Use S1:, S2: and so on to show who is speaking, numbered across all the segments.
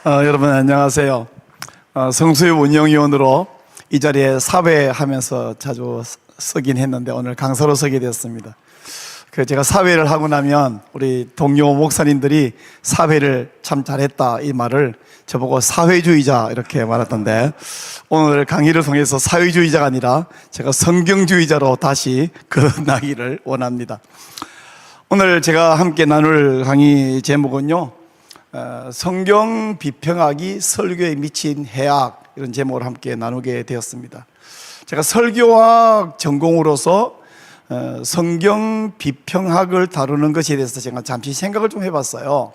S1: 여러분 안녕하세요. 성수의 운영위원으로 이 자리에 사회하면서 자주 쓰긴 했는데 오늘 강사로 서게 되었습니다. 제가 사회를 하고 나면 우리 동료 목사님들이 사회를 참 잘했다 이 말을 저보고 사회주의자 이렇게 말하던데, 오늘 강의를 통해서 사회주의자가 아니라 제가 성경주의자로 다시 거듭나기를 원합니다. 오늘 제가 함께 나눌 강의 제목은요, 성경 비평하기 설교에 미친 해악, 이런 제목을 함께 나누게 되었습니다. 제가 설교학 전공으로서 성경 비평학을 다루는 것에 대해서 제가 잠시 생각을 좀 해봤어요.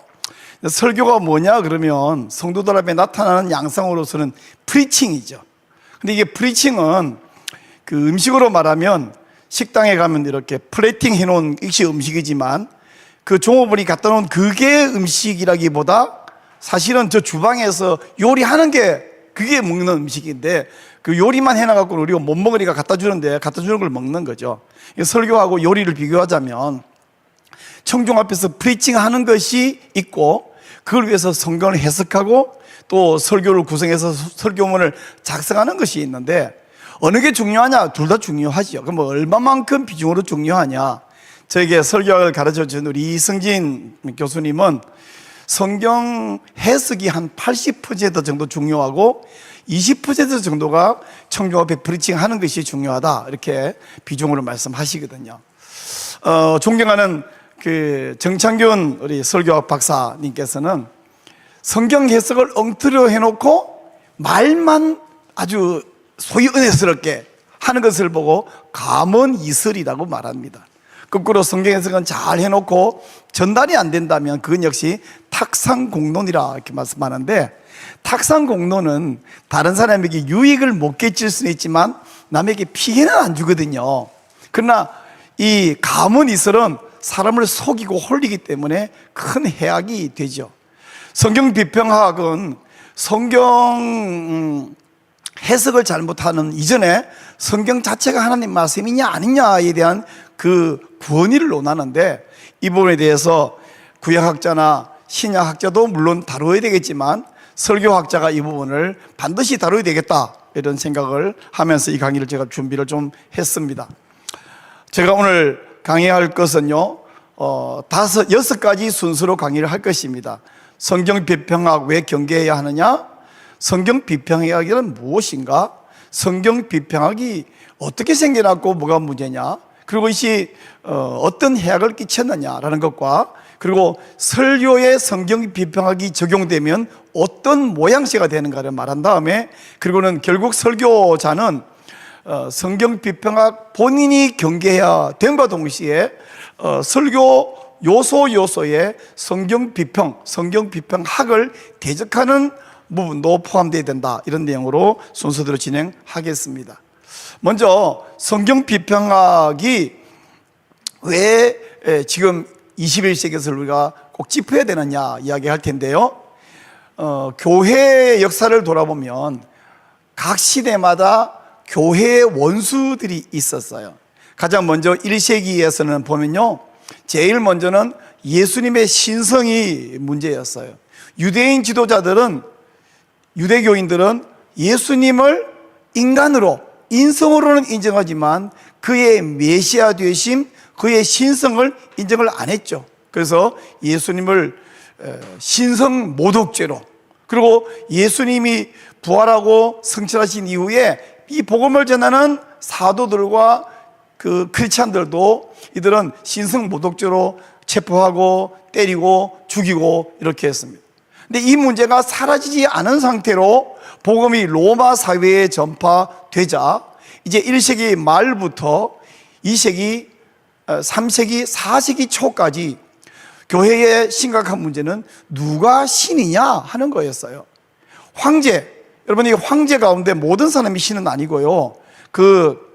S1: 설교가 뭐냐 그러면 성도들 앞에 나타나는 양상으로서는 프리칭이죠. 근데 이게 프리칭은 그 음식으로 말하면 식당에 가면 이렇게 플레이팅 해놓은 것이 음식이지만 그 종업원이 갖다 놓은 그게 음식이라기보다 사실은 저 주방에서 요리하는 게 그게 먹는 음식인데, 그 요리만 해놔갖고 우리가 못 먹으니까 갖다 주는데 갖다 주는 걸 먹는 거죠. 설교하고 요리를 비교하자면 청중 앞에서 프리칭 하는 것이 있고, 그걸 위해서 성경을 해석하고 또 설교를 구성해서 설교문을 작성하는 것이 있는데, 어느 게 중요하냐? 둘 다 중요하죠. 그럼 얼마만큼 비중으로 중요하냐? 저에게 설교학을 가르쳐준 우리 이승진 교수님은 성경 해석이 한 80% 정도 중요하고 20% 정도가 청중 앞에 프리칭 하는 것이 중요하다, 이렇게 비중으로 말씀하시거든요. 존경하는 그 정창균 우리 설교학 박사님께서는 성경 해석을 엉터리로 해놓고 말만 아주 소위 은혜스럽게 하는 것을 보고 감언이설이라고 말합니다. 거꾸로 성경 해석은 잘 해놓고 전달이 안 된다면 그건 역시 탁상공론이라 이렇게 말씀하는데, 탁상공론은 다른 사람에게 유익을 못 끼칠 수는 있지만 남에게 피해는 안 주거든요. 그러나 이 감언이설은 사람을 속이고 홀리기 때문에 큰 해악이 되죠. 성경 비평학은 성경 해석을 잘못하는 이전에 성경 자체가 하나님 말씀이냐 아니냐에 대한 그 권위를 논하는데, 이 부분에 대해서 구약학자나 신약학자도 물론 다루어야 되겠지만 설교학자가 이 부분을 반드시 다루어야 되겠다, 이런 생각을 하면서 이 강의를 제가 준비를 좀 했습니다. 제가 오늘 강의할 것은요, 6가지 순서로 강의를 할 것입니다. 성경 비평학 왜 경계해야 하느냐? 성경 비평학이란 무엇인가? 성경 비평학이 어떻게 생겨났고 뭐가 문제냐? 그리고 이것이 어떤 해악을 끼쳤느냐라는 것과, 그리고 설교에 성경 비평학이 적용되면 어떤 모양새가 되는가를 말한 다음에, 그리고는 결국 설교자는 성경 비평학 본인이 경계해야 됨과 동시에 설교 요소에 성경 비평학을 대적하는 부분도 포함되어야 된다, 이런 내용으로 순서대로 진행하겠습니다. 먼저 성경 비평학이 왜 지금 21세기에서 우리가 꼭 짚어야 되느냐 이야기할 텐데요, 교회의 역사를 돌아보면 각 시대마다 교회의 원수들이 있었어요. 가장 먼저 1세기에서는 보면요, 제일 먼저는 예수님의 신성이 문제였어요. 유대인 지도자들은, 유대교인들은 예수님을 인간으로, 인성으로는 인정하지만 그의 메시아 되심, 그의 신성을 인정을 안 했죠. 그래서 예수님을 신성 모독죄로, 그리고 예수님이 부활하고 성취하신 이후에 이 복음을 전하는 사도들과 그 크리스찬들도 이들은 신성 모독죄로 체포하고 때리고 죽이고 이렇게 했습니다. 근데 이 문제가 사라지지 않은 상태로 복음이 로마 사회에 전파되자 이제 1세기 말부터 2세기, 3세기, 4세기 초까지 교회의 심각한 문제는 누가 신이냐 하는 거였어요. 황제, 여러분, 이 황제 가운데 모든 사람이 신은 아니고요, 그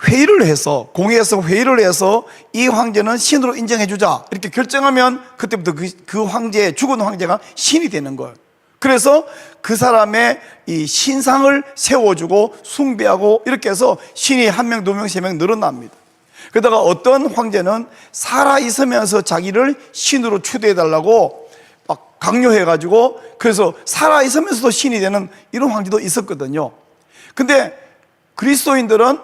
S1: 회의를 해서, 공회에서 회의를 해서 이 황제는 신으로 인정해주자 이렇게 결정하면 그때부터 그 황제, 죽은 황제가 신이 되는 거예요. 그래서 그 사람의 이 신상을 세워주고 숭배하고 이렇게 해서 신이 1명, 2명, 3명 늘어납니다. 그러다가 어떤 황제는 살아있으면서 자기를 신으로 추대해달라고 막 강요해가지고 그래서 살아있으면서도 신이 되는 이런 황제도 있었거든요. 근데 그리스도인들은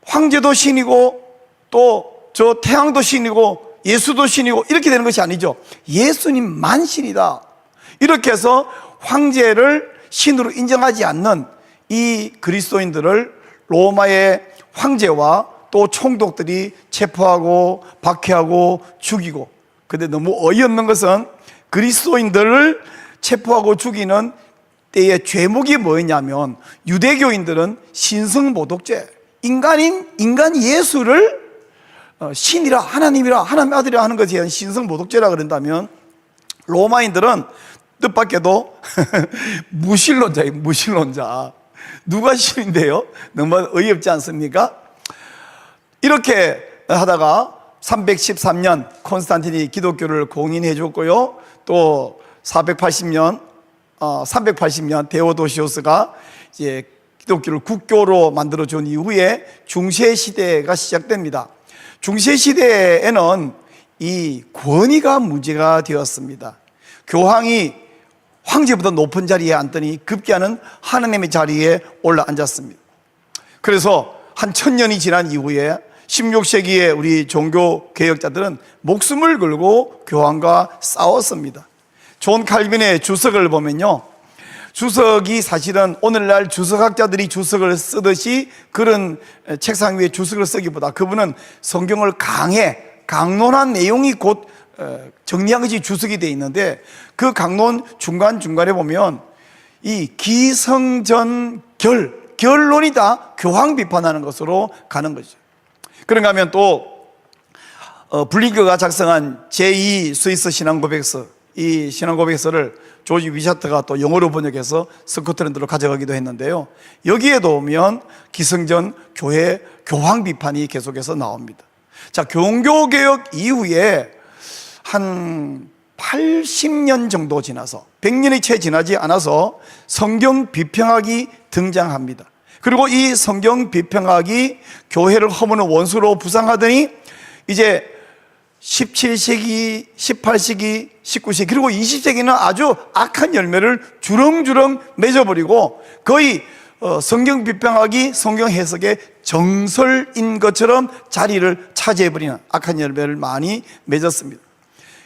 S1: 황제도 신이고 또 저 태양도 신이고 예수도 신이고 이렇게 되는 것이 아니죠. 예수님만 신이다. 이렇게 해서 황제를 신으로 인정하지 않는 이 그리스도인들을 로마의 황제와 또 총독들이 체포하고 박해하고 죽이고, 근데 너무 어이없는 것은 그리스도인들을 체포하고 죽이는 때의 죄목이 뭐였냐면, 유대교인들은 신성모독죄, 인간 예수를 신이라 하나님이라 하나님 아들이라 하는 것에 대한 신성모독죄라 그런다면, 로마인들은 뜻밖에도 무신론자예요. 무신론자. 누가 신인데요? 너무 어이없지 않습니까? 이렇게 하다가 313년 콘스탄틴이 기독교를 공인해 줬고요. 또 380년 데오도시우스가 이제 기독교를 국교로 만들어 준 이후에 중세 시대가 시작됩니다. 중세 시대에는 이 권위가 문제가 되었습니다. 교황이 황제보다 높은 자리에 앉더니 급기야는 하나님의 자리에 올라앉았습니다. 그래서 한 1000년이 지난 이후에 16세기에 우리 종교 개혁자들은 목숨을 걸고 교황과 싸웠습니다. 존 칼빈의 주석을 보면요, 주석이 사실은 오늘날 주석학자들이 주석을 쓰듯이 그런 책상 위에 주석을 쓰기보다 그분은 성경을 강론한 내용이 곧 정리한 것이 주석이 되어 있는데, 그 강론 중간중간에 보면 이 기성전 결론이 다 교황 비판하는 것으로 가는 거죠. 그런가 하면 또 블링크가 작성한 제2 스위스 신앙고백서, 이 신앙고백서를 조지 위샤트가 또 영어로 번역해서 스코틀랜드로 가져가기도 했는데요, 여기에도 보면 기성전 교회 교황 비판이 계속해서 나옵니다. 자, 종교개혁 이후에 한 80년 정도 지나서, 100년이 채 지나지 않아서 성경 비평학이 등장합니다. 그리고 이 성경 비평학이 교회를 허무는 원수로 부상하더니 이제 17세기, 18세기, 19세기 그리고 20세기는 아주 악한 열매를 주렁주렁 맺어버리고 거의 성경 비평학이 성경 해석의 정설인 것처럼 자리를 차지해버리는 악한 열매를 많이 맺었습니다.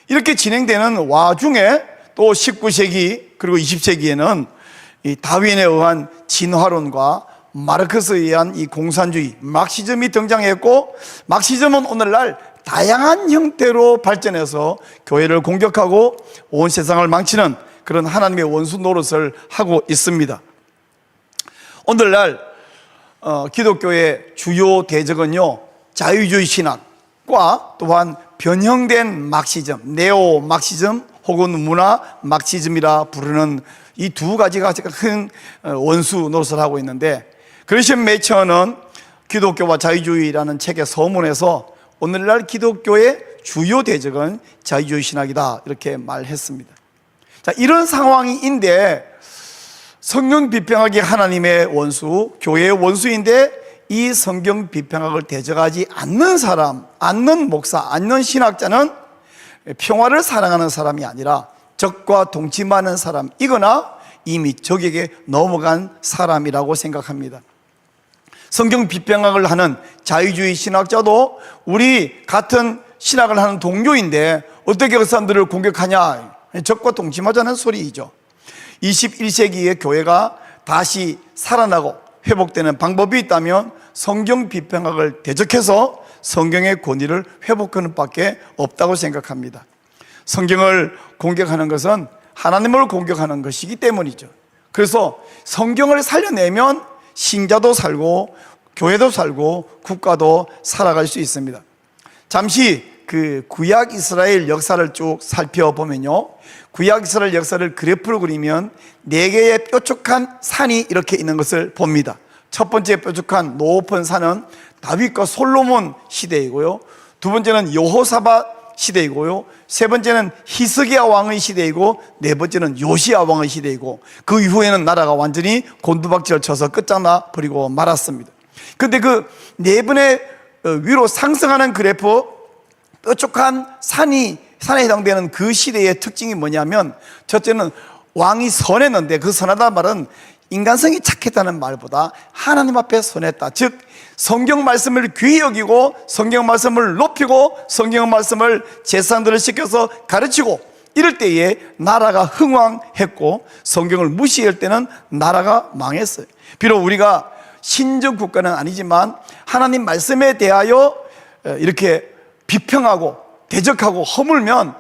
S1: 이렇게 진행되는 와중에 또 19세기 그리고 20세기에는 이 다윈에 의한 진화론과 마르크스에 의한 이 공산주의 막시즘이 등장했고, 막시즘은 오늘날 다양한 형태로 발전해서 교회를 공격하고 온 세상을 망치는 그런 하나님의 원수 노릇을 하고 있습니다. 오늘날 기독교의 주요 대적은요, 자유주의 신학과 또한 변형된 막시즘, 네오 막시즘 혹은 문화 막시즘이라 부르는 이 두 가지가 큰 원수 노릇을 하고 있는데, 그리션 매처는 기독교와 자유주의라는 책의 서문에서 오늘날 기독교의 주요 대적은 자유주의 신학이다 이렇게 말했습니다. 자, 이런 상황인데 성경 비평학이 하나님의 원수, 교회의 원수인데 이 성경 비평학을 대적하지 않는 사람, 않는 목사, 않는 신학자는 평화를 사랑하는 사람이 아니라 적과 동침하는 사람이거나 이미 적에게 넘어간 사람이라고 생각합니다. 성경 비평학을 하는 자유주의 신학자도 우리 같은 신학을 하는 동료인데 어떻게 그 사람들을 공격하냐, 적과 동침하자는 소리이죠. 21세기의 교회가 다시 살아나고 회복되는 방법이 있다면 성경 비평학을 대적해서 성경의 권위를 회복하는 밖에 없다고 생각합니다. 성경을 공격하는 것은 하나님을 공격하는 것이기 때문이죠. 그래서 성경을 살려내면 신자도 살고 교회도 살고 국가도 살아갈 수 있습니다. 잠시 그 구약 이스라엘 역사를 쭉 살펴보면요, 구약 이스라엘 역사를 그래프로 그리면 4개의 뾰족한 산이 이렇게 있는 것을 봅니다. 첫 번째 뾰족한 높은 산은 다윗과 솔로몬 시대이고요, 두 번째는 여호사밧 시대이고요, 세 번째는 히스기야 왕의 시대이고, 네 번째는 요시야 왕의 시대이고, 그 이후에는 나라가 완전히 곤두박질을 쳐서 끝장나 버리고 말았습니다. 근데 그 네 번의 위로 상승하는 그래프, 뾰족한 산이 산에 해당되는 그 시대의 특징이 뭐냐면, 첫째는 왕이 선했는데, 그 선하다는 말은 인간성이 착했다는 말보다 하나님 앞에 선했다. 즉 성경 말씀을 귀히 여기고 성경 말씀을 높이고 성경 말씀을 제사장들을 시켜서 가르치고, 이럴 때에 나라가 흥왕했고, 성경을 무시할 때는 나라가 망했어요. 비록 우리가 신적 국가는 아니지만 하나님 말씀에 대하여 이렇게 비평하고 대적하고 허물면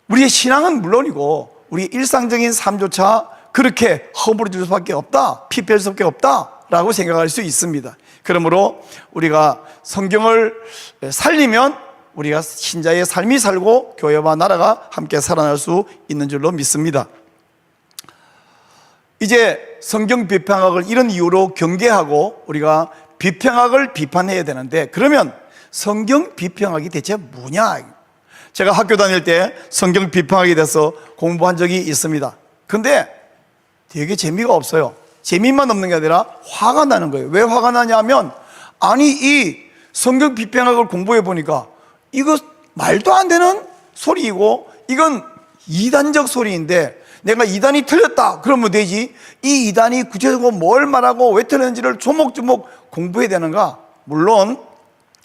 S1: 우리의 신앙은 물론이고 우리 일상적인 삶조차 그렇게 허물어질 수밖에 없다, 피폐할 수밖에 없다라고 생각할 수 있습니다. 그러므로 우리가 성경을 살리면 우리가 신자의 삶이 살고 교회와 나라가 함께 살아날 수 있는 줄로 믿습니다. 이제 성경 비평학을 이런 이유로 경계하고 우리가 비평학을 비판해야 되는데, 그러면 성경 비평학이 대체 뭐냐? 제가 학교 다닐 때 성경 비평학에 대해서 공부한 적이 있습니다. 근데 되게 재미가 없어요. 재미만 없는 게 아니라 화가 나는 거예요. 왜 화가 나냐면, 아니 이 성경 비평학을 공부해 보니까 이거 말도 안 되는 소리이고 이건 이단적 소리인데, 내가 이단이 틀렸다 그러면 되지, 이 이단이 구체적으로 뭘 말하고 왜 틀렸는지를 조목조목 공부해야 되는가? 물론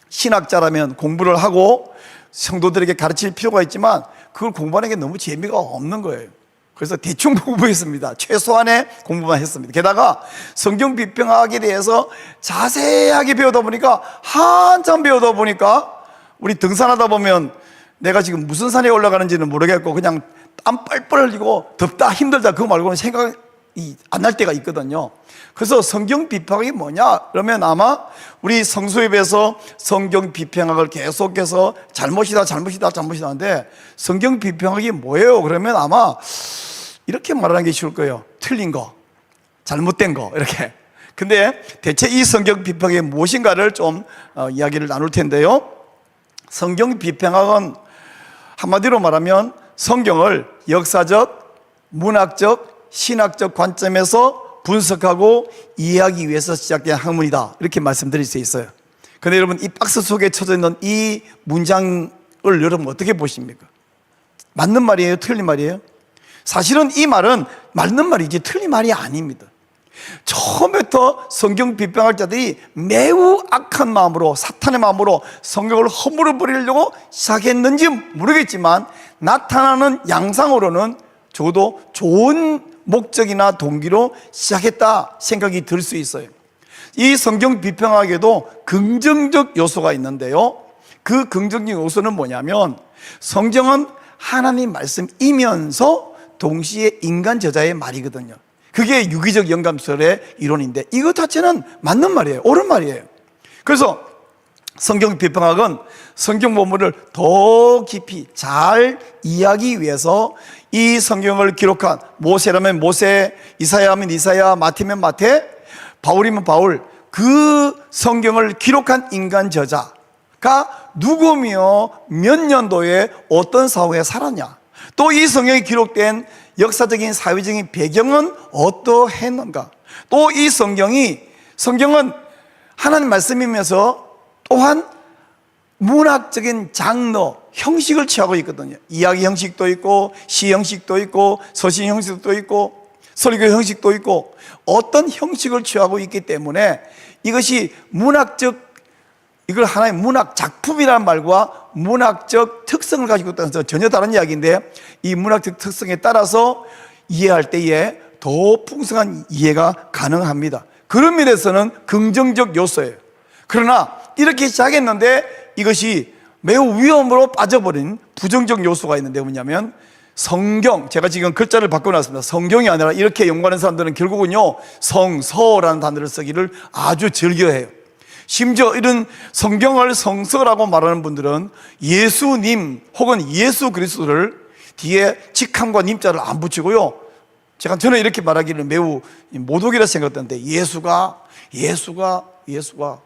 S1: 신학자라면 공부를 하고 성도들에게 가르칠 필요가 있지만 그걸 공부하는 게 너무 재미가 없는 거예요. 그래서 대충 공부했습니다. 최소한의 공부만 했습니다. 게다가 성경 비평학에 대해서 자세하게 배우다 보니까, 한참 배우다 보니까 우리 등산하다 보면 내가 지금 무슨 산에 올라가는지는 모르겠고 그냥 땀 뻘뻘 흘리고 덥다 힘들다 그거 말고는 생각이 안 날 때가 있거든요. 그래서 성경 비평학이 뭐냐 그러면, 아마 우리 성수협에서 성경 비평학을 계속해서 잘못이다 하는데, 성경 비평학이 뭐예요? 그러면 아마 이렇게 말하는 게 쉬울 거예요. 틀린 거, 잘못된 거, 이렇게. 근데 대체 이 성경 비평학이 무엇인가를 좀 이야기를 나눌 텐데요. 성경 비평학은 한마디로 말하면 성경을 역사적, 문학적, 신학적 관점에서 분석하고 이해하기 위해서 시작된 학문이다, 이렇게 말씀드릴 수 있어요. 그런데 여러분, 이 박스 속에 쳐져 있는 이 문장을 여러분 어떻게 보십니까? 맞는 말이에요? 틀린 말이에요? 사실은 이 말은 맞는 말이지 틀린 말이 아닙니다. 처음부터 성경 비평학자들이 매우 악한 마음으로, 사탄의 마음으로 성경을 허물어 버리려고 시작했는지 모르겠지만, 나타나는 양상으로는 적어도 좋은 목적이나 동기로 시작했다 생각이 들 수 있어요. 이 성경 비평학에도 긍정적 요소가 있는데요, 그 긍정적 요소는 뭐냐면, 성경은 하나님 말씀이면서 동시에 인간 저자의 말이거든요. 그게 유기적 영감설의 이론인데, 이것 자체는 맞는 말이에요. 옳은 말이에요. 그래서 성경 비평학은 성경 본문을 더 깊이 잘 이해하기 위해서 이 성경을 기록한, 모세라면 모세, 이사야면 이사야, 마태면 마태, 바울이면 바울, 그 성경을 기록한 인간 저자가 누구며 몇 년도에 어떤 사회에 살았냐, 또 이 성경에 기록된 역사적인 사회적인 배경은 어떠했는가, 또 이 성경은 하나님 말씀이면서 또한 문학적인 장르, 형식을 취하고 있거든요. 이야기 형식도 있고, 시 형식도 있고, 서신 형식도 있고, 설교 형식도 있고, 어떤 형식을 취하고 있기 때문에 이것이 문학적, 이걸 하나의 문학 작품이라는 말과 문학적 특성을 가지고 있다는 것은 전혀 다른 이야기인데, 이 문학적 특성에 따라서 이해할 때에 더 풍성한 이해가 가능합니다. 그런 면에서는 긍정적 요소예요. 그러나 이렇게 시작했는데 이것이 매우 위험으로 빠져버린 부정적 요소가 있는데, 뭐냐면 성경, 제가 지금 글자를 바꿔놨습니다. 성경이 아니라, 이렇게 연구하는 사람들은 결국은요 성서라는 단어를 쓰기를 아주 즐겨해요. 심지어 이런 성경을 성서라고 말하는 분들은 예수님 혹은 예수 그리스도를 뒤에 직함과 님자를 안 붙이고요, 저는 이렇게 말하기를 매우 모독이라 생각했는데, 예수가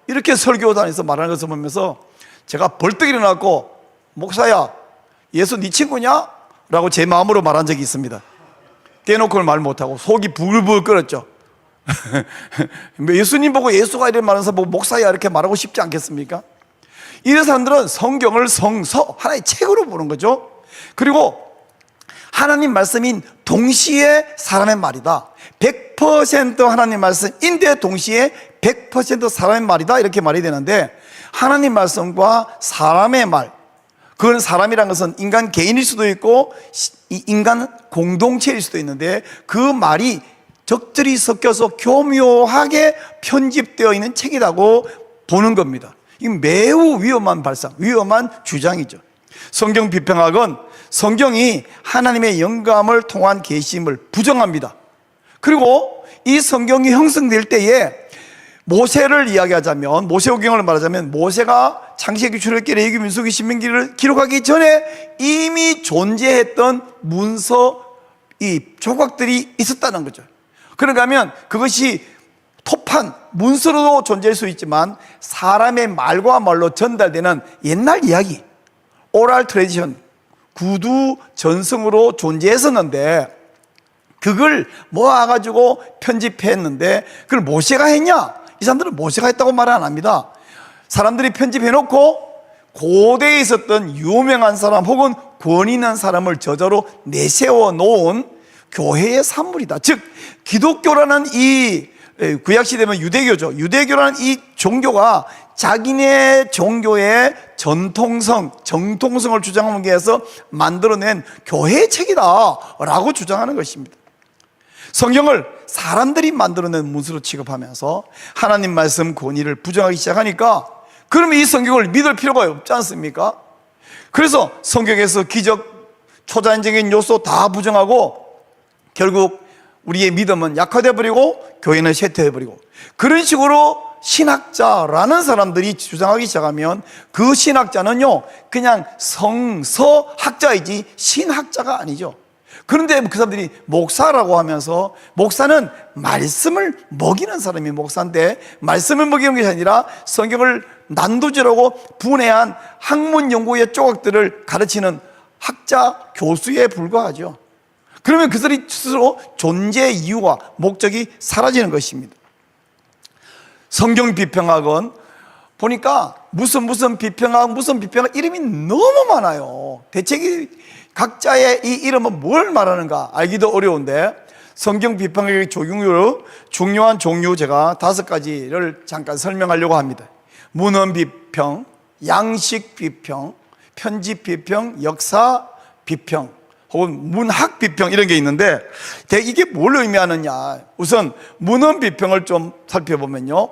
S1: 이렇게 설교단에서 말하는 것을 보면서 제가 벌떡 일어났고, 목사야, 예수 네 친구냐? 라고 제 마음으로 말한 적이 있습니다. 대놓고는 말 못하고 속이 부글부글 끓었죠. 예수님 보고 예수가 이런 말하면서 뭐 목사야 이렇게 말하고 싶지 않겠습니까? 이런 사람들은 성경을 성서, 하나의 책으로 보는 거죠. 그리고 하나님 말씀인 동시에 사람의 말이다. 100% 하나님 말씀인데 동시에 100% 사람의 말이다. 이렇게 말이 되는데, 하나님 말씀과 사람의 말, 그건 사람이란 것은 인간 개인일 수도 있고 인간 공동체일 수도 있는데, 그 말이 적절히 섞여서 교묘하게 편집되어 있는 책이라고 보는 겁니다. 이 매우 위험한 발상, 위험한 주장이죠. 성경 비평학은 성경이 하나님의 영감을 통한 계심을 부정합니다. 그리고 이 성경이 형성될 때에 모세를 이야기하자면, 모세오경을 말하자면, 모세가 창세기, 출애굽기, 레위기, 민수기, 신명기를 기록하기 전에 이미 존재했던 문서, 이 조각들이 있었다는 거죠. 그런가 하면 그것이 토판, 문서로도 존재할 수 있지만 사람의 말과 말로 전달되는 옛날 이야기, 오랄 트레디션, 구두 전승으로 존재했었는데, 그걸 모아가지고 편집했는데, 그걸 모세가 했냐? 이 사람들은 모세가 했다고 말 안 합니다. 사람들이 편집해놓고 고대에 있었던 유명한 사람 혹은 권위 있는 사람을 저자로 내세워 놓은 교회의 산물이다. 즉 기독교라는 이 구약시대면 유대교죠. 유대교라는 이 종교가 자기네 종교의 정통성을 주장하기 위해서 만들어낸 교회의 책이다 라고 주장하는 것입니다. 성경을 사람들이 만들어낸 문서로 취급하면서 하나님 말씀 권위를 부정하기 시작하니까, 그러면 이 성경을 믿을 필요가 없지 않습니까? 그래서 성경에서 기적, 초자연적인 요소 다 부정하고 결국 우리의 믿음은 약화되어 버리고 교회는 쇠퇴해 버리고, 그런 식으로 신학자라는 사람들이 주장하기 시작하면 그 신학자는요 그냥 성서학자이지 신학자가 아니죠. 그런데 그 사람들이 목사라고 하면서, 목사는 말씀을 먹이는 사람이 목사인데, 말씀을 먹이는 것이 아니라 성경을 난도질하고 분해한 학문 연구의 조각들을 가르치는 학자, 교수에 불과하죠. 그러면 그들이 스스로 존재 이유와 목적이 사라지는 것입니다. 성경 비평학은 보니까 무슨 비평학 이름이 너무 많아요. 대책이 각자의 이 이름은 뭘 말하는가 알기도 어려운데, 성경 비평학의 중요한 종류 제가 5가지를 잠깐 설명하려고 합니다. 문헌 비평, 양식 비평, 편집 비평, 역사 비평, 혹은 문학 비평, 이런 게 있는데 이게 뭘 의미하느냐. 우선 문헌 비평을 좀 살펴보면요,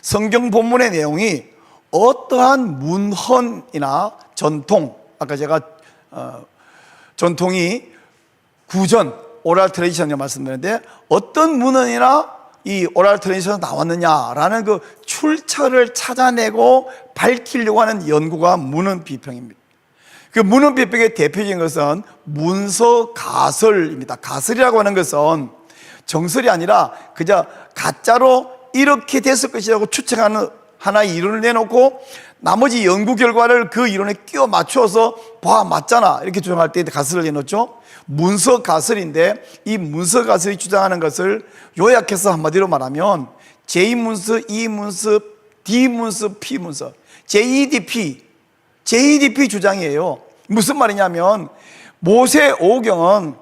S1: 성경 본문의 내용이 어떠한 문헌이나 전통, 아까 제가 전통이 구전, 오랄 트레디션이라고 말씀드렸는데, 어떤 문헌이나 이 오랄 트레디션에서 나왔느냐라는 그 출처를 찾아내고 밝히려고 하는 연구가 문헌 비평입니다. 그 문헌 비평의 대표적인 것은 문서 가설입니다. 가설이라고 하는 것은 정설이 아니라 그저 가짜로 이렇게 됐을 것이라고 추측하는 하나의 이론을 내놓고 나머지 연구 결과를 그 이론에 끼워 맞추어서 맞잖아 이렇게 주장할 때 가설을 내놓죠. 문서 가설인데, 이 문서 가설이 주장하는 것을 요약해서 한마디로 말하면 J문서, E문서, D문서, P문서, JEDP 주장이에요. 무슨 말이냐면 모세오경은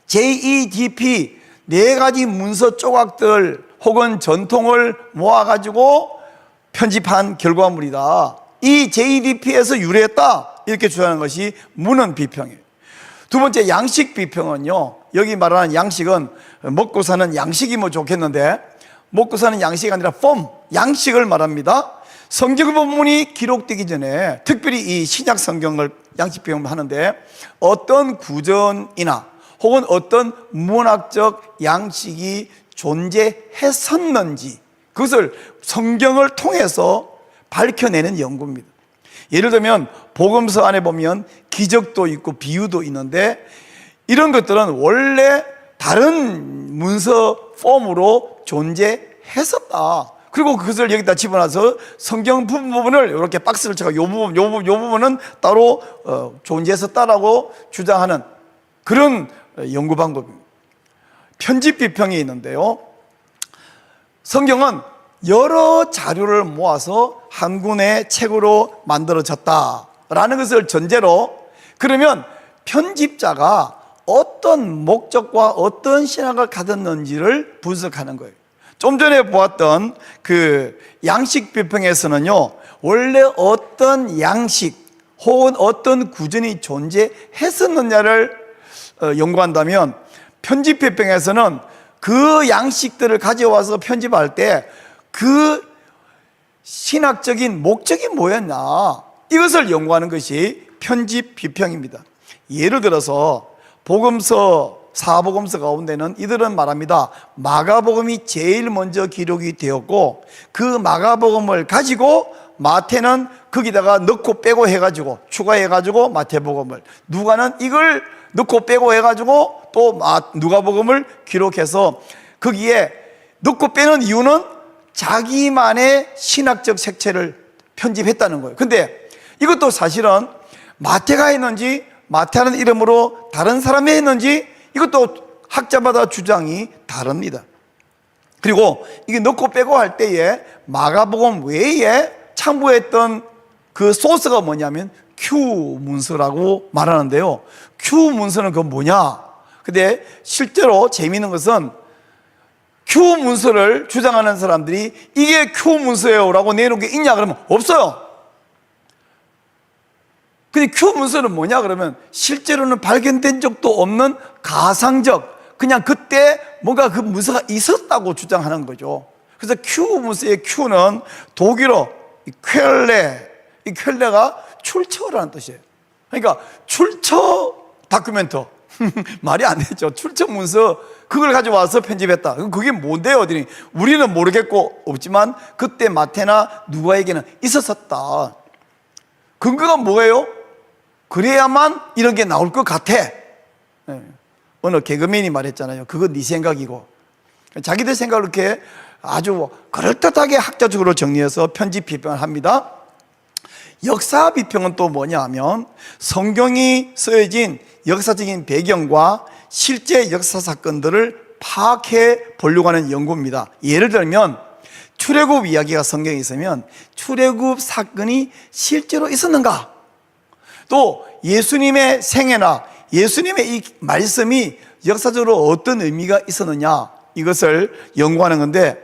S1: JEDP 4가지 문서 조각들 혹은 전통을 모아가지고 편집한 결과물이다. 이 JEDP에서 유래했다 이렇게 주장하는 것이 문헌 비평이에요. 두 번째, 양식 비평은요, 여기 말하는 양식은 먹고 사는 양식이면 좋겠는데, 먹고 사는 양식이 아니라 양식을 말합니다. 성경 본문이 기록되기 전에, 특별히 이 신약 성경을 양식 비평을 하는데, 어떤 구전이나 혹은 어떤 문학적 양식이 존재했었는지 그것을 성경을 통해서 밝혀내는 연구입니다. 예를 들면 복음서 안에 보면 기적도 있고 비유도 있는데, 이런 것들은 원래 다른 문서 폼으로 존재했었다. 그리고 그것을 여기다 집어넣어서 성경 부분을 이렇게 박스를 쳐서 요 부분은 따로 존재했었다라고 주장하는 그런 연구 방법입니다. 편집 비평이 있는데요, 성경은 여러 자료를 모아서 한 권의 책으로 만들어졌다라는 것을 전제로, 그러면 편집자가 어떤 목적과 어떤 신학을 가졌는지를 분석하는 거예요. 좀 전에 보았던 그 양식 비평에서는요, 원래 어떤 양식 혹은 어떤 구전이 존재했었느냐를 연구한다면, 편집 비평에서는 그 양식들을 가져와서 편집할 때 그 신학적인 목적이 뭐였나, 이것을 연구하는 것이 편집 비평입니다. 예를 들어서 복음서, 사복음서 가운데는 이들은 말합니다. 마가복음이 제일 먼저 기록이 되었고, 그 마가복음을 가지고 마태는 거기다가 넣고 빼고 해가지고 추가해가지고 마태복음을, 누가는 이걸 넣고 빼고 해가지고 또 누가복음을 기록해서 거기에 넣고 빼는 이유는 자기만의 신학적 색채를 편집했다는 거예요. 근데 이것도 사실은 마태가 했는지 마태라는 이름으로 다른 사람이 했는지 이것도 학자마다 주장이 다릅니다. 그리고 이게 넣고 빼고 할 때에 마가복음 외에 참고했던 그 소스가 뭐냐면 Q 문서라고 말하는데요. Q 문서는 그건 뭐냐? 근데 실제로 재미있는 것은 Q 문서를 주장하는 사람들이 이게 Q 문서예요 라고 내놓은 게 있냐 그러면 없어요. 근데 Q 문서는 뭐냐 그러면 실제로는 발견된 적도 없는 가상적, 그냥 그때 뭔가 그 문서가 있었다고 주장하는 거죠. 그래서 Q 문서의 Q는 독일어 퀼레, 이 퀼레가 출처라는 뜻이에요. 그러니까 출처 다큐멘터 말이 안 되죠. 출처 문서, 그걸 가져와서 편집했다. 그게 뭔데요? 어디니 우리는 모르겠고 없지만 그때 마태나 누가에게는 있었었다. 근거가 뭐예요? 그래야만 이런 게 나올 것 같아. 어느 개그맨이 말했잖아요. 그건 네 생각이고. 자기들 생각을 이렇게 아주 그럴듯하게 학자적으로 정리해서 편집 비평을 합니다. 역사 비평은 또 뭐냐 하면 성경이 쓰여진 역사적인 배경과 실제 역사 사건들을 파악해 보려고 하는 연구입니다. 예를 들면 출애굽 이야기가 성경에 있으면 출애굽 사건이 실제로 있었는가? 또 예수님의 생애나 예수님의 이 말씀이 역사적으로 어떤 의미가 있었느냐, 이것을 연구하는 건데,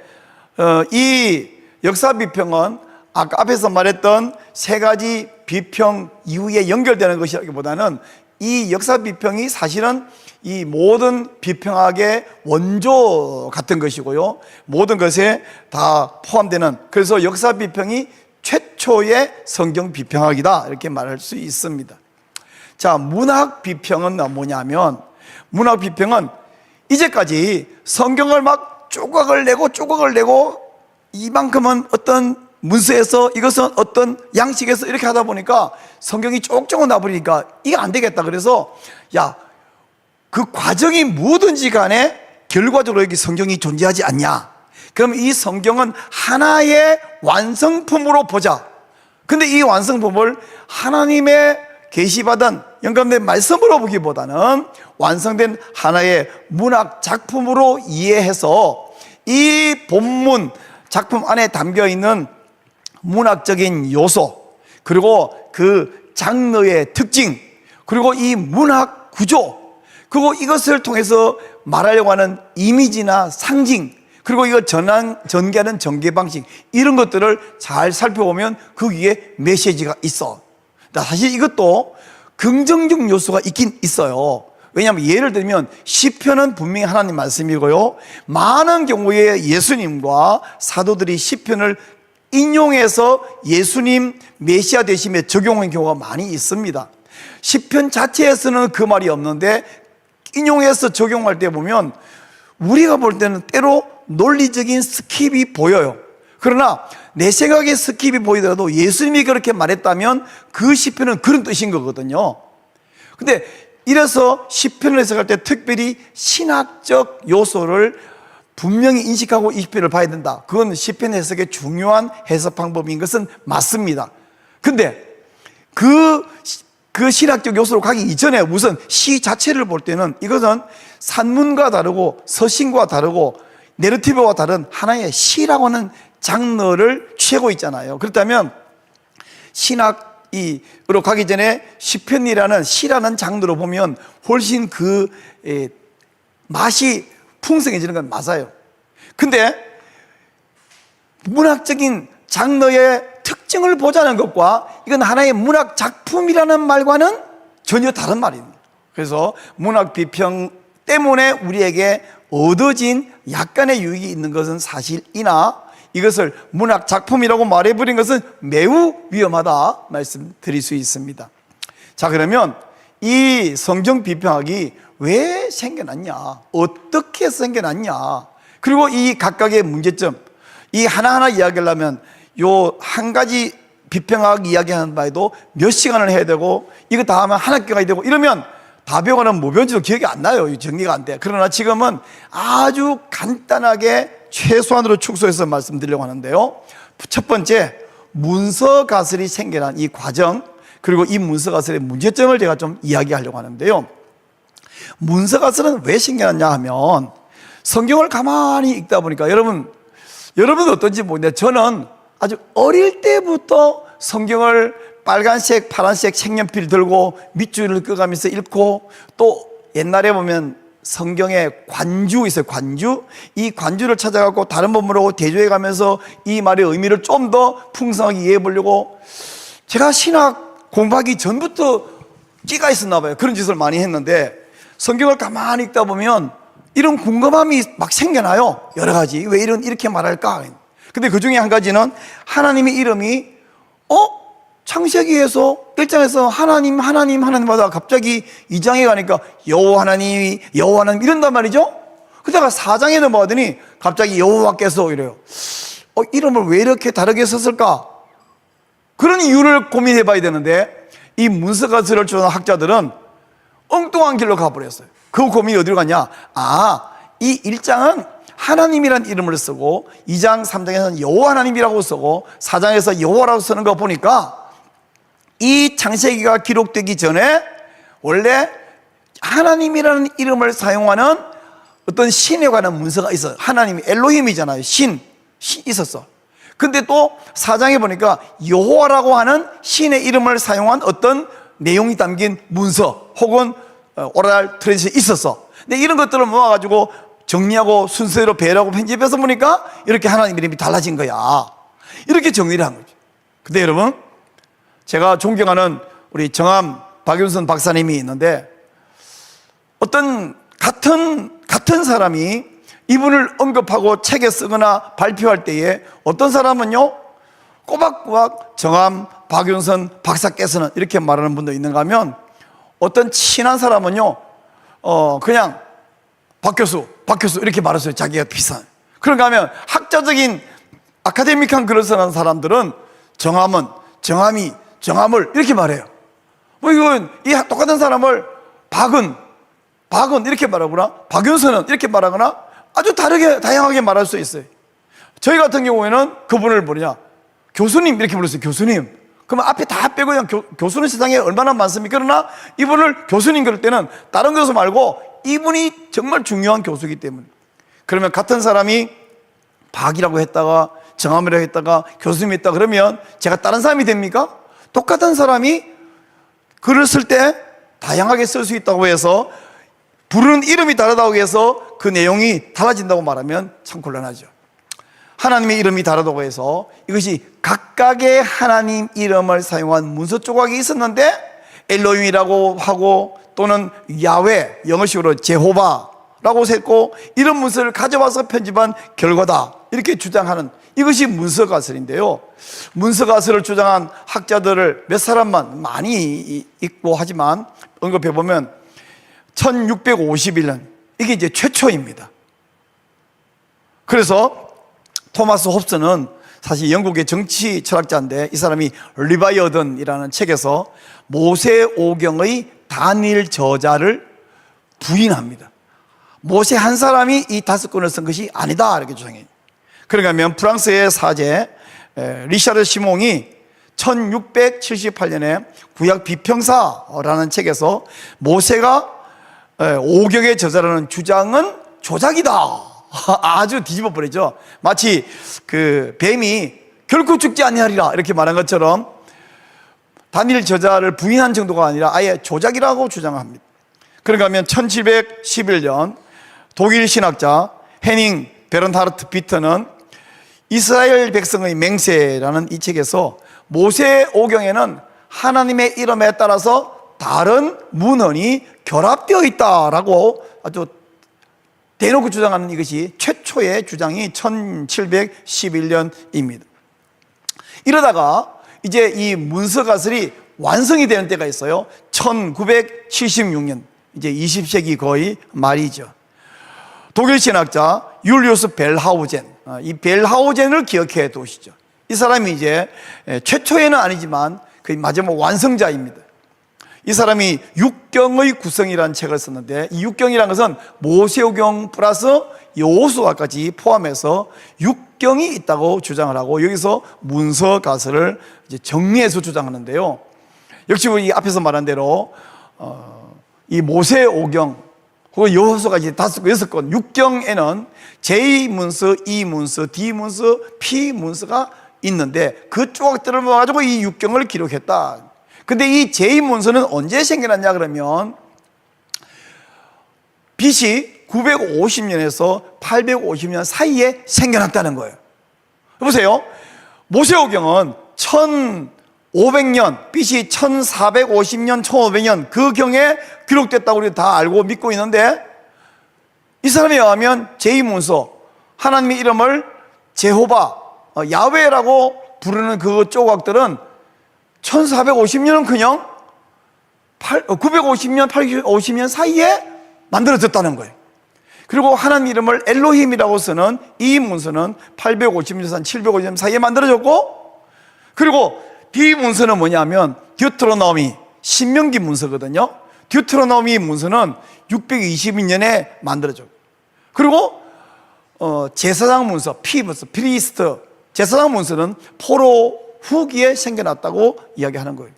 S1: 이 역사 비평은 아까 앞에서 말했던 세 가지 비평 이후에 연결되는 것이라기보다는 이 역사 비평이 사실은 이 모든 비평학의 원조 같은 것이고요, 모든 것에 다 포함되는, 그래서 역사 비평이 최초의 성경 비평학이다 이렇게 말할 수 있습니다. 자, 문학 비평은 뭐냐면, 문학 비평은 이제까지 성경을 막 조각을 내고 이만큼은 어떤 문서에서, 이것은 어떤 양식에서 이렇게 하다 보니까 성경이 쪽쪽은 나버리니까 이게 안 되겠다. 그래서 야, 그 과정이 뭐든지 간에 결과적으로 여기 성경이 존재하지 않냐, 그럼 이 성경은 하나의 완성품으로 보자. 근데 이 완성품을 하나님의 계시받은 영감된 말씀으로 보기보다는 완성된 하나의 문학 작품으로 이해해서 이 본문 작품 안에 담겨있는 문학적인 요소, 그리고 그 장르의 특징, 그리고 이 문학 구조, 그리고 이것을 통해서 말하려고 하는 이미지나 상징, 그리고 이걸 전개하는 전개 방식, 이런 것들을 잘 살펴보면 그 위에 메시지가 있어. 사실 이것도 긍정적 요소가 있긴 있어요. 왜냐하면 예를 들면 시편은 분명히 하나님 말씀이고요, 많은 경우에 예수님과 사도들이 시편을 인용해서 예수님 메시아 되심에 적용한 경우가 많이 있습니다. 시편 자체에서는 그 말이 없는데 인용해서 적용할 때 보면 우리가 볼 때는 때로 논리적인 스킵이 보여요. 그러나 내 생각에 스킵이 보이더라도 예수님이 그렇게 말했다면 그 시편은 그런 뜻인 거거든요. 근데 이래서 시편을 해석할 때 특별히 신학적 요소를 분명히 인식하고 이 시편을 봐야 된다. 그건 시편 해석의 중요한 해석 방법인 것은 맞습니다. 근데 그 신학적 요소로 가기 이전에 우선 시 자체를 볼 때는 이것은 산문과 다르고 서신과 다르고 내러티브와 다른 하나의 시라고 하는 장르를 취하고 있잖아요. 그렇다면 신학으로 가기 전에 시편이라는 시라는 장르로 보면 훨씬 그 맛이 풍성해지는 건 맞아요. 근데 문학적인 장르의 특징을 보자는 것과 이건 하나의 문학 작품이라는 말과는 전혀 다른 말입니다. 그래서 문학 비평 때문에 우리에게 얻어진 약간의 유익이 있는 것은 사실이나 이것을 문학 작품이라고 말해버린 것은 매우 위험하다 말씀드릴 수 있습니다. 자, 그러면 이 성경 비평학이 왜 생겨났냐, 어떻게 생겨났냐, 그리고 이 각각의 문제점, 이 하나하나 이야기를 하면 요 한 가지 비평학 이야기하는 바에도 몇 시간을 해야 되고 이거 다 하면 한 학기가 되고 이러면 다 배우고는 뭐 배운지도 기억이 안 나요. 정리가 안 돼. 그러나 지금은 아주 간단하게 최소한으로 축소해서 말씀드리려고 하는데요. 첫 번째, 문서 가설이 생겨난 이 과정, 그리고 이 문서 가설의 문제점을 제가 좀 이야기하려고 하는데요. 문서 가설은 왜 생겨났냐 하면 성경을 가만히 읽다 보니까 여러분은 어떤지 모르겠는데 저는 아주 어릴 때부터 성경을 빨간색, 파란색 색연필 들고 밑줄을 끄가면서 읽고, 또 옛날에 보면 성경에 관주 있어요. 관주. 이 관주를 찾아가고 다른 본문하고 대조해 가면서 이 말의 의미를 좀 더 풍성하게 이해해 보려고, 제가 신학 공부하기 전부터 끼가 있었나 봐요. 그런 짓을 많이 했는데 성경을 가만히 읽다 보면 이런 궁금함이 막 생겨나요. 여러 가지. 왜 이렇게 말할까? 근데 그 중에 한 가지는 하나님의 이름이 창세기에서 1장에서 하나님마다 갑자기 2장에 가니까 여호와 하나님 이런단 말이죠. 그러다가 4장에 넘어가더니 갑자기 여호와께서 이래요. 이름을 왜 이렇게 다르게 썼을까? 그런 이유를 고민해 봐야 되는데 이 문서 가설을 주는 학자들은 엉뚱한 길로 가버렸어요. 그 고민이 어디로 갔냐? 이 1장은 하나님이란 이름을 쓰고 2장, 3장에서는 여호와 하나님이라고 쓰고 4장에서 여호와라고 쓰는 거 보니까 이 창세기가 기록되기 전에 원래 하나님이라는 이름을 사용하는 어떤 신에 관한 문서가 있어요. 하나님이 엘로힘이잖아요. 신이 있었어. 근데 또 4장에 보니까 여호와라고 하는 신의 이름을 사용한 어떤 내용이 담긴 문서 혹은 오랄 트레디션이 있었어. 근데 이런 것들을 모아가지고 정리하고 순서대로 배열하고 편집해서 보니까 이렇게 하나님 이름이 달라진 거야. 이렇게 정리를 한 거죠. 근데 여러분, 제가 존경하는 우리 정암 박윤선 박사님이 있는데 어떤 같은 사람이 이분을 언급하고 책에 쓰거나 발표할 때에 어떤 사람은요 꼬박꼬박 정암 박윤선 박사께서는 이렇게 말하는 분도 있는가 하면 어떤 친한 사람은요 그냥 박 교수 이렇게 말했어요. 자기가 비싼. 그런가 하면 학자적인 아카데믹한 글을 쓰는 사람들은 정암을 이렇게 말해요. 뭐 이건 이 똑같은 사람을 박은 이렇게 말하거나 박윤선은 이렇게 말하거나 아주 다양하게 말할 수 있어요. 저희 같은 경우에는 그분을 교수님 이렇게 불렀어요. 교수님. 그러면 앞에 다 빼고 그냥 교수는 세상에 얼마나 많습니까? 그러나 이분을 교수님 그럴 때는 다른 교수 말고 이분이 정말 중요한 교수이기 때문에. 그러면 같은 사람이 박이라고 했다가 정함이라고 했다가 교수님이 했다 그러면 제가 다른 사람이 됩니까? 똑같은 사람이 글을 쓸 때 다양하게 쓸 수 있다고 해서 부르는 이름이 다르다고 해서 그 내용이 달라진다고 말하면 참 곤란하죠. 하나님의 이름이 다르다고 해서 이것이 각각의 하나님 이름을 사용한 문서 조각이 있었는데 엘로힘이라고 하고 또는 야훼, 영어식으로 제호바라고 했고 이런 문서를 가져와서 편집한 결과다 이렇게 주장하는 이것이 문서 가설인데요. 문서 가설을 주장한 학자들을 몇 사람만 많이 있고 하지만 언급해 보면 1651년 이게 이제 최초입니다. 그래서 토마스 홉스는 사실 영국의 정치 철학자인데 이 사람이 리바이어던이라는 책에서 모세오경의 단일 저자를 부인합니다. 모세 한 사람이 이 5권을 쓴 것이 아니다 이렇게 주장해요. 그러니까 하면 프랑스의 사제 리샤르 시몽이 1678년에 구약 비평사라는 책에서 모세가 오경의 저자라는 주장은 조작이다 아주 뒤집어 버리죠. 마치 그 뱀이 결코 죽지 아니하리라 이렇게 말한 것처럼 다니엘 저자를 부인한 정도가 아니라 아예 조작이라고 주장합니다. 그런가 하면 1711년 독일 신학자 헤닝 베른하르트 비터는 이스라엘 백성의 맹세라는 이 책에서 모세오경에는 하나님의 이름에 따라서 다른 문헌이 결합되어 있다라고 아주 대놓고 주장하는 이것이 최초의 주장이 1711년입니다. 이러다가 이제 이 문서가설이 완성이 되는 때가 있어요. 1976년, 이제 20세기 거의 말이죠. 독일 신학자 율리우스 벨하우젠, 이 벨하우젠을 기억해 두시죠. 이 사람이 이제 최초에는 아니지만 그 마지막 완성자입니다. 이 사람이 육경의 구성이라는 책을 썼는데, 이 육경이라는 것은 모세오경 플러스 여호수아까지 포함해서 육경이 있다고 주장을 하고, 여기서 문서 가설을 이제 정리해서 주장하는데요. 역시 우리 앞에서 말한 대로 이 모세오경 그리고 여호수아까지 5권, 6권, 육경에는 제2문서, E 문서, D문서, P문서가 있는데 그 조각들을 모아가지고 이 육경을 기록했다. 근데 이 제2문서는 언제 생겨났냐 그러면 BC 950년에서 850년 사이에 생겨났다는 거예요. 보세요. 모세오경은 1500년, BC 1450년, 1500년 그 경에 기록됐다고 우리가 다 알고 믿고 있는데, 이 사람에 의하면 제2문서, 하나님의 이름을 제호바, 야훼라고 부르는 그 조각들은 1450년은 그냥 950년, 850년 사이에 만들어졌다는 거예요. 그리고 하나님 이름을 엘로힘이라고 쓰는 이 문서는 850년, 750년 사이에 만들어졌고, 그리고 D 문서는 뭐냐면 듀트로노미, 신명기 문서거든요. 듀트로노미 문서는 622년에 만들어졌고, 그리고 제사장 문서, 피문서, 프리스트 제사장 문서는 포로 후기에 생겨났다고 이야기하는 거예요.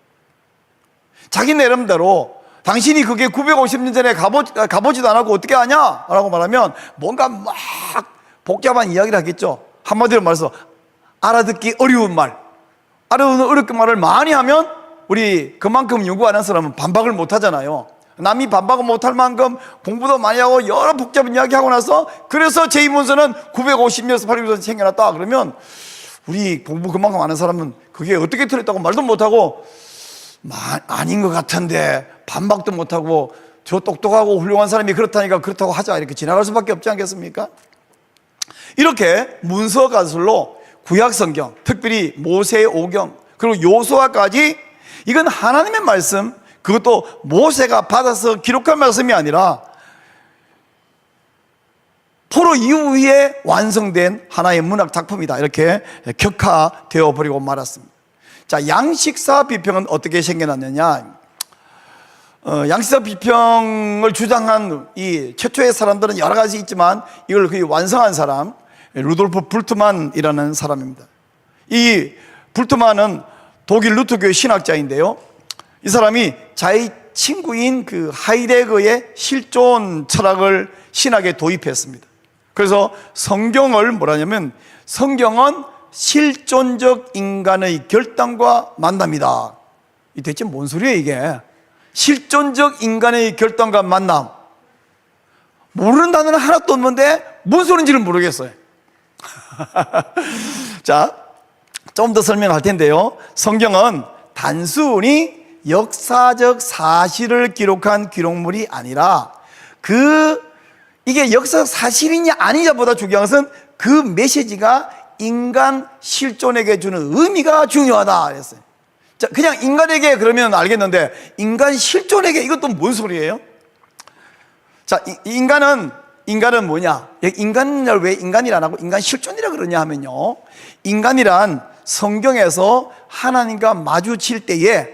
S1: 자기 나름대로 당신이 그게 950년 전에 가보지도 않았고 어떻게 아냐? 라고 말하면 뭔가 막 복잡한 이야기를 하겠죠. 한마디로 말해서 알아듣기 어려운 말, 어렵게 말을 많이 하면 우리 그만큼 연구 안 한 사람은 반박을 못 하잖아요. 남이 반박을 못할 만큼 공부도 많이 하고 여러 복잡한 이야기 하고 나서 그래서 제2문서는 950년에서 850년 생겨났다 그러면 우리 공부 그만큼 아는 사람은 그게 어떻게 틀렸다고 말도 못하고 아닌 것 같은데 반박도 못하고 저 똑똑하고 훌륭한 사람이 그렇다니까 그렇다고 하자 이렇게 지나갈 수밖에 없지 않겠습니까? 이렇게 문서 가설로 구약성경, 특별히 모세오경 그리고 요수아까지 이건 하나님의 말씀, 그것도 모세가 받아서 기록한 말씀이 아니라 포로 이후에 완성된 하나의 문학 작품이다, 이렇게 격화되어 버리고 말았습니다. 자, 양식사 비평은 어떻게 생겨났느냐? 양식사 비평을 주장한 이 최초의 사람들은 여러 가지 있지만 이걸 거의 완성한 사람, 루돌프 불트만이라는 사람입니다. 이 불트만은 독일 루터교의 신학자인데요. 이 사람이 자기 친구인 그 하이데거의 실존 철학을 신학에 도입했습니다. 그래서 성경을 뭐라냐면 성경은 실존적 인간의 결단과 만남이다. 이 대체 뭔 소리예요 이게? 실존적 인간의 결단과 만남. 모르는 단어는 하나도 없는데 뭔 소리인지를 모르겠어요. 자, 좀 더 설명할 텐데요. 성경은 단순히 역사적 사실을 기록한 기록물이 아니라 이게 역사적 사실이냐 아니냐보다 중요한 것은 그 메시지가 인간 실존에게 주는 의미가 중요하다 그랬어요. 자, 그냥 인간에게 그러면 알겠는데 인간 실존에게 이것도 뭔 소리예요? 자, 인간은 뭐냐? 인간을 왜 인간이라 안 하고 인간 실존이라 그러냐 하면요, 인간이란 성경에서 하나님과 마주칠 때에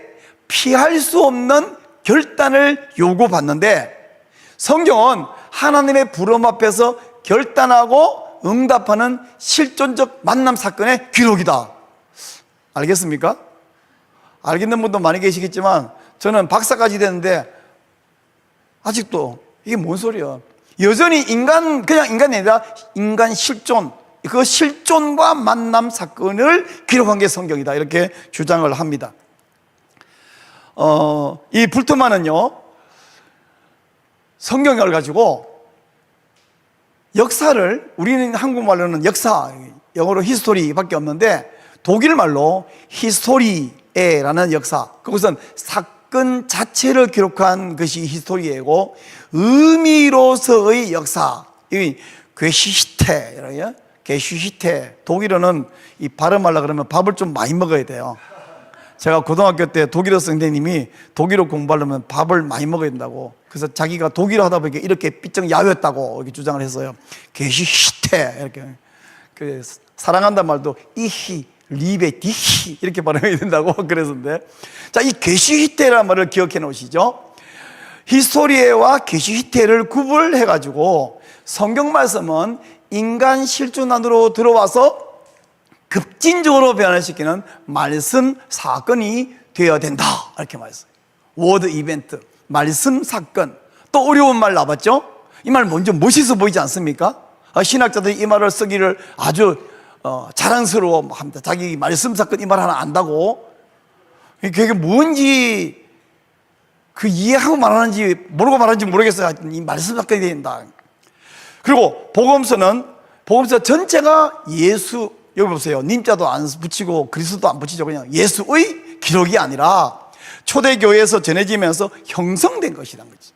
S1: 피할 수 없는 결단을 요구받는데, 성경은 하나님의 부름 앞에서 결단하고 응답하는 실존적 만남 사건의 기록이다. 알겠습니까? 알겠는 분도 많이 계시겠지만 저는 박사까지 됐는데 아직도 이게 뭔 소리야? 여전히 그냥 인간이 아니라 인간 실존, 그 실존과 만남 사건을 기록한 게 성경이다, 이렇게 주장을 합니다. 이 불트만은요, 성경을 가지고 역사를, 우리는 한국말로는 역사, 영어로 히스토리밖에 없는데 독일말로 히스토리에라는 역사, 그것은 사건 자체를 기록한 것이 히스토리에고, 의미로서의 역사, 이 괴시히테, 게슈히테, 독일어는 이 발음하려고 그러면 밥을 좀 많이 먹어야 돼요. 제가 고등학교 때 독일어 선생님이 독일어 공부하려면 밥을 많이 먹어야 된다고, 그래서 자기가 독일어 하다 보니까 이렇게 삐쩍 야였다고 이렇게 주장을 했어요. 게슈히테, 이렇게. 그 사랑한다는 말도 이히, 리베, 디히 이렇게 발음해야 된다고 그랬는데, 자, 이 게슈히테라는 말을 기억해 놓으시죠. 히스토리에와 게슈히테를 구분해 가지고 성경 말씀은 인간 실존 안으로 들어와서 급진적으로 변화시키는 말씀 사건이 되어야 된다, 이렇게 말했어요. 워드 이벤트, 말씀 사건. 또 어려운 말 나왔죠? 이 말 먼저 멋있어 보이지 않습니까? 신학자들이 이 말을 쓰기를 아주 자랑스러워합니다. 자기 말씀 사건 이 말 하나 안다고. 그게 뭔지 그 이해하고 말하는지 모르고 말하는지 모르겠어요. 이 말씀 사건이 된다. 그리고 복음서 전체가 예수, 여기 보세요. 님자도 안 붙이고 그리스도도 안 붙이죠. 그냥 예수의 기록이 아니라 초대교회에서 전해지면서 형성된 것이란 거지.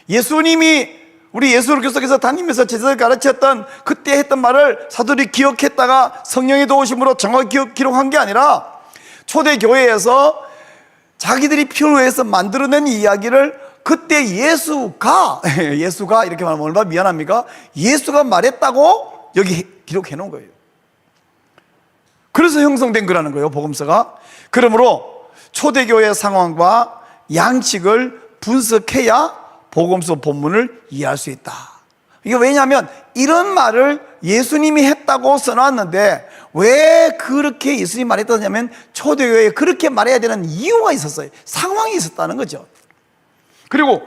S1: 예수님이 우리 예수 그리스도께서 다니면서 제자들 가르쳤던 그때 했던 말을 사도들이 기억했다가 성령의 도우심으로 정확히 기록한 게 아니라 초대교회에서 자기들이 필요해서 만들어낸 이야기를 그때 예수가 이렇게 말하면 얼마나 미안합니까? 예수가 말했다고 여기 기록해 놓은 거예요. 그래서 형성된 거라는 거예요, 복음서가. 그러므로 초대교회 상황과 양식을 분석해야 복음서 본문을 이해할 수 있다. 이게 왜냐하면 이런 말을 예수님이 했다고 써놨는데 왜 그렇게 예수님이 말했다냐면 초대교회에 그렇게 말해야 되는 이유가 있었어요. 상황이 있었다는 거죠. 그리고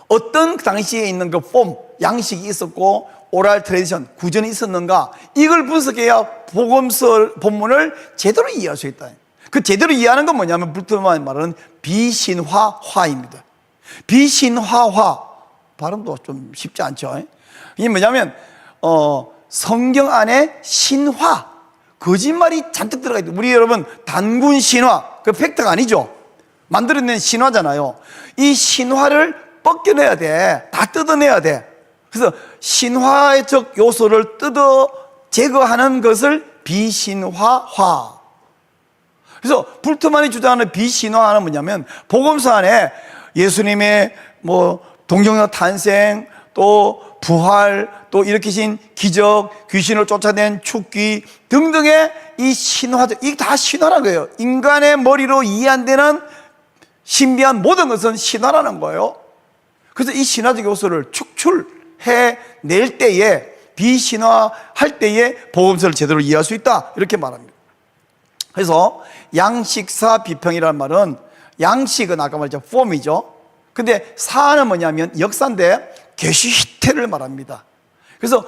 S1: 어떤 당시에 있는 그 폼, 양식이 있었고 오랄 트레디션, 구전이 있었는가, 이걸 분석해야 복음서 본문을 제대로 이해할 수 있다. 그 제대로 이해하는 건 뭐냐면 불트만 말하는 비신화화입니다. 비신화화, 발음도 좀 쉽지 않죠. 이게 뭐냐면 성경 안에 신화, 거짓말이 잔뜩 들어가 있다. 우리 여러분 단군 신화, 그 팩트가 아니죠. 만들어낸 신화잖아요. 이 신화를 벗겨내야 돼. 다 뜯어내야 돼. 그래서 신화적 요소를 뜯어 제거하는 것을 비신화화. 그래서 불트만이 주장하는 비신화는 뭐냐면 복음서 안에 예수님의 동정녀 탄생, 또 부활, 또 일으키신 기적, 귀신을 쫓아낸 축기 등등의 이 신화적, 이게 다 신화라는 거예요. 인간의 머리로 이해 안 되는 신비한 모든 것은 신화라는 거예요. 그래서 이 신화적 요소를 축출해낼 때에, 비신화할 때에 복음서를 제대로 이해할 수 있다, 이렇게 말합니다. 그래서 양식사 비평이라는 말은, 양식은 아까 말했죠, 폼이죠. 근데 사는 뭐냐면 역사인데 게슈히테를 말합니다. 그래서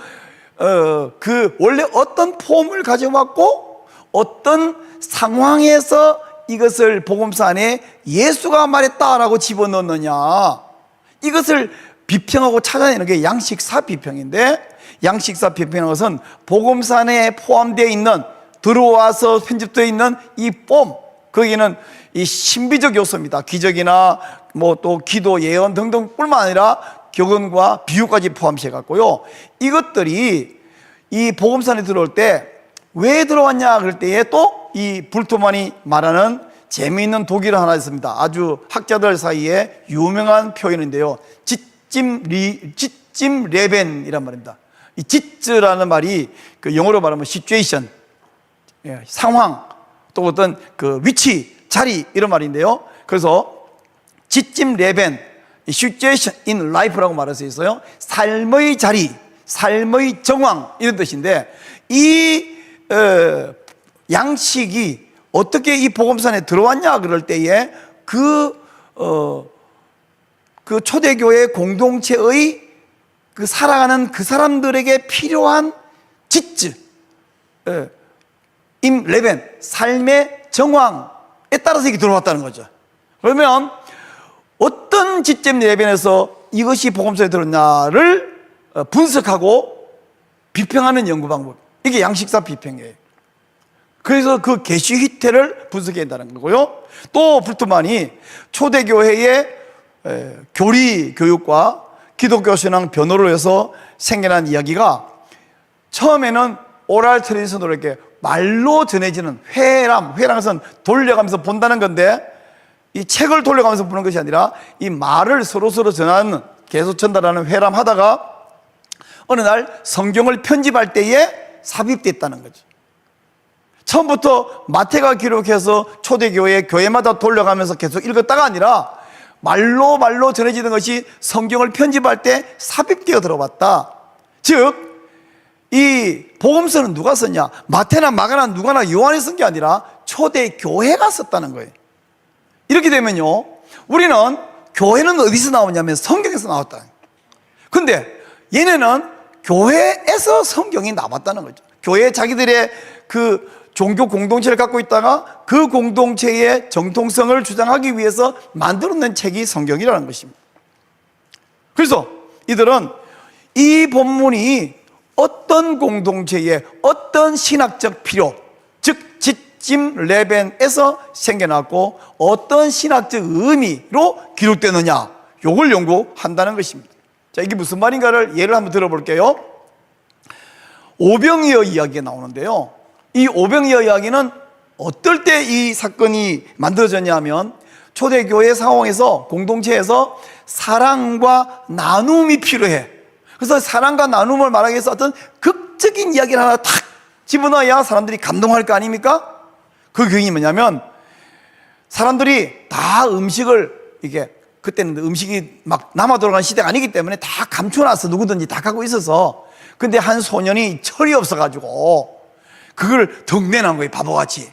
S1: 원래 어떤 폼을 가져왔고 어떤 상황에서 이것을 복음서 안에 예수가 말했다라고 집어넣느냐, 이것을 비평하고 찾아내는 게 양식사 비평인데, 양식사 비평이라는 것은 복음서 안에 포함되어 있는, 들어와서 편집되어 있는 이 폼, 거기는 이 신비적 요소입니다. 기적이나 또 기도, 예언 등등 뿐만 아니라 격언과 비유까지 포함시켜 갖고요. 이것들이 이 복음서 안에 들어올 때 왜 들어왔냐 그럴 때에 또 이 불트만이 말하는 재미있는 독일어 하나 있습니다. 아주 학자들 사이에 유명한 표현인데요. 지찜 레벤이란 말입니다. 이 지츠라는 말이 그 영어로 말하면 situation, 상황, 또 어떤 그 위치, 자리, 이런 말인데요. 그래서 지찜 레벤, situation in life라고 말할 수 있어요. 삶의 자리, 삶의 정황, 이런 뜻인데, 이 양식이 어떻게 이 복음서 안에 들어왔냐 그럴 때에 그 초대교회 공동체의 그 살아가는 그 사람들에게 필요한 지츠, 임 레벤, 삶의 정황에 따라서 이게 들어왔다는 거죠. 그러면 어떤 지점 레벤에서 이것이 복음서에 들었냐를 분석하고 비평하는 연구 방법, 이게 양식사 비평이에요. 그래서 그 계시 휘태를 분석해야 한다는 거고요. 또 불트만이 초대교회의 교리 교육과 기독교 신앙 변호를 해서 생겨난 이야기가, 처음에는 오랄 트레디션으로 이렇게 말로 전해지는 회랑은 돌려가면서 본다는 건데, 이 책을 돌려가면서 보는 것이 아니라 이 말을 서로서로 전하는, 계속 전달하는 회람하다가 어느 날 성경을 편집할 때에 삽입됐다는 거죠. 처음부터 마태가 기록해서 초대교회 교회마다 돌려가면서 계속 읽었다가 아니라 말로 전해지는 것이 성경을 편집할 때 삽입되어 들어왔다. 즉 이 복음서는 누가 썼냐? 마태나 마가나 누가나 요한이 쓴 게 아니라 초대교회가 썼다는 거예요. 이렇게 되면요, 우리는 교회는 어디서 나오냐면 성경에서 나왔다. 근데 얘네는 교회에서 성경이 나왔다는 거죠. 교회 자기들의 그 종교 공동체를 갖고 있다가 그 공동체의 정통성을 주장하기 위해서 만들어낸 책이 성경이라는 것입니다. 그래서 이들은 이 본문이 어떤 공동체의 어떤 신학적 필요, 즉 지침 레벤에서 생겨났고 어떤 신학적 의미로 기록되느냐, 요걸 연구한다는 것입니다. 자, 이게 무슨 말인가를 예를 한번 들어볼게요. 오병이어 이야기가 나오는데요, 이 오병이어 이야기는 어떨 때 이 사건이 만들어졌냐 하면, 초대교회 상황에서 공동체에서 사랑과 나눔이 필요해. 그래서 사랑과 나눔을 말하기 위해서 어떤 극적인 이야기를 하나 탁 집어넣어야 사람들이 감동할 거 아닙니까? 그 교훈이 뭐냐면, 사람들이 다 음식을, 이게 그때는 음식이 막 남아 돌아가는 시대가 아니기 때문에 다 감춰놔서 누구든지 다 갖고 있어서, 근데 한 소년이 철이 없어가지고 그걸 덕내난 거예요, 바보같이.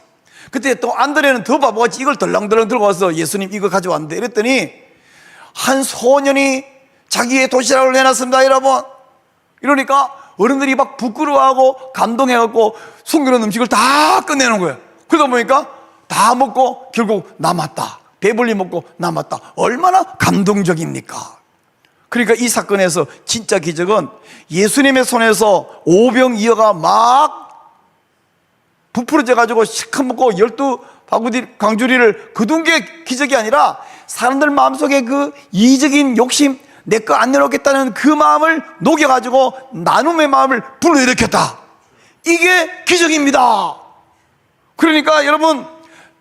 S1: 그때 또 안드레는 더 바보같이 이걸 덜렁덜렁 들고 와서 예수님 이거 가져왔는데, 이랬더니 한 소년이 자기의 도시락을 내놨습니다, 여러분. 이러니까 어른들이 막 부끄러워하고 감동해갖고 숨겨놓은 음식을 다 끝내는 거예요. 그러다 보니까 다 먹고 결국 남았다, 배불리 먹고 남았다. 얼마나 감동적입니까? 그러니까 이 사건에서 진짜 기적은 예수님의 손에서 오병이어가 막 부풀어져 가지고 실컷 먹고 12광주리를 거둔 게 기적이 아니라, 사람들 마음속에 그 이적인 욕심, 내 거 안 내놓겠다는 그 마음을 녹여가지고 나눔의 마음을 불러일으켰다. 이게 기적입니다. 그러니까 여러분,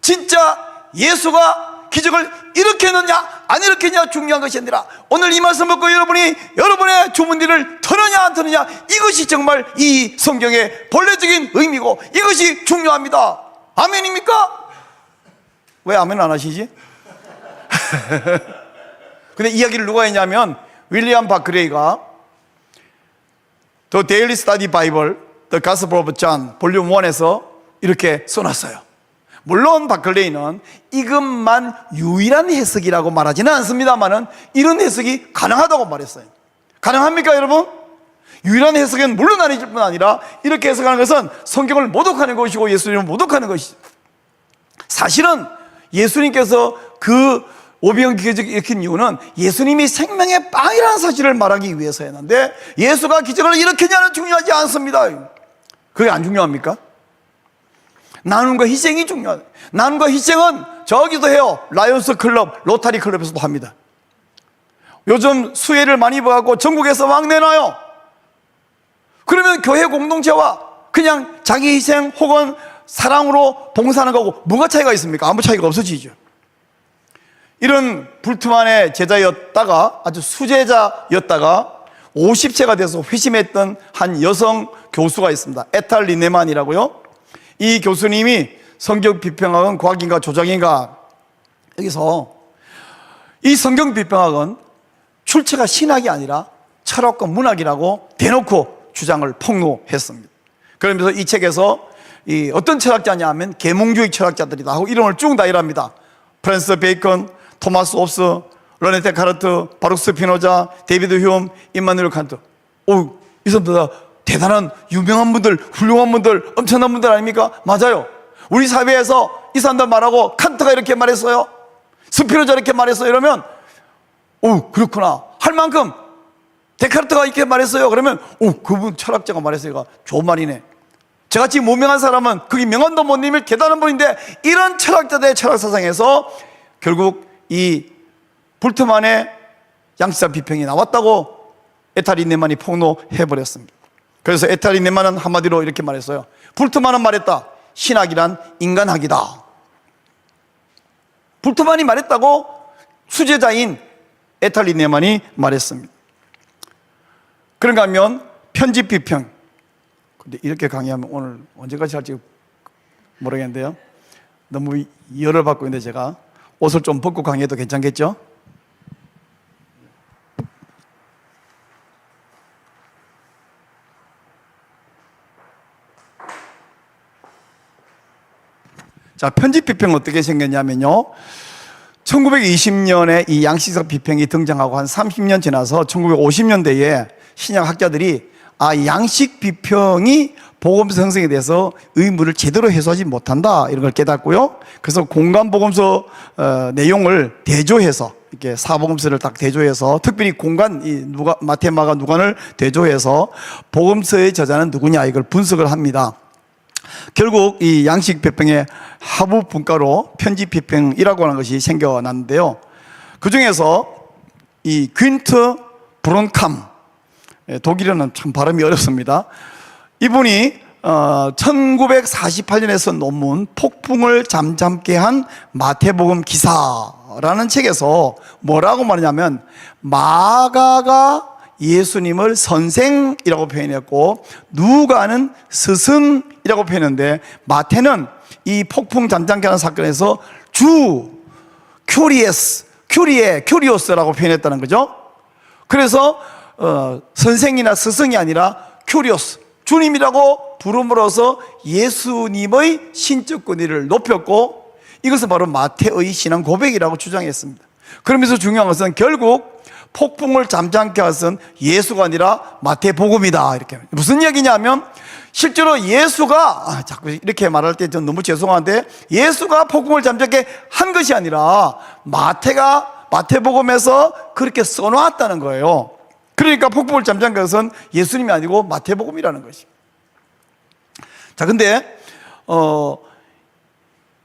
S1: 진짜 예수가 기적을 일으켰느냐 안 일으켰느냐 중요한 것이 아니라, 오늘 이 말씀 듣고 여러분이 여러분의 주문들을 터느냐 안 터느냐, 이것이 정말 이 성경의 본래적인 의미고 이것이 중요합니다. 아멘입니까? 왜 아멘 안 하시지? 근데 이야기를 누가 했냐면, 윌리엄 바클레이가 The Daily Study Bible, The Gospel of John, 볼륨 1에서 이렇게 써놨어요. 물론 바클레이는 이것만 유일한 해석이라고 말하지는 않습니다만은 이런 해석이 가능하다고 말했어요. 가능합니까, 여러분? 유일한 해석은 물론 아닐 뿐 아니라 이렇게 해석하는 것은 성경을 모독하는 것이고 예수님을 모독하는 것이죠. 사실은 예수님께서 그 오병이어 기적을 일으킨 이유는 예수님이 생명의 빵이라는 사실을 말하기 위해서였는데, 예수가 기적을 일으켰냐는 중요하지 않습니다. 그게 안 중요합니까? 나눔과 희생이 중요하다. 나눔과 희생은 저기도 해요. 라이온스 클럽, 로타리 클럽에서도 합니다. 요즘 수혜를 많이 받고 전국에서 막 내놔요. 그러면 교회 공동체와 그냥 자기 희생 혹은 사랑으로 봉사하는 거하고 뭐가 차이가 있습니까? 아무 차이가 없어지죠. 이런 불트만의 제자였다가, 아주 수제자였다가 50세가 돼서 회심했던 한 여성 교수가 있습니다. 에탈 리네만이라고요. 이 교수님이 성경 비평학은 과학인가 조작인가, 여기서 이 성경 비평학은 출처가 신학이 아니라 철학과 문학이라고 대놓고 주장을 폭로했습니다. 그러면서 이 책에서 이 어떤 철학자냐 하면 계몽주의 철학자들이다 하고 이름을 쭉 다 이랍니다. 프랜스 베이컨, 토마스 옵스, 르네 데카르트, 바룩 스피노자, 데이비드 휴엄, 임마누엘 칸트. 이 사람들 다 대단한 유명한 분들, 훌륭한 분들, 엄청난 분들 아닙니까? 맞아요. 우리 사회에서 이 사람들 말하고 칸트가 이렇게 말했어요, 스피노자 이렇게 말했어요, 이러면 그렇구나 할 만큼, 데카르트가 이렇게 말했어요 그러면 그분 철학자가 말했어요, 좋은 말이네. 저같이 무명한 사람은 그게 명언도 못 내밀 대단한 분인데, 이런 철학자들의 철학사상에서 결국 이 불트만의 양식사 비평이 나왔다고 에탈 린네만이 폭로해버렸습니다. 그래서 에탈 린네만은 한마디로 이렇게 말했어요. 불트만은 말했다. 신학이란 인간학이다. 불트만이 말했다고 수제자인 에탈 린네만이 말했습니다. 그런가 하면 편집 비평. 근데 이렇게 강의하면 오늘 언제까지 할지 모르겠는데요, 너무 열을 받고 있는데 제가 옷을 좀 벗고 강의해도 괜찮겠죠? 자, 편집 비평 어떻게 생겼냐면요, 1920년에 이 양식사 비평이 등장하고 한 30년 지나서 1950년대에 신약 학자들이 양식 비평이 복음서 형성에 대해서 의무를 제대로 해소하지 못한다, 이런 걸 깨닫고요. 그래서 공간 복음서 내용을 대조해서, 이렇게 사복음서를 딱 대조해서, 특별히 공간, 마태, 마가, 누가를 대조해서 복음서의 저자는 누구냐, 이걸 분석을 합니다. 결국 이 양식 비평의 하부 분과로 편집 비평이라고 하는 것이 생겨났는데요, 그 중에서 이 퀸트 브론캄, 독일어는 참 발음이 어렵습니다. 이분이 1948년에 쓴 논문 폭풍을 잠잠케 한 마태복음 기사라는 책에서 뭐라고 말하냐면, 마가가 예수님을 선생이라고 표현했고 누가는 스승이라고 표현했는데, 마태는 이 폭풍 잠잠케 하는 사건에서 큐리오스라고 표현했다는 거죠. 그래서 선생이나 스승이 아니라 큐리오스, 주님이라고 부름으로써 예수님의 신적 권위를 높였고, 이것은 바로 마태의 신앙 고백이라고 주장했습니다. 그러면서 중요한 것은 결국 폭풍을 잠잠케 하신 예수가 아니라 마태복음이다, 이렇게. 무슨 얘기냐면, 실제로 예수가 자꾸 이렇게 말할 때 전 너무 죄송한데, 예수가 폭풍을 잠잠케 한 것이 아니라 마태가 마태복음에서 그렇게 써놓았다는 거예요. 그러니까 폭풍을 잠잠케 한 것은 예수님이 아니고 마태복음이라는 것이. 자, 근데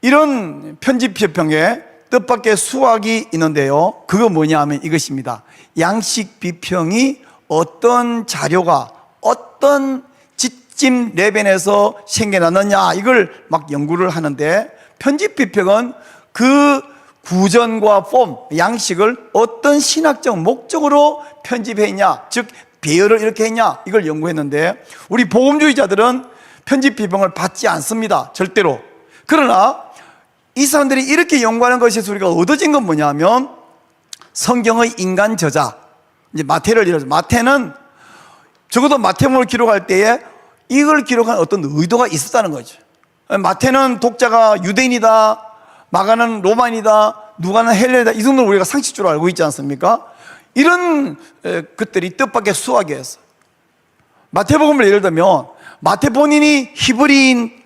S1: 이런 편집 비평에 뜻밖의 수학이 있는데요, 그거 뭐냐 하면 이것입니다. 양식 비평이 어떤 자료가 어떤 지침 레벨에서 생겨났느냐, 이걸 막 연구를 하는데, 편집 비평은 그 구전과 폼, 양식을 어떤 신학적 목적으로 편집했냐, 즉 배열을 이렇게 했냐, 이걸 연구했는데, 우리 복음주의자들은 편집 비평을 받지 않습니다, 절대로. 그러나 이 사람들이 이렇게 연구하는 것에서 우리가 얻어진 건 뭐냐면, 성경의 인간 저자, 이제 마태를 이뤄서, 마태는 적어도 마태복음을 기록할 때에 이걸 기록한 어떤 의도가 있었다는 거죠. 마태는 독자가 유대인이다, 마가는 로마인이다, 누가는 헬레이다, 이 정도는 우리가 상식적으로 알고 있지 않습니까? 이런 것들이 뜻밖의 수학이었어요. 마태복음을 예를 들면, 마태 본인이 히브리인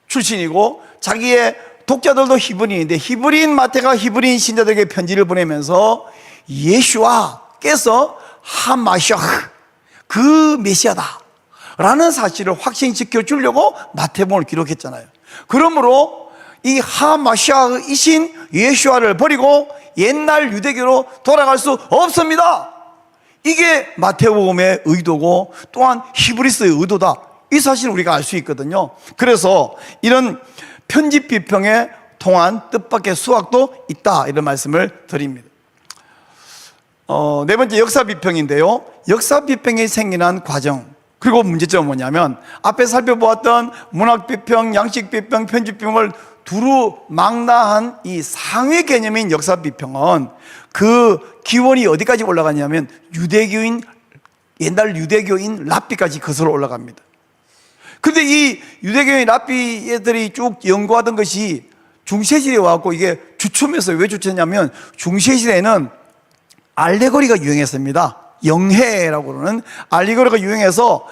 S1: 출신이고 자기의 독자들도 히브리인인데, 히브리인 마태가 히브리인 신자들에게 편지를 보내면서 예수와께서 하마시아, 그 메시아다 라는 사실을 확신시켜 주려고 마태복음을 기록했잖아요. 그러므로 이 하마시아이신 예수와를 버리고 옛날 유대교로 돌아갈 수 없습니다. 이게 마태복음의 의도고 또한 히브리서의 의도다, 이 사실을 우리가 알 수 있거든요. 그래서 이런 편집 비평에 통한 뜻밖의 수학도 있다, 이런 말씀을 드립니다. 네 번째, 역사 비평인데요, 역사 비평이 생겨난 과정, 그리고 문제점은 뭐냐면, 앞에 살펴보았던 문학 비평, 양식 비평, 편집 비평을 두루 망라한 이 상위 개념인 역사 비평은 그 기원이 어디까지 올라가냐면, 옛날 유대교인 랍비까지 거슬러 올라갑니다. 근데 이 유대교인 랍비 애들이 쭉 연구하던 것이 중세시대에 와갖고 이게 주춤했어요. 왜 주춤했냐면, 중세시대에는 알레고리가 유행했습니다. 영해라고 그러는 알리고리가 유행해서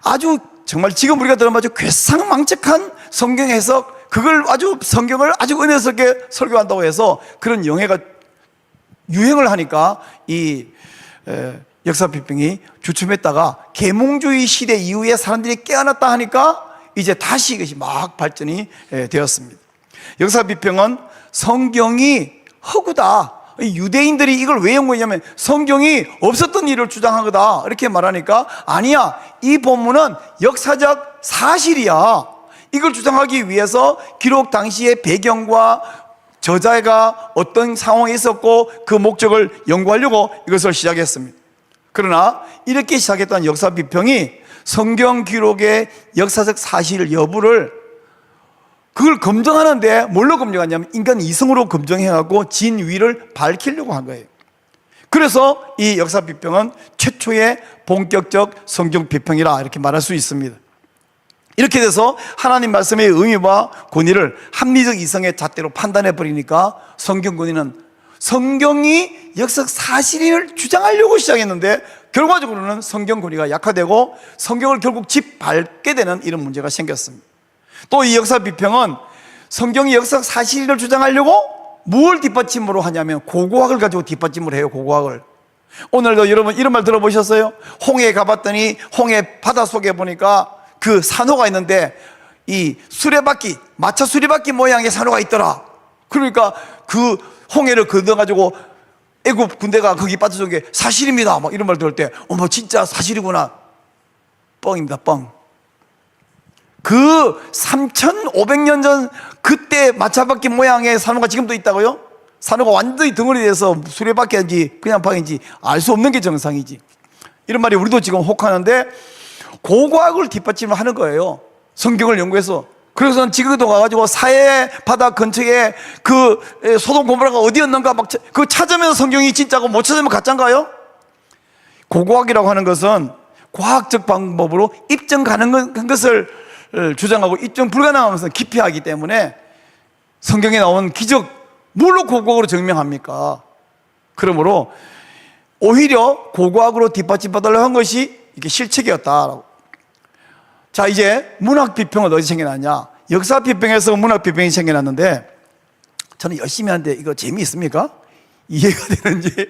S1: 아주 정말 지금 우리가 들으면 아주 괴상망측한 성경 해석, 그걸 아주 성경을 아주 은혜스럽게 설교한다고 해서 그런 영해가 유행을 하니까 이 역사 비평이 주춤했다가 계몽주의 시대 이후에 사람들이 깨어났다 하니까 이제 다시 이것이 막 발전이 되었습니다. 역사 비평은 성경이 허구다, 유대인들이 이걸 왜 연구했냐면 성경이 없었던 일을 주장한 거다 이렇게 말하니까, 아니야, 이 본문은 역사적 사실이야, 이걸 주장하기 위해서 기록 당시의 배경과 저자가 어떤 상황에 있었고 그 목적을 연구하려고 이것을 시작했습니다. 그러나 이렇게 시작했던 역사 비평이 성경 기록의 역사적 사실 여부를 그걸 검증하는데 뭘로 검증하냐면 인간 이성으로 검증해갖고 진위를 밝히려고 한 거예요. 그래서 이 역사 비평은 최초의 본격적 성경 비평이라 이렇게 말할 수 있습니다. 이렇게 돼서 하나님 말씀의 의미와 권위를 합리적 이성의 잣대로 판단해 버리니까 성경 권위는 성경이 역사적 사실을 주장하려고 시작했는데 결과적으로는 성경 권위가 약화되고 성경을 결국 짓밟게 되는 이런 문제가 생겼습니다. 또 이 역사 비평은 성경이 역사적 사실을 주장하려고 뭘 뒷받침으로 하냐면 고고학을 가지고 뒷받침을 해요. 고고학을. 오늘도 여러분 이런 말 들어보셨어요? 홍해에 가봤더니 홍해 바다 속에 보니까 그 산호가 있는데 이 수레바퀴, 마차 수레바퀴 모양의 산호가 있더라. 그러니까 그 홍해를 건너가지고 애굽 군대가 거기 빠져준 게 사실입니다 막 이런 말 들을 때 어머 진짜 사실이구나. 뻥입니다, 뻥. 그 3,500년 전 그때 마차바퀴 모양의 산호가 지금도 있다고요? 산호가 완전히 덩어리 돼서 수레바퀴인지 그냥 방인지 알 수 없는 게 정상이지. 이런 말이 우리도 지금 혹하는데 고고학을 뒷받침을 하는 거예요. 성경을 연구해서. 그래서 지금도 가가지고 사해 바다 근처에 그 소돔 고모라가 어디였는가 막 그거 찾으면 성경이 진짜고 못 찾으면 가짜인가요? 고고학이라고 하는 것은 과학적 방법으로 입증 가능한 것을 주장하고 입증 불가능한 것은 기피하기 때문에 성경에 나온 기적 뭘로 고고학으로 증명합니까? 그러므로 오히려 고고학으로 뒷받침받으려고 한 것이 이게 실책이었다라고. 자, 이제 문학 비평은 어디 생겨났냐? 역사 비평에서 문학 비평이 생겨났는데 저는 열심히 하는데 이거 재미있습니까? 이해가 되는지.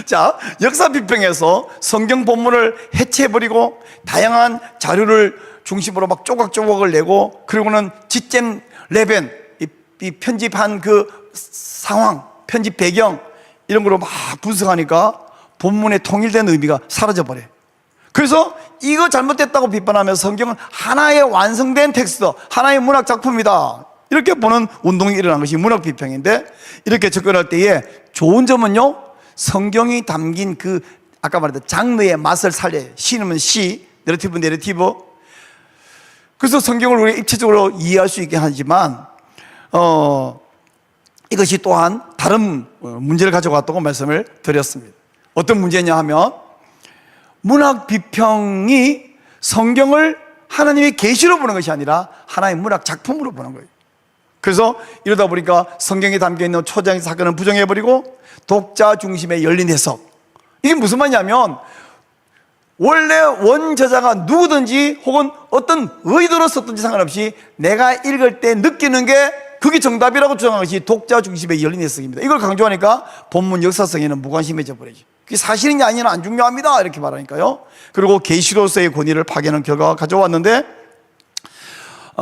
S1: 자, 역사 비평에서 성경 본문을 해체해버리고 다양한 자료를 중심으로 막 조각조각을 내고 그리고는 지잼 레벤, 이 편집한 그 상황, 편집 배경 이런 걸로 막 분석하니까 본문의 통일된 의미가 사라져버려. 그래서 이거 잘못됐다고 비판하면서 성경은 하나의 완성된 텍스트, 하나의 문학 작품이다 이렇게 보는 운동이 일어난 것이 문학 비평인데, 이렇게 접근할 때에 좋은 점은요, 성경이 담긴 그 아까 말했던 장르의 맛을 살려요. 시는 시, 내러티브. 그래서 성경을 우리가 입체적으로 이해할 수 있게 하지만 이것이 또한 다른 문제를 가져왔다고 말씀을 드렸습니다. 어떤 문제냐 하면 문학 비평이 성경을 하나님의 계시로 보는 것이 아니라 하나의 문학 작품으로 보는 거예요. 그래서 이러다 보니까 성경에 담겨있는 초장의 사건을 부정해버리고 독자 중심의 열린 해석. 이게 무슨 말이냐면 원래 원저자가 누구든지 혹은 어떤 의도로 썼든지 상관없이 내가 읽을 때 느끼는 게 그게 정답이라고 주장한 것이 독자 중심의 열린 해석입니다. 이걸 강조하니까 본문 역사성에는 무관심해져 버리죠. 그게 사실이냐 아니냐 안 중요합니다 이렇게 말하니까요. 그리고 계시로서의 권위를 파괴하는 결과가 가져왔는데,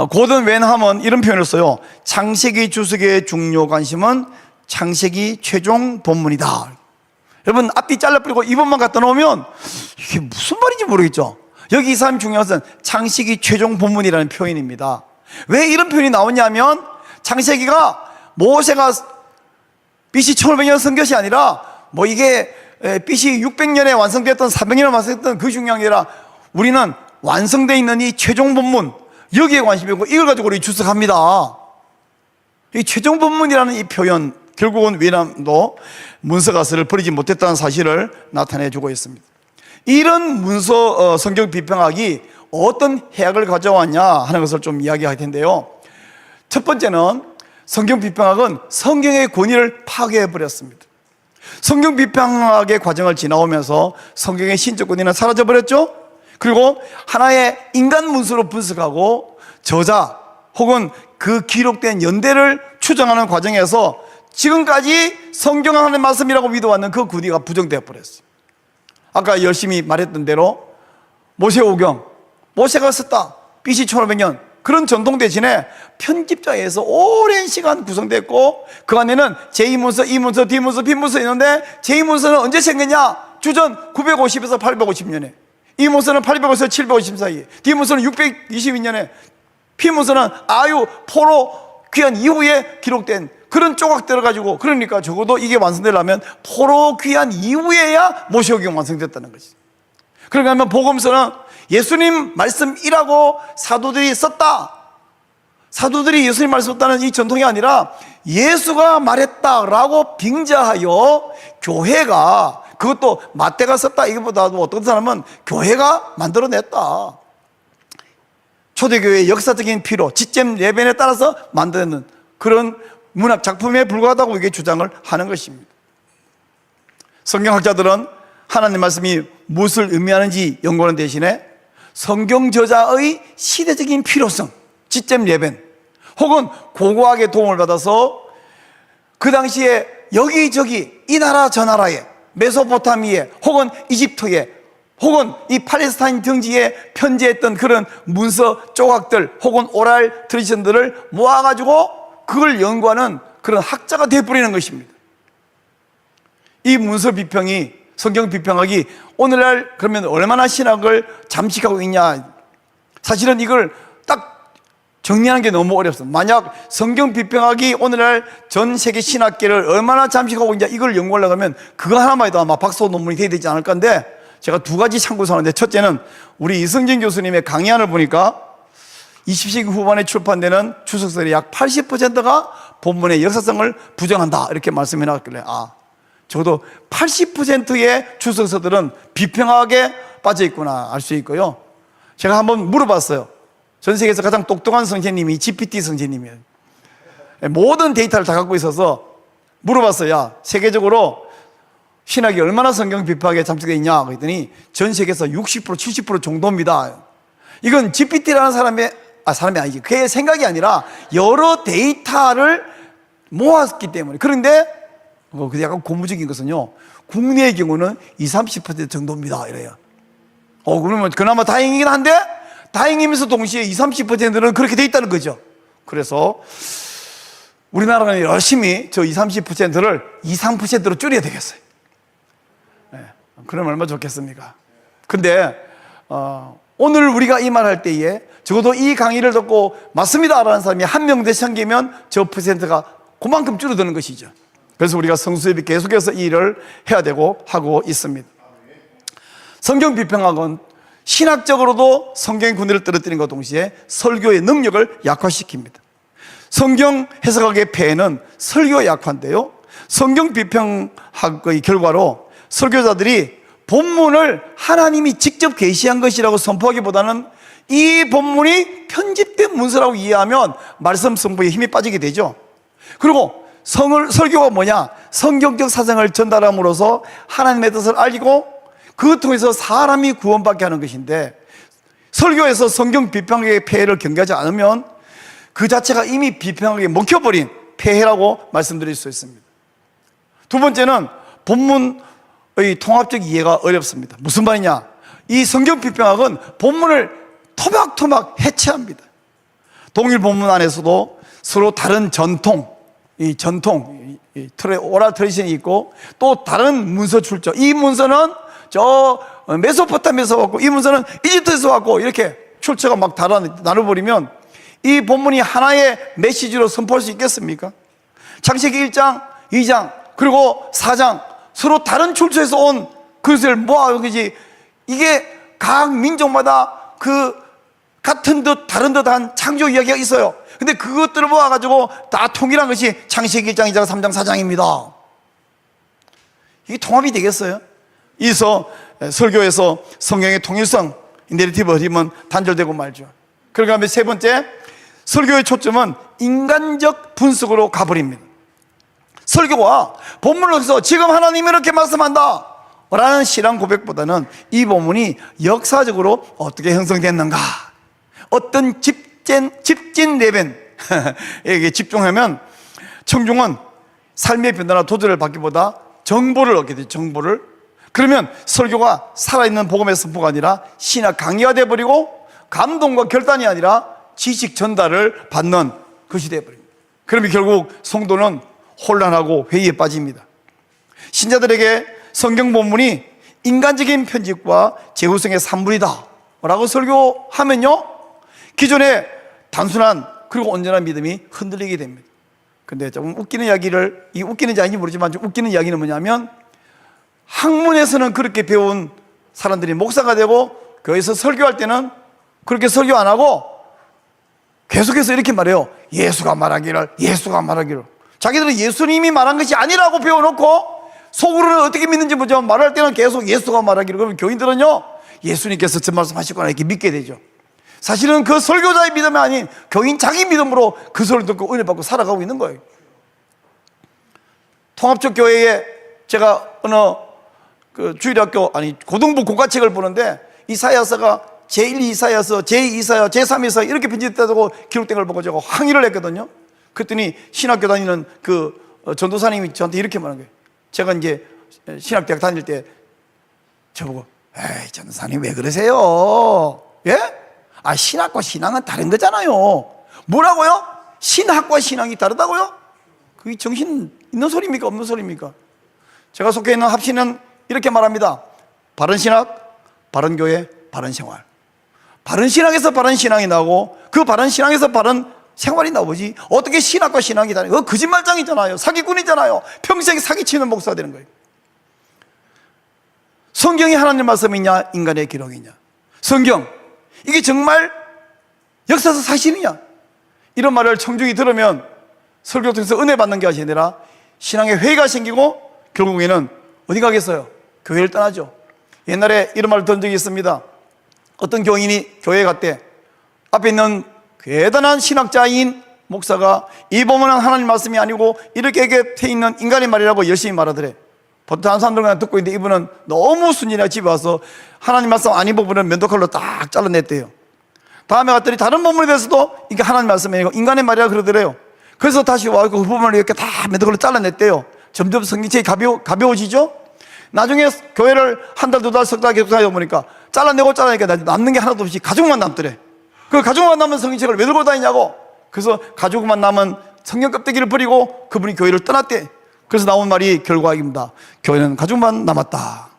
S1: 고든 웬함은 이런 표현을 써요. 창세기 주석의 중요 관심은 창세기 최종 본문이다. 여러분 앞뒤 잘라버리고 2번만 갖다 놓으면 이게 무슨 말인지 모르겠죠. 여기 이 사람이 중요한 것은 창세기 최종 본문이라는 표현입니다. 왜 이런 표현이 나오냐면 창세기가 모세가 BC 1500년 쓴 것이 아니라 뭐 이게 BC 600년에 완성됐던 400년에 완성됐던 그 중요한 게 아니라 우리는 완성되어 있는 이 최종 본문 여기에 관심이고 이걸 가지고 우리 주석합니다. 이 최종 본문이라는 이 표현 결국은 웬함도 문서가설을 버리지 못했다는 사실을 나타내주고 있습니다. 이런 문서 성경 비평학이 어떤 해악을 가져왔냐 하는 것을 좀 이야기할 텐데요. 첫 번째는 성경 비평학은 성경의 권위를 파괴해버렸습니다. 성경 비평학의 과정을 지나오면서 성경의 신적 권위는 사라져버렸죠. 그리고 하나의 인간 문서로 분석하고 저자 혹은 그 기록된 연대를 추정하는 과정에서 지금까지 성경은 하나님의 말씀이라고 믿어왔는 그 권위가 부정되어 버렸어요. 아까 열심히 말했던 대로 모세오경, 모세가 썼다, BC 1500년 그런 전통 대신에 편집자에서 오랜 시간 구성됐고 그 안에는 제2문서, 2문서, D문서, B문서 있는데 제2문서는 언제 생겼냐? 주전 950에서 850년에, 2문서는 850에서 750 사이에, D문서는 622년에, B문서는 아유 포로 귀환 이후에 기록된 그런 조각들을 가지고, 그러니까 적어도 이게 완성되려면 포로 귀환 이후에야 모세오경 완성됐다는 거지. 그러니까 하면 복음서는 예수님 말씀이라고 사도들이 썼다, 사도들이 예수님 말씀 썼다는 이 전통이 아니라 예수가 말했다라고 빙자하여 교회가, 그것도 마태가 썼다 이것보다도 어떤 사람은 교회가 만들어냈다, 초대교회의 역사적인 필요, 지점 예배에 따라서 만드는 그런 문학 작품에 불과하다고 이게 주장을 하는 것입니다. 성경학자들은 하나님 말씀이 무엇을 의미하는지 연구하는 대신에 성경 저자의 시대적인 필요성, 지점 예배 혹은 고고학의 도움을 받아서 그 당시에 여기저기 이 나라 저 나라에, 메소포타미에 혹은 이집트에 혹은 이 팔레스타인 등지에 편지했던 그런 문서 조각들 혹은 오랄 트레디션들을 모아가지고 그걸 연구하는 그런 학자가 되어버리는 것입니다. 이 문서 비평이, 성경 비평학이 오늘날 그러면 얼마나 신학을 잠식하고 있냐. 사실은 이걸 딱 정리하는 게 너무 어렵습니다. 만약 성경 비평학이 오늘날 전 세계 신학계를 얼마나 잠식하고 있냐 이걸 연구하려고 하면 그거 하나만 해도 아마 박사 논문이 돼야 되지 않을 건데, 제가 두 가지 참고서하는데, 첫째는 우리 이성진 교수님의 강의안을 보니까 20세기 후반에 출판되는 주석서의 약 80%가 본문의 역사성을 부정한다 이렇게 말씀해 놨길래 적어도 80%의 주석서들은 비평학에 빠져 있구나 알 수 있고요. 제가 한번 물어봤어요. 전 세계에서 가장 똑똑한 선생님이 GPT 선생님이에요. 모든 데이터를 다 갖고 있어서 물어봤어요. 야, 세계적으로 신학이 얼마나 성경 비평학에 잠식되어 있냐 그랬더니 전 세계에서 60% 70% 정도입니다. 이건 GPT라는 사람이 아니지, 그의 생각이 아니라 여러 데이터를 모았기 때문에. 그런데 약간 고무적인 것은요, 국내의 경우는 20, 30% 정도입니다 이래요. 그러면 그나마 다행이긴 한데, 다행이면서 동시에 20, 30%는 그렇게 돼 있다는 거죠. 그래서 우리나라는 열심히 저 20, 30%를 2, 3%로 줄여야 되겠어요. 그러면 얼마나 좋겠습니까? 근데 오늘 우리가 이 말할 때에 적어도 이 강의를 듣고 맞습니다 라는 사람이 한 명 생기면 저 퍼센트가 그만큼 줄어드는 것이죠. 그래서 우리가 성수협이 계속해서 이 일을 해야 되고 하고 있습니다. 성경 비평학은 신학적으로도 성경의 군대를 떨어뜨리는 것과 동시에 설교의 능력을 약화시킵니다. 성경 해석학의 폐해는 설교의 약화인데요, 성경 비평학의 결과로 설교자들이 본문을 하나님이 직접 계시한 것이라고 선포하기보다는 이 본문이 편집된 문서라고 이해하면 말씀 선포에 힘이 빠지게 되죠. 그리고 설교가 뭐냐? 성경적 사정을 전달함으로써 하나님의 뜻을 알리고 그 통해서 사람이 구원받게 하는 것인데, 설교에서 성경 비평학의 폐해를 경계하지 않으면 그 자체가 이미 비평학에 먹혀버린 폐해라고 말씀드릴 수 있습니다. 두 번째는 본문의 통합적 이해가 어렵습니다. 무슨 말이냐? 이 성경 비평학은 본문을 토막토막 해체합니다. 동일 본문 안에서도 서로 다른 전통, 오랄 트레디션이 있고 또 다른 문서 출처, 이 문서는 저 메소포타미아에서 왔고 이 문서는 이집트에서 왔고 이렇게 출처가 막 나눠버리면 이 본문이 하나의 메시지로 선포할 수 있겠습니까? 창세기 1장, 2장 그리고 4장 서로 다른 출처에서 온 그것을 모아오지, 이게 각 민족마다 그 같은 듯 다른 듯한 창조 이야기가 있어요. 근데 그것들을 모아가지고 다 통일한 것이 창세기 1장, 2장, 3장, 4장입니다. 이게 통합이 되겠어요? 이서 설교에서 성경의 통일성, 내러티브 흐름은 단절되고 말죠. 그러니까 세 번째, 설교의 초점은 인간적 분석으로 가버립니다. 설교와 본문을 통해서 지금 하나님이 이렇게 말씀한다 라는 신앙 고백보다는 이 본문이 역사적으로 어떻게 형성됐는가, 어떤 집진 내변에게 집중하면 청중은 삶의 변화나 도전을 받기보다 정보를 얻게 되죠. 정보를. 그러면 설교가 살아있는 복음의 선포가 아니라 신학 강의가 되어버리고 감동과 결단이 아니라 지식 전달을 받는 것이 되어버립니다. 그러면 결국 성도는 혼란하고 회의에 빠집니다. 신자들에게 성경 본문이 인간적인 편집과 재구성의 산물이다 라고 설교하면요, 기존의 단순한 그리고 온전한 믿음이 흔들리게 됩니다. 근데 조금 웃기는 이야기를, 이 웃기는지 아닌지 모르지만 좀 웃기는 이야기는 뭐냐면, 학문에서는 그렇게 배운 사람들이 목사가 되고 교회에서 설교할 때는 그렇게 설교 안 하고 계속해서 이렇게 말해요. 예수가 말하기를. 자기들은 예수님이 말한 것이 아니라고 배워놓고 속으로는 어떻게 믿는지 모르지만 말할 때는 계속 예수가 말하기를. 그러면 교인들은요, 예수님께서 저 말씀하시거나 이렇게 믿게 되죠. 사실은 그 설교자의 믿음이 아닌 교인 자기 믿음으로 그 소리를 듣고 은혜 받고 살아가고 있는 거예요. 통합적 교회에 제가 어느 주일학교, 고등부 국가책을 보는데 이사야서가 제1 이사야서, 제2 이사야, 제3 이사야 이렇게 편집되고 기록된 걸 보고 제가 항의를 했거든요. 그랬더니 신학교 다니는 전도사님이 저한테 이렇게 말한 거예요. 제가 이제 신학대학 다닐 때 저보고, 에이, 전도사님 왜 그러세요? 예? 신학과 신앙은 다른 거잖아요. 뭐라고요? 신학과 신앙이 다르다고요? 그게 정신 있는 소리입니까? 없는 소리입니까? 제가 속해 있는 합신은 이렇게 말합니다. 바른 신학, 바른 교회, 바른 생활. 바른 신학에서 바른 신앙이 나오고 그 바른 신앙에서 바른 생활이 나오지, 어떻게 신학과 신앙이 다르냐? 그거 거짓말장이잖아요. 사기꾼이잖아요. 평생 사기치는 목사가 되는 거예요. 성경이 하나님 말씀이냐 인간의 기록이냐? 성경, 이게 정말 역사적 사실이냐? 이런 말을 청중이 들으면 설교 통해서 은혜 받는 게 아니라 신앙의 회의가 생기고 결국에는 어디 가겠어요? 교회를 떠나죠. 옛날에 이런 말을 든 적이 있습니다. 어떤 교인이 교회에 갔대. 앞에 있는 대단한 신학자인 목사가 이 본문은 하나님 말씀이 아니고 이렇게 돼 있는 인간의 말이라고 열심히 말하더래. 보통 다른 사람들은 그냥 듣고 있는데 이분은 너무 순진하게 집에 와서 하나님 말씀 아닌 부분을 면도칼로 딱 잘라냈대요. 다음에 갔더니 다른 본문에 대해서도 이게 하나님 말씀이 아니고 인간의 말이라 그러더래요. 그래서 다시 와서 그 부분을 이렇게 다 면도칼로 잘라냈대요. 점점 성경책이 가벼워지죠. 나중에 교회를 한 달, 두 달, 석 달 계속 다니다 보니까 잘라내고 잘라내니까 남는 게 하나도 없이 가죽만 남더래. 그 가죽만 남은 성경책을 왜 들고 다니냐고. 그래서 가죽만 남은 성경 껍데기를 버리고 그분이 교회를 떠났대. 그래서 나온 말이 결과입니다. 교회는 가죽만 남았다.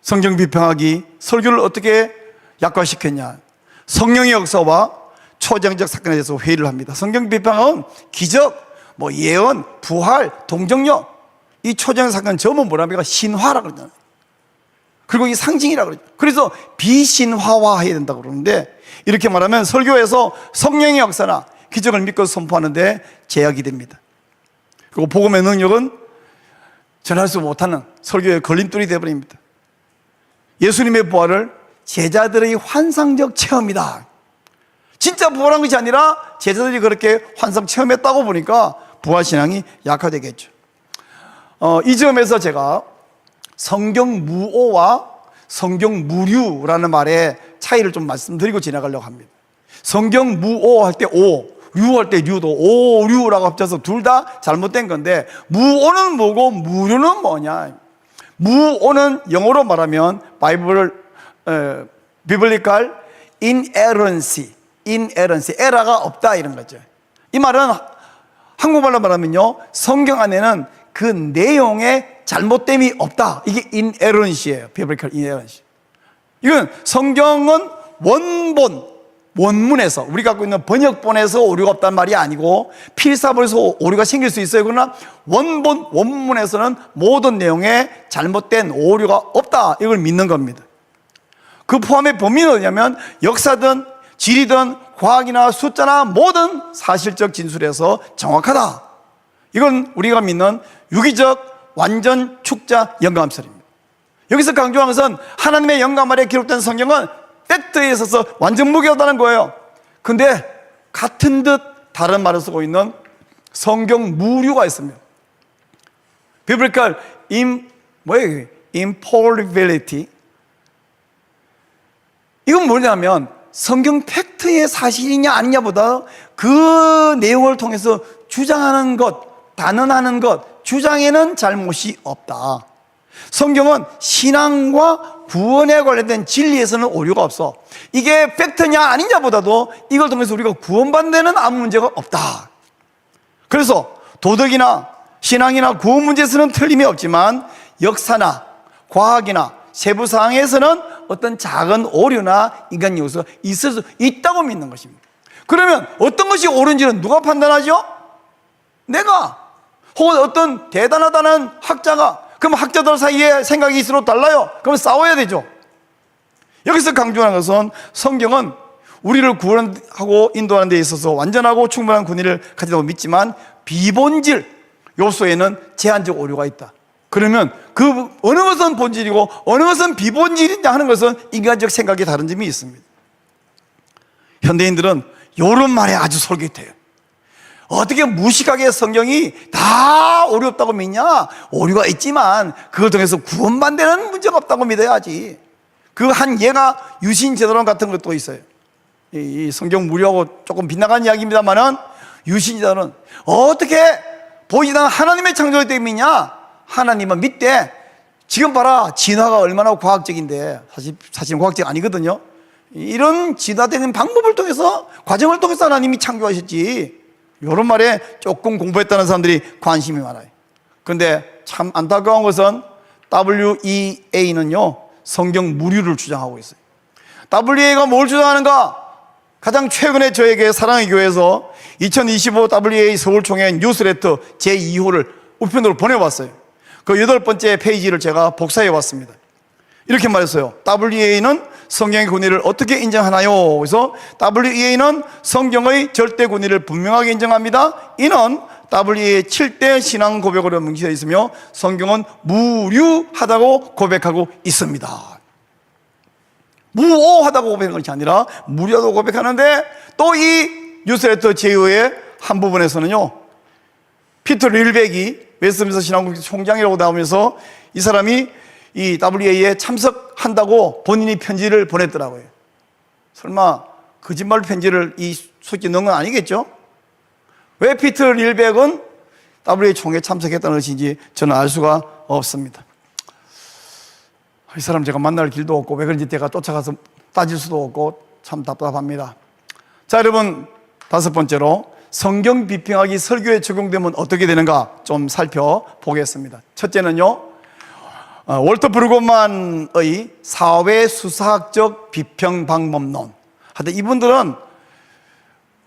S1: 성경 비평하기, 설교를 어떻게 약화시켰냐? 성령의 역사와 초장적 사건에 대해서 회의를 합니다. 성경 비평은 기적, 예언, 부활, 동정력, 이 초장 사건 전부 뭐랍니까? 신화라고 그러잖아요. 그리고 이 상징이라고 그러죠. 그래서 비신화화해야 된다고 그러는데, 이렇게 말하면 설교에서 성령의 역사나 기적을 믿고 선포하는데 제약이 됩니다. 그리고 복음의 능력은 전할 수 못하는 설교의 걸림돌이 되어버립니다. 예수님의 부활을 제자들의 환상적 체험이다. 진짜 부활한 것이 아니라 제자들이 그렇게 환상 체험했다고 보니까 부활신앙이 약화되겠죠. 이 점에서 제가 성경무오와 성경무류라는 말의 차이를 좀 말씀드리고 지나가려고 합니다. 성경무오 할 때 오, 류 할 때 류도 오류라고 합쳐서 둘 다 잘못된 건데, 무오는 뭐고 무류는 뭐냐? 무오는 영어로 말하면 비블리컬 inerrancy, 에러가 없다 이런 거죠. 이 말은 한국말로 말하면요, 성경 안에는 그 내용에 잘못됨이 없다. 이게 inerrancy예요. 비블리컬 inerrancy. 이건 성경은 원문에서, 우리가 갖고 있는 번역본에서 오류가 없다는 말이 아니고 필사본에서 오류가 생길 수 있어요. 그러나 원문에서는 모든 내용에 잘못된 오류가 없다. 이걸 믿는 겁니다. 그 포함의 범위는 어디냐면 역사든 지리든 과학이나 숫자나 모든 사실적 진술에서 정확하다. 이건 우리가 믿는 유기적 완전 축자 영감설입니다. 여기서 강조한 것은 하나님의 영감 아래 기록된 성경은 팩트에 있어서 완전 무결하다는 거예요. 근데 같은 듯 다른 말을 쓰고 있는 성경 무류가 있습니다. Biblical infallibility. 이건 뭐냐면 성경 팩트의 사실이냐 아니냐보다 그 내용을 통해서 주장하는 것, 단언하는 것, 주장에는 잘못이 없다. 성경은 신앙과 구원에 관련된 진리에서는 오류가 없어. 이게 팩트냐 아니냐보다도 이걸 통해서 우리가 구원받는 데는 아무 문제가 없다. 그래서 도덕이나 신앙이나 구원 문제에서는 틀림이 없지만 역사나 과학이나 세부 사항에서는 어떤 작은 오류나 인간 요소가 있을 수 있다고 믿는 것입니다. 그러면 어떤 것이 옳은지는 누가 판단하죠? 내가. 혹은 어떤 대단하다는 학자가. 그럼 학자들 사이에 생각이 있을수록 달라요. 그럼 싸워야 되죠. 여기서 강조하는 것은 성경은 우리를 구원하고 인도하는 데 있어서 완전하고 충분한 권위를 가지다고 믿지만 비본질 요소에는 제한적 오류가 있다. 그러면 그 어느 것은 본질이고 어느 것은 비본질이냐 하는 것은 인간적 생각이 다른 점이 있습니다. 현대인들은 이런 말에 아주 솔깃해요. 어떻게 무식하게 성경이 다 오류 없다고 믿냐? 오류가 있지만 그걸 통해서 구원받는 데는 문제가 없다고 믿어야지. 그 한 예가 유신제도론 같은 것도 있어요. 이 성경 무료하고 조금 빗나간 이야기입니다만은 유신제도는 어떻게 보이지 않는 하나님의 창조에 대해 믿냐? 하나님은 믿되 지금 봐라 진화가 얼마나 과학적인데 사실 과학적 아니거든요. 이런 진화되는 방법을 통해서 과정을 통해서 하나님이 창조하셨지. 이런 말에 조금 공부했다는 사람들이 관심이 많아요. 그런데 참 안타까운 것은 WEA는요 성경 무류를 주장하고 있어요. WEA가 뭘 주장하는가? 가장 최근에 저에게 사랑의 교회에서 2025 WEA 서울총회 뉴스레터 제2호를 우편으로 보내왔어요. 그 8번째 페이지를 제가 복사해 왔습니다. 이렇게 말했어요. WEA는 성경의 권위를 어떻게 인정하나요? 그래서 WEA는 성경의 절대 권위를 분명하게 인정합니다. 이는 WEA의 7대 신앙 고백으로 명시되어 있으며 성경은 무료하다고 고백하고 있습니다. 무오하다고 고백하는 것이 아니라 무료하다고 고백하는데 또 이 뉴스레터 제2호의 한 부분에서는요 피터 릴백이 웨스트민스터 신앙국 총장이라고 나오면서 이 사람이 이 WEA에 참석한다고 본인이 편지를 보냈더라고요. 설마 거짓말 편지를 이 속에 넣은 건 아니겠죠? 왜 피터 릴백은 WEA 총회에 참석했다는 것인지 저는 알 수가 없습니다. 이 사람 제가 만날 길도 없고 왜 그런지 제가 쫓아가서 따질 수도 없고 참 답답합니다. 자, 여러분, 5번째로 성경 비평하기 설교에 적용되면 어떻게 되는가 좀 살펴보겠습니다. 첫째는요, 월터 브루그만의 사회수사학적 비평 방법론. 하여튼 이분들은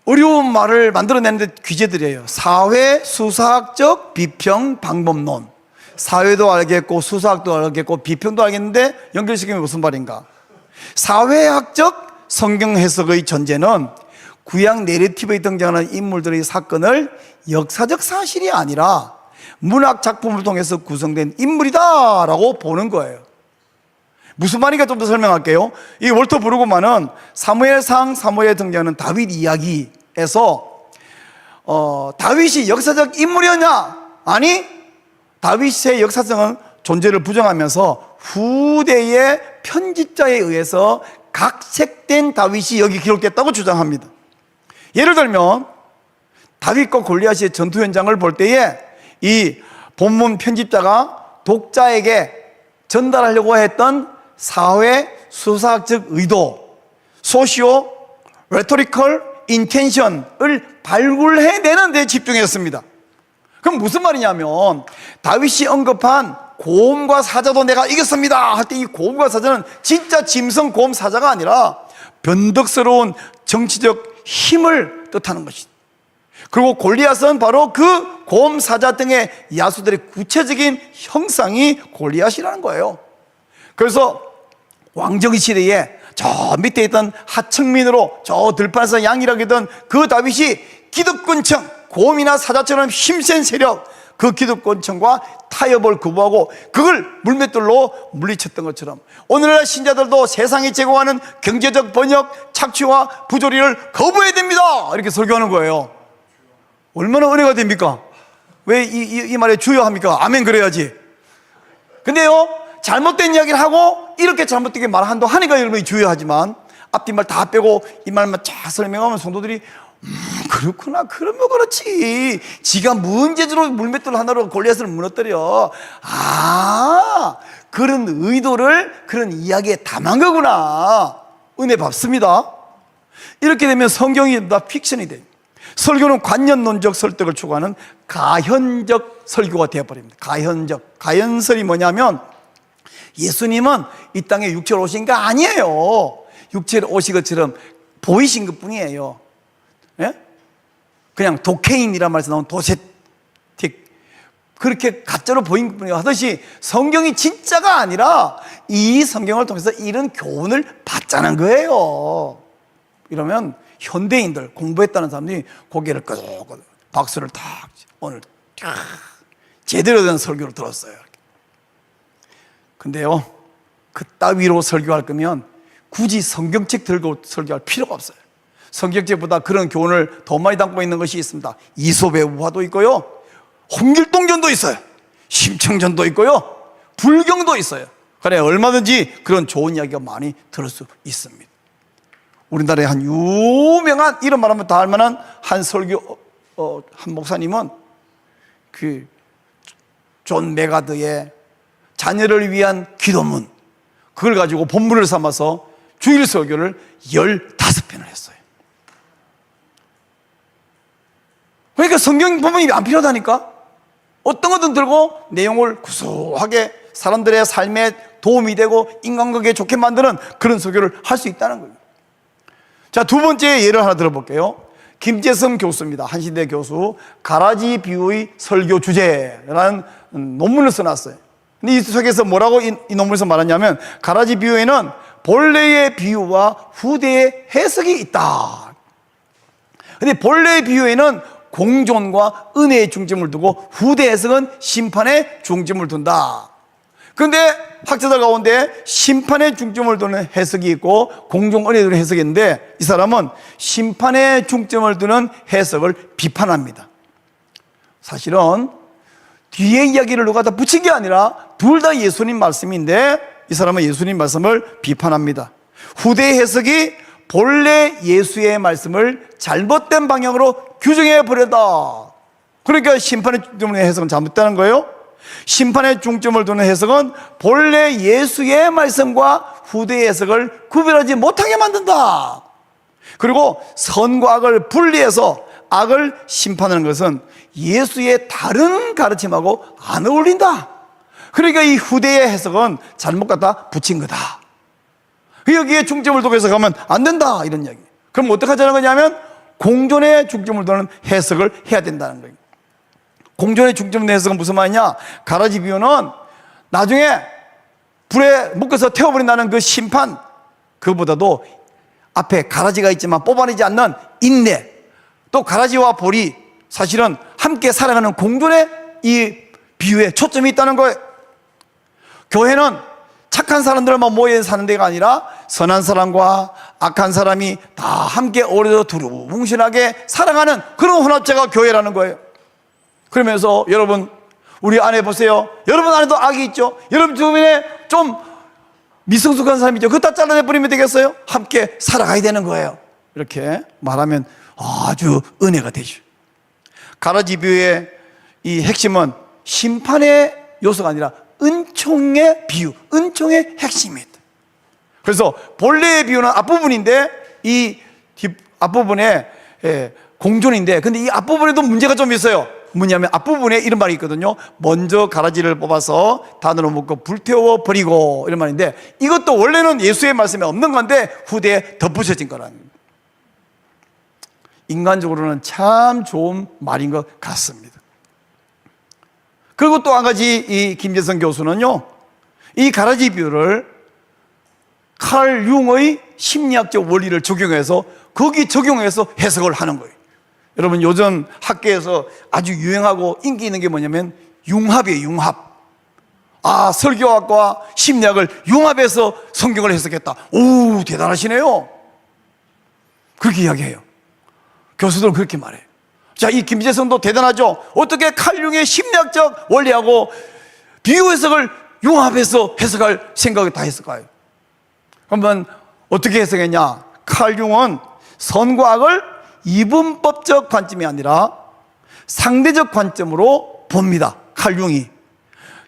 S1: 어려운 말을 만들어내는데 귀재들이에요. 사회수사학적 비평 방법론. 사회도 알겠고 수사학도 알겠고 비평도 알겠는데 연결시키면 무슨 말인가? 사회학적 성경 해석의 전제는 구약 내러티브에 등장하는 인물들의 사건을 역사적 사실이 아니라 문학 작품을 통해서 구성된 인물이다라고 보는 거예요. 무슨 말인가 좀 더 설명할게요. 이 월터 브루그만은 사무엘상 3호에 등장하는 다윗 이야기에서 다윗이 역사적 인물이었냐? 아니, 다윗의 역사성은 존재를 부정하면서 후대의 편집자에 의해서 각색된 다윗이 여기 기록됐다고 주장합니다. 예를 들면 다윗과 골리앗의 전투 현장을 볼 때에 이 본문 편집자가 독자에게 전달하려고 했던 사회 수사학적 의도, 소시오 레토리컬 인텐션을 발굴해내는 데 집중했습니다. 그럼 무슨 말이냐면 다윗이 언급한 고음과 사자도 내가 이겼습니다 할 때 이 고음과 사자는 진짜 짐승 고음 사자가 아니라 변덕스러운 정치적 힘을 뜻하는 것이다. 그리고 골리앗은 바로 그 고음 사자 등의 야수들의 구체적인 형상이 골리앗이라는 거예요. 그래서 왕정 시대에 저 밑에 있던 하층민으로 저 들판에서 양이라고 했던 그 다윗이 기득권층 고음이나 사자처럼 힘센 세력, 그 기득권층과 타협을 거부하고 그걸 물맷돌로 물리쳤던 것처럼 오늘날 신자들도 세상이 제공하는 경제적 번역, 착취와 부조리를 거부해야 됩니다. 이렇게 설교하는 거예요. 얼마나 은혜가 됩니까? 왜 이 말에 주여합니까? 아멘 그래야지. 근데요, 잘못된 이야기를 하고 이렇게 잘못되게 말한다 하니까 여러분이 주여하지만 앞뒷말 다 빼고 이 말만 쫙 설명하면 성도들이 그렇구나, 그러면 그렇지. 지가 뭔 재주로 물맷돌 하나로 골리앗을 무너뜨려. 그런 의도를 그런 이야기에 담은 거구나. 은혜 받습니다. 이렇게 되면 성경이 다 픽션이 돼요. 설교는 관념론적 설득을 추구하는 가현적 설교가 되어버립니다. 가현설이 뭐냐면 예수님은 이 땅에 육체로 오신 거 아니에요. 육체로 오신 것처럼 보이신 것 뿐이에요. 예? 그냥 도케인이란 말에서 나온 도세틱, 그렇게 가짜로 보인 것 뿐이에요 하듯이 성경이 진짜가 아니라 이 성경을 통해서 이런 교훈을 받자는 거예요. 이러면 현대인들, 공부했다는 사람들이 고개를 끄덕끄덕 박수를 탁, 오늘 제대로 된 설교를 들었어요. 근데요, 그 따위로 설교할 거면 굳이 성경책 들고 설교할 필요가 없어요. 성경책보다 그런 교훈을 더 많이 담고 있는 것이 있습니다. 이솝의 우화도 있고요, 홍길동전도 있어요, 심청전도 있고요, 불경도 있어요. 그래, 얼마든지 그런 좋은 이야기가 많이 들을 수 있습니다. 우리나라의 한 유명한, 이런 말하면 다 알만한 한 설교, 한 목사님은 그 존 메가드의 자녀를 위한 기도문, 그걸 가지고 본문을 삼아서 주일 설교를 15편을 했어요. 그러니까 성경 본문이 안 필요하다니까. 어떤 거든 들고 내용을 구수하게 사람들의 삶에 도움이 되고 인간관계에 좋게 만드는 그런 설교를 할 수 있다는 거예요. 자, 두 번째 예를 하나 들어볼게요. 김재성 교수입니다. 한신대 교수. 가라지 비유의 설교 주제라는 논문을 써놨어요. 근데 이 속에서 뭐라고 이 논문에서 말하냐면, 가라지 비유에는 본래의 비유와 후대의 해석이 있다. 근데 본래의 비유에는 공존과 은혜의 중점을 두고 후대 해석은 심판에 중점을 둔다. 그런데 학자들 가운데 심판에 중점을 두는 해석이 있고 공존 은혜에 두는 해석이 있는데, 이 사람은 심판에 중점을 두는 해석을 비판합니다. 사실은 뒤에 이야기를 누가 다 붙인 게 아니라 둘 다 예수님 말씀인데 이 사람은 예수님 말씀을 비판합니다. 후대의 해석이 본래 예수의 말씀을 잘못된 방향으로 규정해 버렸다. 그러니까 심판의 중점의 해석은 잘못되는 거예요. 심판의 중점을 두는 해석은 본래 예수의 말씀과 후대의 해석을 구별하지 못하게 만든다. 그리고 선과 악을 분리해서 악을 심판하는 것은 예수의 다른 가르침하고 안 어울린다. 그러니까 이 후대의 해석은 잘못 갖다 붙인 거다. 여기에 중점을 두고 해석하면 안 된다, 이런 이야기. 그럼 어떻게 하자는 거냐면 공존에 중점을 두는 해석을 해야 된다는 거예요. 공존에 중점을 두는 해석은 무슨 말이냐? 가라지 비유는 나중에 불에 묶어서 태워버린다는 그 심판, 그보다도 앞에 가라지가 있지만 뽑아내지 않는 인내, 또 가라지와 볼이 사실은 함께 살아가는 공존의 이 비유에 초점이 있다는 거예요. 교회는 착한 사람들만 모여 사는 데가 아니라 선한 사람과 악한 사람이 다 함께 어우러져 두루뭉실하게 살아가는 그런 혼합체가 교회라는 거예요. 그러면서 여러분, 우리 안에 보세요. 여러분 안에도 악이 있죠. 여러분 주변에 좀 미성숙한 사람이 있죠. 그거 다 잘라내버리면 되겠어요? 함께 살아가야 되는 거예요. 이렇게 말하면 아주 은혜가 되죠. 가라지 비유의 이 핵심은 심판의 요소가 아니라 은총의 비유, 은총의 핵심이다. 그래서 본래의 비유는 앞부분인데 이 앞부분에 공존인데, 근데 이 앞부분에도 문제가 좀 있어요. 뭐냐면 앞부분에 이런 말이 있거든요. 먼저 가라지를 뽑아서 단으로 묶고 불태워 버리고, 이런 말인데 이것도 원래는 예수의 말씀에 없는 건데 후대에 덧붙여진 거라는 거예요. 인간적으로는 참 좋은 말인 것 같습니다. 그리고 또 한 가지 이 김재성 교수는요, 이 가라지 비유를 칼 융의 심리학적 원리를 적용해서 거기 적용해서 해석을 하는 거예요. 여러분, 요즘 학계에서 아주 유행하고 인기 있는 게 뭐냐면 융합이에요. 융합. 설교학과 심리학을 융합해서 성경을 해석했다. 오, 대단하시네요. 그렇게 이야기해요. 교수들은 그렇게 말해요. 자, 이 김재성도 대단하죠. 어떻게 칼융의 심리학적 원리하고 비유 해석을 융합해서 해석할 생각을 다 했을까요? 그러면 어떻게 해석했냐? 칼융은 선과 악을 이분법적 관점이 아니라 상대적 관점으로 봅니다. 칼융이.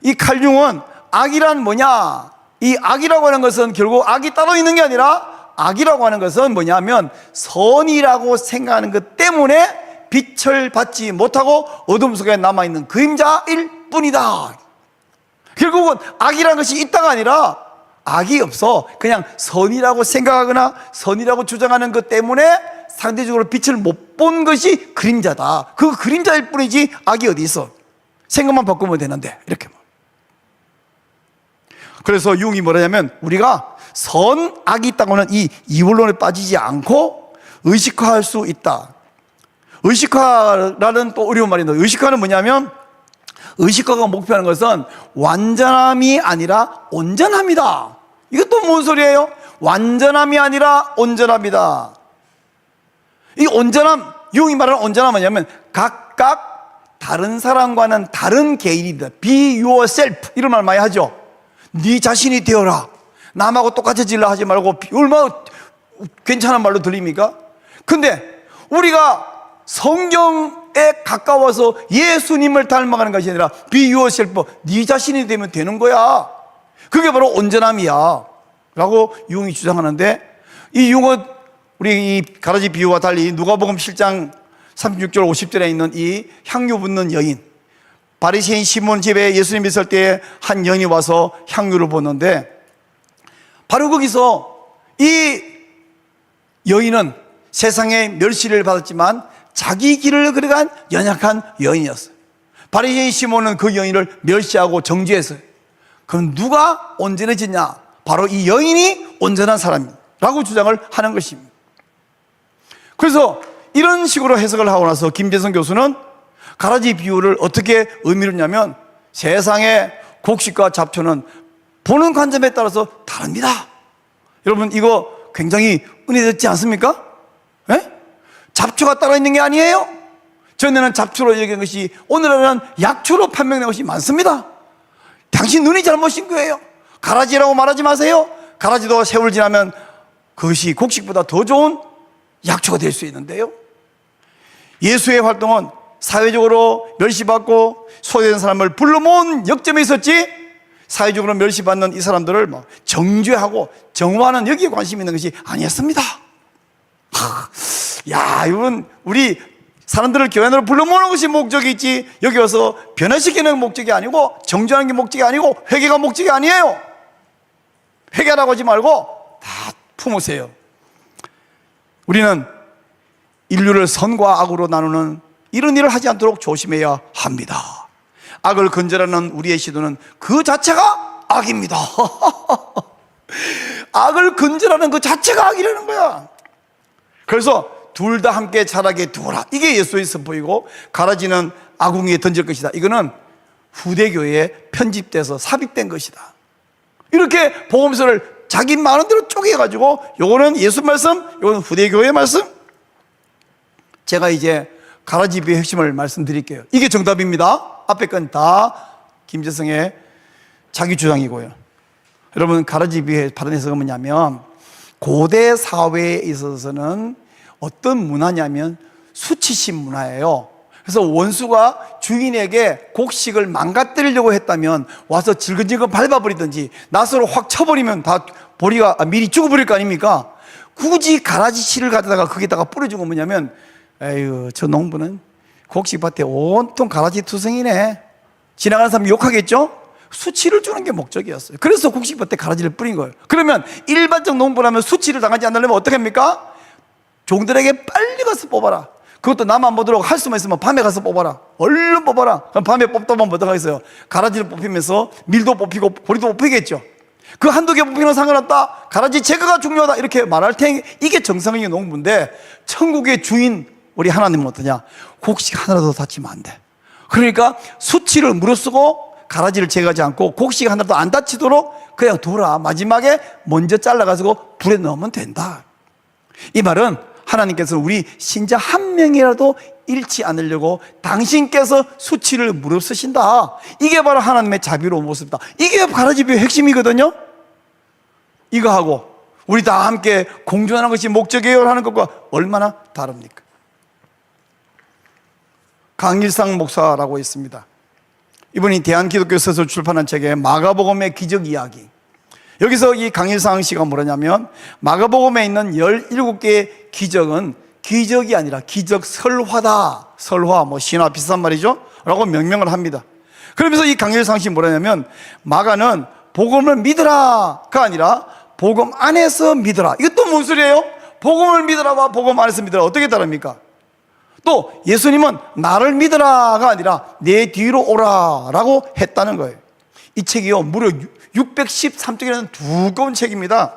S1: 이 칼융은 악이란 뭐냐? 이 악이라고 하는 것은 결국 악이 따로 있는 게 아니라 악이라고 하는 것은 뭐냐면 선이라고 생각하는 것 때문에 빛을 받지 못하고 어둠 속에 남아있는 그림자일 뿐이다. 결국은 악이라는 것이 있다가 아니라 악이 없어. 그냥 선이라고 생각하거나 선이라고 주장하는 것 때문에 상대적으로 빛을 못 본 것이 그림자다. 그 그림자일 뿐이지 악이 어디 있어. 생각만 바꾸면 되는데 이렇게. 그래서 융이 뭐라냐면 우리가 선, 악이 있다고는 이 이원론에 빠지지 않고 의식화할 수 있다. 의식화라는 또 어려운 말인데, 의식화는 뭐냐면 의식화가 목표하는 것은 완전함이 아니라 온전함이다. 이것도 뭔 소리예요? 완전함이 아니라 온전함이다. 이 온전함, 융이 말하는 온전함은 뭐냐면 각각 다른 사람과는 다른 개인이다. Be yourself, 이런 말 많이 하죠. 네 자신이 되어라. 남하고 똑같아지려 하지 말고. 얼마나 괜찮은 말로 들립니까? 근데 우리가 성경에 가까워서 예수님을 닮아가는 것이 아니라 Be yourself, 네 자신이 되면 되는 거야. 그게 바로 온전함이야 라고 융이 주장하는데, 이 융은 우리 이 가라지 비유와 달리 누가복음 7장 36절 50절에 있는 이 향유 붓는 여인, 바리새인 시몬 집에 예수님 있을 때에 한 여인이 와서 향유를 붓는데, 바로 거기서 이 여인은 세상에 멸시를 받았지만 자기 길을 걸어간 연약한 여인이었어요. 바리새인 시몬은 그 여인을 멸시하고 정죄했어요. 그럼 누가 온전해지냐? 바로 이 여인이 온전한 사람이라고 주장을 하는 것입니다. 그래서 이런 식으로 해석을 하고 나서 김재성 교수는 가라지 비유를 어떻게 의미를 했냐면, 세상의 곡식과 잡초는 보는 관점에 따라서 다릅니다. 여러분, 이거 굉장히 은혜됐지 않습니까? 네? 잡초가 따로 있는 게 아니에요. 전에는 잡초로 얘기한 것이 오늘은 약초로 판명된 것이 많습니다. 당신 눈이 잘못인 거예요. 가라지라고 말하지 마세요. 가라지도 세월 지나면 그것이 곡식보다 더 좋은 약초가 될 수 있는데요. 예수의 활동은 사회적으로 멸시받고 소외된 사람을 불러 모은 역점에 있었지, 사회적으로 멸시받는 이 사람들을 정죄하고 정화하는 여기에 관심이 있는 것이 아니었습니다. 야, 이건 우리 사람들을 교회 안으로 불러 모으는 것이 목적이 있지, 여기 와서 변화시키는 목적이 아니고, 정죄하는 게 목적이 아니고, 회개가 목적이 아니에요. 회개라고 하지 말고 다 품으세요. 우리는 인류를 선과 악으로 나누는 이런 일을 하지 않도록 조심해야 합니다. 악을 건절하는 우리의 시도는 그 자체가 악입니다. 악을 건절하는 그 자체가 악이라는 거야. 그래서 둘 다 함께 자라게 두어라, 이게 예수의 선포이고, 가라지는 아궁이에 던질 것이다, 이거는 후대교회에 편집돼서 삽입된 것이다. 이렇게 복음서를 자기 마음대로 대로 쪼개가지고, 요거는 예수 말씀, 요거는 후대교회 말씀. 제가 이제 가라지 비유의 핵심을 말씀드릴게요. 이게 정답입니다. 앞에 건 다 김재성의 자기 주장이고요. 여러분, 가라지 비유의 바른 해석은 뭐냐면, 고대 사회에 있어서는 어떤 문화냐면 수치심 문화예요. 그래서 원수가 주인에게 곡식을 망가뜨리려고 했다면 와서 질근질근 밟아버리든지 낫으로 확 쳐버리면 다 보리가 미리 죽어버릴 거 아닙니까? 굳이 가라지 씨를 갖다가 거기다가 뿌려준 건 뭐냐면, 에휴, 저 농부는 곡식밭에 온통 가라지 투성이네, 지나가는 사람이 욕하겠죠? 수치를 주는 게 목적이었어요. 그래서 곡식밭에 가라지를 뿌린 거예요. 그러면 일반적 농부라면 수치를 당하지 않으려면 어떻게 합니까? 종들에게 빨리 가서 뽑아라. 그것도 나만 못 들어오고 할 수만 있으면 밤에 가서 뽑아라. 얼른 뽑아라. 그럼 밤에 뽑다 보면 어떡 하겠어요? 가라지를 뽑히면서 밀도 뽑히고 보리도 뽑히겠죠. 그 한두 개 뽑히는 상관없다, 가라지 제거가 중요하다, 이렇게 말할 테니 이게 정상적인 농부인데, 천국의 주인 우리 하나님은 어떠냐? 곡식 하나라도 다치면 안 돼. 그러니까 수치를 무릅쓰고 가라지를 제거하지 않고 곡식 하나도 안 다치도록 그냥 둬라. 마지막에 먼저 잘라가지고 불에 넣으면 된다. 이 말은 하나님께서는 우리 신자 한 명이라도 잃지 않으려고 당신께서 수치를 무릅쓰신다. 이게 바로 하나님의 자비로운 모습이다. 이게 가라지비의 핵심이거든요. 이거 하고 우리 다 함께 공존하는 것이 목적이에요 하는 것과 얼마나 다릅니까? 강일상 목사라고 있습니다. 이분이 대한기독교 서술 출판한 책에 마가복음의 기적 이야기, 여기서 이 강일상 씨가 뭐냐면 마가복음에 있는 17개의 기적은 기적이 아니라 기적 설화다. 설화, 신화 비슷한 말이죠 라고 명명을 합니다. 그러면서 이 강일상 씨 뭐냐면 마가는 복음을 믿으라가 아니라 복음 안에서 믿으라. 이것도 무슨 소리예요? 복음을 믿으라와 복음 안에서 믿으라 어떻게 다릅니까? 또 예수님은 나를 믿으라가 아니라 내 뒤로 오라라고 했다는 거예요. 이 책이요 무려 613쪽이라는 두꺼운 책입니다.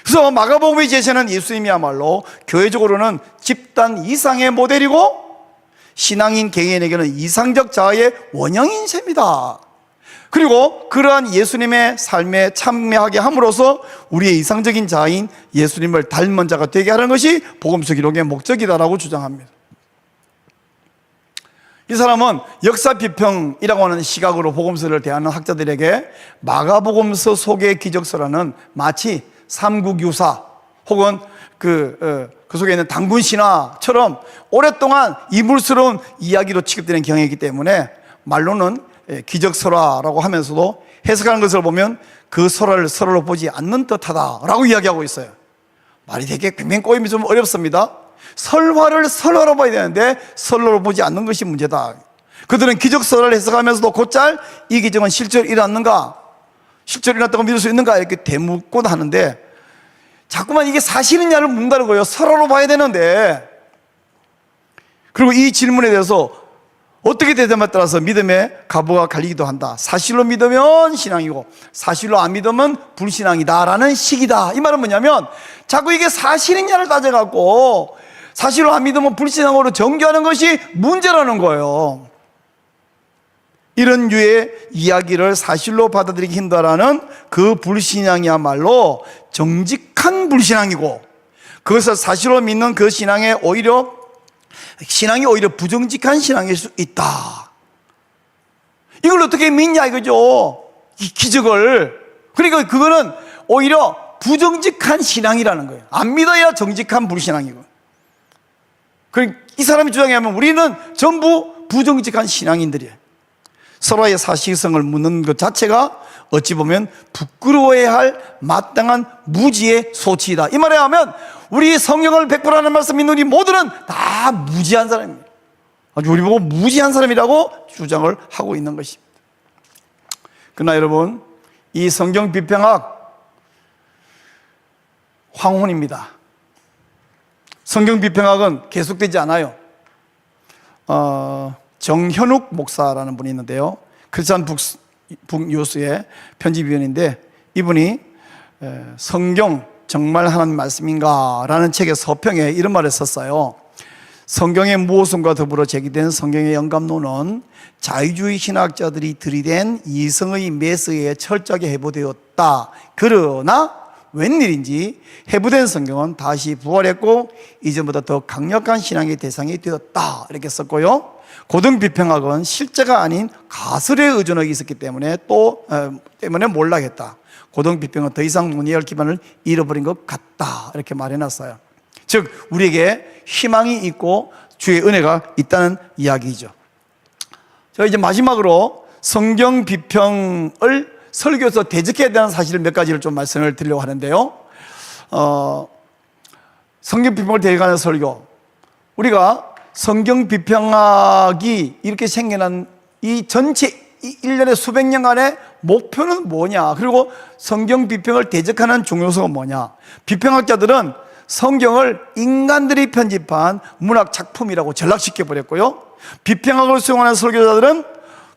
S1: 그래서 마가복음이 제시하는 예수님이야말로 교회적으로는 집단 이상의 모델이고 신앙인 개개인에게는 이상적 자아의 원형인 셈이다. 그리고 그러한 예수님의 삶에 참여하게 함으로써 우리의 이상적인 자아인 예수님을 닮은 자가 되게 하는 것이 복음서 기록의 목적이다라고 주장합니다. 이 사람은 역사 비평이라고 하는 시각으로 복음서를 대하는 학자들에게 마가복음서 속의 기적서라는 마치 삼국유사 혹은 그 속에 있는 당군 신화처럼 오랫동안 이물스러운 이야기로 취급되는 경향이 있기 때문에 말로는 기적설화라고 하면서도 해석하는 것을 보면 그 설화를 설화로 보지 않는 듯하다라고 이야기하고 있어요. 말이 되게 굉장히 꼬임이 좀 어렵습니다. 설화를 설화로 봐야 되는데 설화로 보지 않는 것이 문제다. 그들은 기적설화를 해석하면서도 곧잘 이 기적은 실제로 일어났는가, 실제로 일어났다고 믿을 수 있는가 이렇게 되묻곤 하는데 자꾸만 이게 사실이냐를 묻는다는 거예요. 설화로 봐야 되는데. 그리고 이 질문에 대해서 어떻게 대답에 따라서 믿음의 가부가 갈리기도 한다. 사실로 믿으면 신앙이고 사실로 안 믿으면 불신앙이다 라는 식이다. 이 말은 뭐냐면 자꾸 이게 사실이냐를 따져갖고 사실로 안 믿으면 불신앙으로 정죄하는 것이 문제라는 거예요. 이런 류의 이야기를 사실로 받아들이기 힘들다라는 그 불신앙이야말로 정직한 불신앙이고 그것을 사실로 믿는 그 신앙이 오히려 부정직한 신앙일 수 있다. 이걸 어떻게 믿냐 이거죠. 이 기적을. 그러니까 그거는 오히려 부정직한 신앙이라는 거예요. 안 믿어야 정직한 불신앙이고. 그러니까 이 사람이 주장하면 우리는 전부 부정직한 신앙인들이에요. 서로의 사실성을 묻는 것 자체가 어찌 보면 부끄러워해야 할 마땅한 무지의 소치이다. 이 말에 하면 우리 성경을 100%라는 말씀 믿는 우리 모두는 다 무지한 사람입니다. 아주 우리 보고 무지한 사람이라고 주장을 하고 있는 것입니다. 그러나 여러분, 이 성경 비평학 황혼입니다. 성경 비평학은 계속되지 않아요. 정현욱 목사라는 분이 있는데요, 크리스찬 북요스의 편집위원인데 이분이 성경 정말 하나님 말씀인가? 라는 책의 서평에 이런 말을 썼어요. 성경의 모순과 더불어 제기된 성경의 영감론은 자유주의 신학자들이 들이댄 이성의 메시지에 철저하게 해부되었다. 그러나 웬일인지 해부된 성경은 다시 부활했고 이전보다 더 강력한 신앙의 대상이 되었다. 이렇게 썼고요. 고등비평학은 실제가 아닌 가설에 의존하고 있었기 때문에 때문에 몰락했다. 고등비평은 더 이상 문의할 기반을 잃어버린 것 같다. 이렇게 말해놨어요. 즉 우리에게 희망이 있고 주의 은혜가 있다는 이야기죠. 자, 이제 마지막으로 성경 비평을 설교에서 대적해야 되는 사실 몇 가지를 좀 말씀을 드리려고 하는데요. 성경 비평을 대적하는 설교. 우리가 성경 비평학이 이렇게 생겨난 이 전체 1년에 수백 년간의 목표는 뭐냐, 그리고 성경 비평을 대적하는 중요성은 뭐냐. 비평학자들은 성경을 인간들이 편집한 문학 작품이라고 전락시켜버렸고요, 비평학을 수용하는 설교자들은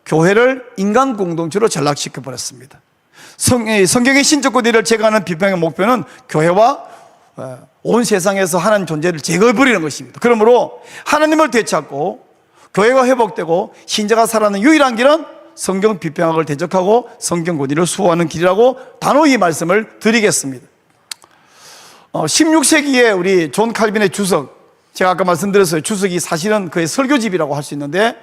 S1: 교회를 인간 공동체로 전락시켜버렸습니다. 성경의 신적 고대를 제거하는 비평의 목표는 교회와 온 세상에서 하나님 존재를 제거해버리는 것입니다. 그러므로 하나님을 되찾고 교회가 회복되고 신자가 살아가는 유일한 길은 성경 비평학을 대적하고 성경 권위를 수호하는 길이라고 단호히 말씀을 드리겠습니다. 16세기에 우리 존 칼빈의 주석, 제가 아까 말씀드렸어요. 주석이 사실은 그의 설교집이라고 할 수 있는데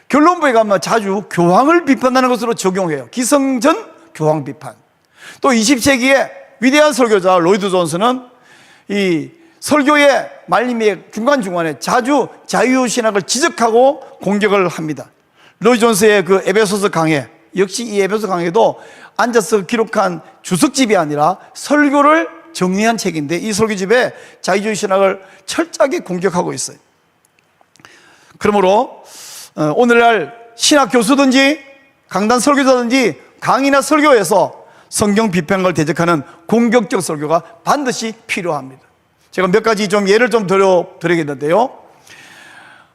S1: 결론부에 가면 자주 교황을 비판하는 것으로 적용해요. 기성전 교황 비판. 또 20세기에 위대한 설교자 로이드 존스는 이 설교의 말림의 중간중간에 자주 자유신학을 지적하고 공격을 합니다. 로이드 존스의 그 에베소서 강해, 역시 이 에베소 강해도 앉아서 기록한 주석집이 아니라 설교를 정리한 책인데 이 설교집에 자유주의 신학을 철저하게 공격하고 있어요. 그러므로 오늘날 신학 교수든지 강단 설교자든지 강의나 설교에서 성경 비평을 대적하는 공격적 설교가 반드시 필요합니다. 제가 몇 가지 좀 예를 좀 드리겠는데요.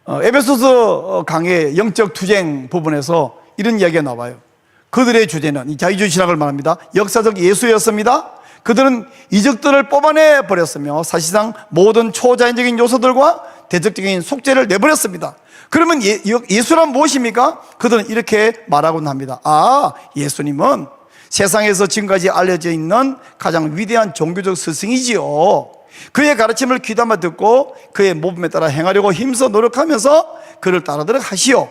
S1: 에베소서 강의 영적 투쟁 부분에서 이런 이야기가 나와요. 그들의 주제는, 이 자유주의 신학을 말합니다, 역사적 예수였습니다. 그들은 이적들을 뽑아내 버렸으며 사실상 모든 초자연적인 요소들과 대적적인 속죄를 내버렸습니다. 그러면 예수란 무엇입니까? 그들은 이렇게 말하곤 합니다. 예수님은 세상에서 지금까지 알려져 있는 가장 위대한 종교적 스승이지요. 그의 가르침을 귀담아 듣고 그의 모범에 따라 행하려고 힘써 노력하면서 그를 따르도록 하시오.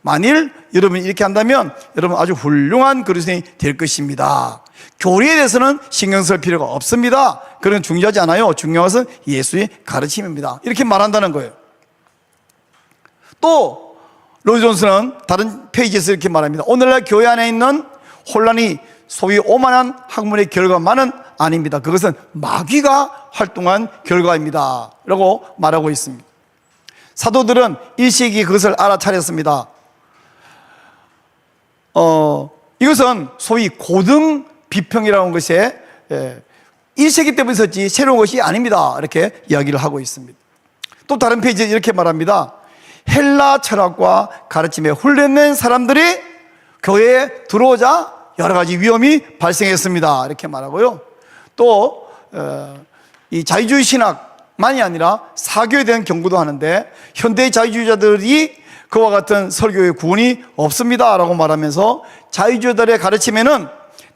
S1: 만일 여러분이 이렇게 한다면 여러분 아주 훌륭한 그리스도인이 될 것입니다. 교리에 대해서는 신경 쓸 필요가 없습니다. 그건 중요하지 않아요. 중요한 것은 예수의 가르침입니다. 이렇게 말한다는 거예요. 또 로이드 존스는 다른 페이지에서 이렇게 말합니다. 오늘날 교회 안에 있는 혼란이 소위 오만한 학문의 결과만은 아닙니다. 그것은 마귀가 활동한 결과입니다 라고 말하고 있습니다. 사도들은 1세기에 그것을 알아차렸습니다. 이것은 소위 고등 비평이라는 것이 1세기 때부터 있었지 새로운 것이 아닙니다. 이렇게 이야기를 하고 있습니다. 또 다른 페이지에 이렇게 말합니다. 헬라 철학과 가르침에 훈련된 사람들이 교회에 들어오자 여러 가지 위험이 발생했습니다. 이렇게 말하고요. 또 이 자유주의 신학만이 아니라 사교에 대한 경고도 하는데 현대 자유주의자들이 그와 같은 설교의 구원이 없습니다 라고 말하면서 자유주의자들의 가르침에는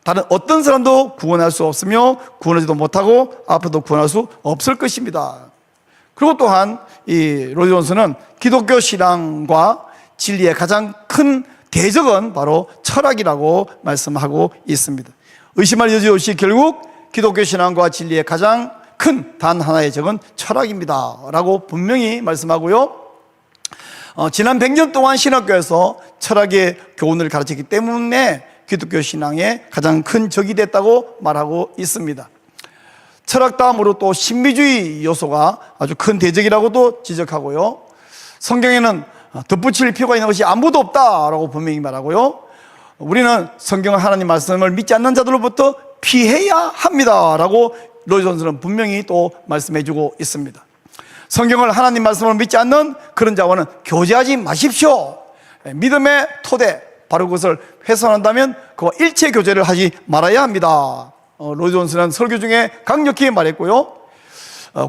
S1: 다른 어떤 사람도 구원할 수 없으며 구원하지도 못하고 앞으로도 구원할 수 없을 것입니다. 그리고 또한 이 로이드 존스는 기독교 신앙과 진리의 가장 큰 대적은 바로 철학이라고 말씀하고 있습니다. 의심할 여지 없이 결국 기독교 신앙과 진리의 가장 큰 단 하나의 적은 철학입니다 라고 분명히 말씀하고요. 지난 100년 동안 신학교에서 철학의 교훈을 가르쳤기 때문에 기독교 신앙의 가장 큰 적이 됐다고 말하고 있습니다. 철학 다음으로 또 신비주의 요소가 아주 큰 대적이라고도 지적하고요. 성경에는 덧붙일 필요가 있는 것이 아무도 없다라고 분명히 말하고요. 우리는 성경 하나님 말씀을 믿지 않는 자들로부터 피해야 합니다라고 로이드 존스는 분명히 또 말씀해주고 있습니다. 성경을 하나님 말씀을 믿지 않는 그런 자와는 교제하지 마십시오. 믿음의 토대, 바로 그것을 훼손한다면 그와 일체 교제를 하지 말아야 합니다. 로이드 존스는 설교 중에 강력히 말했고요.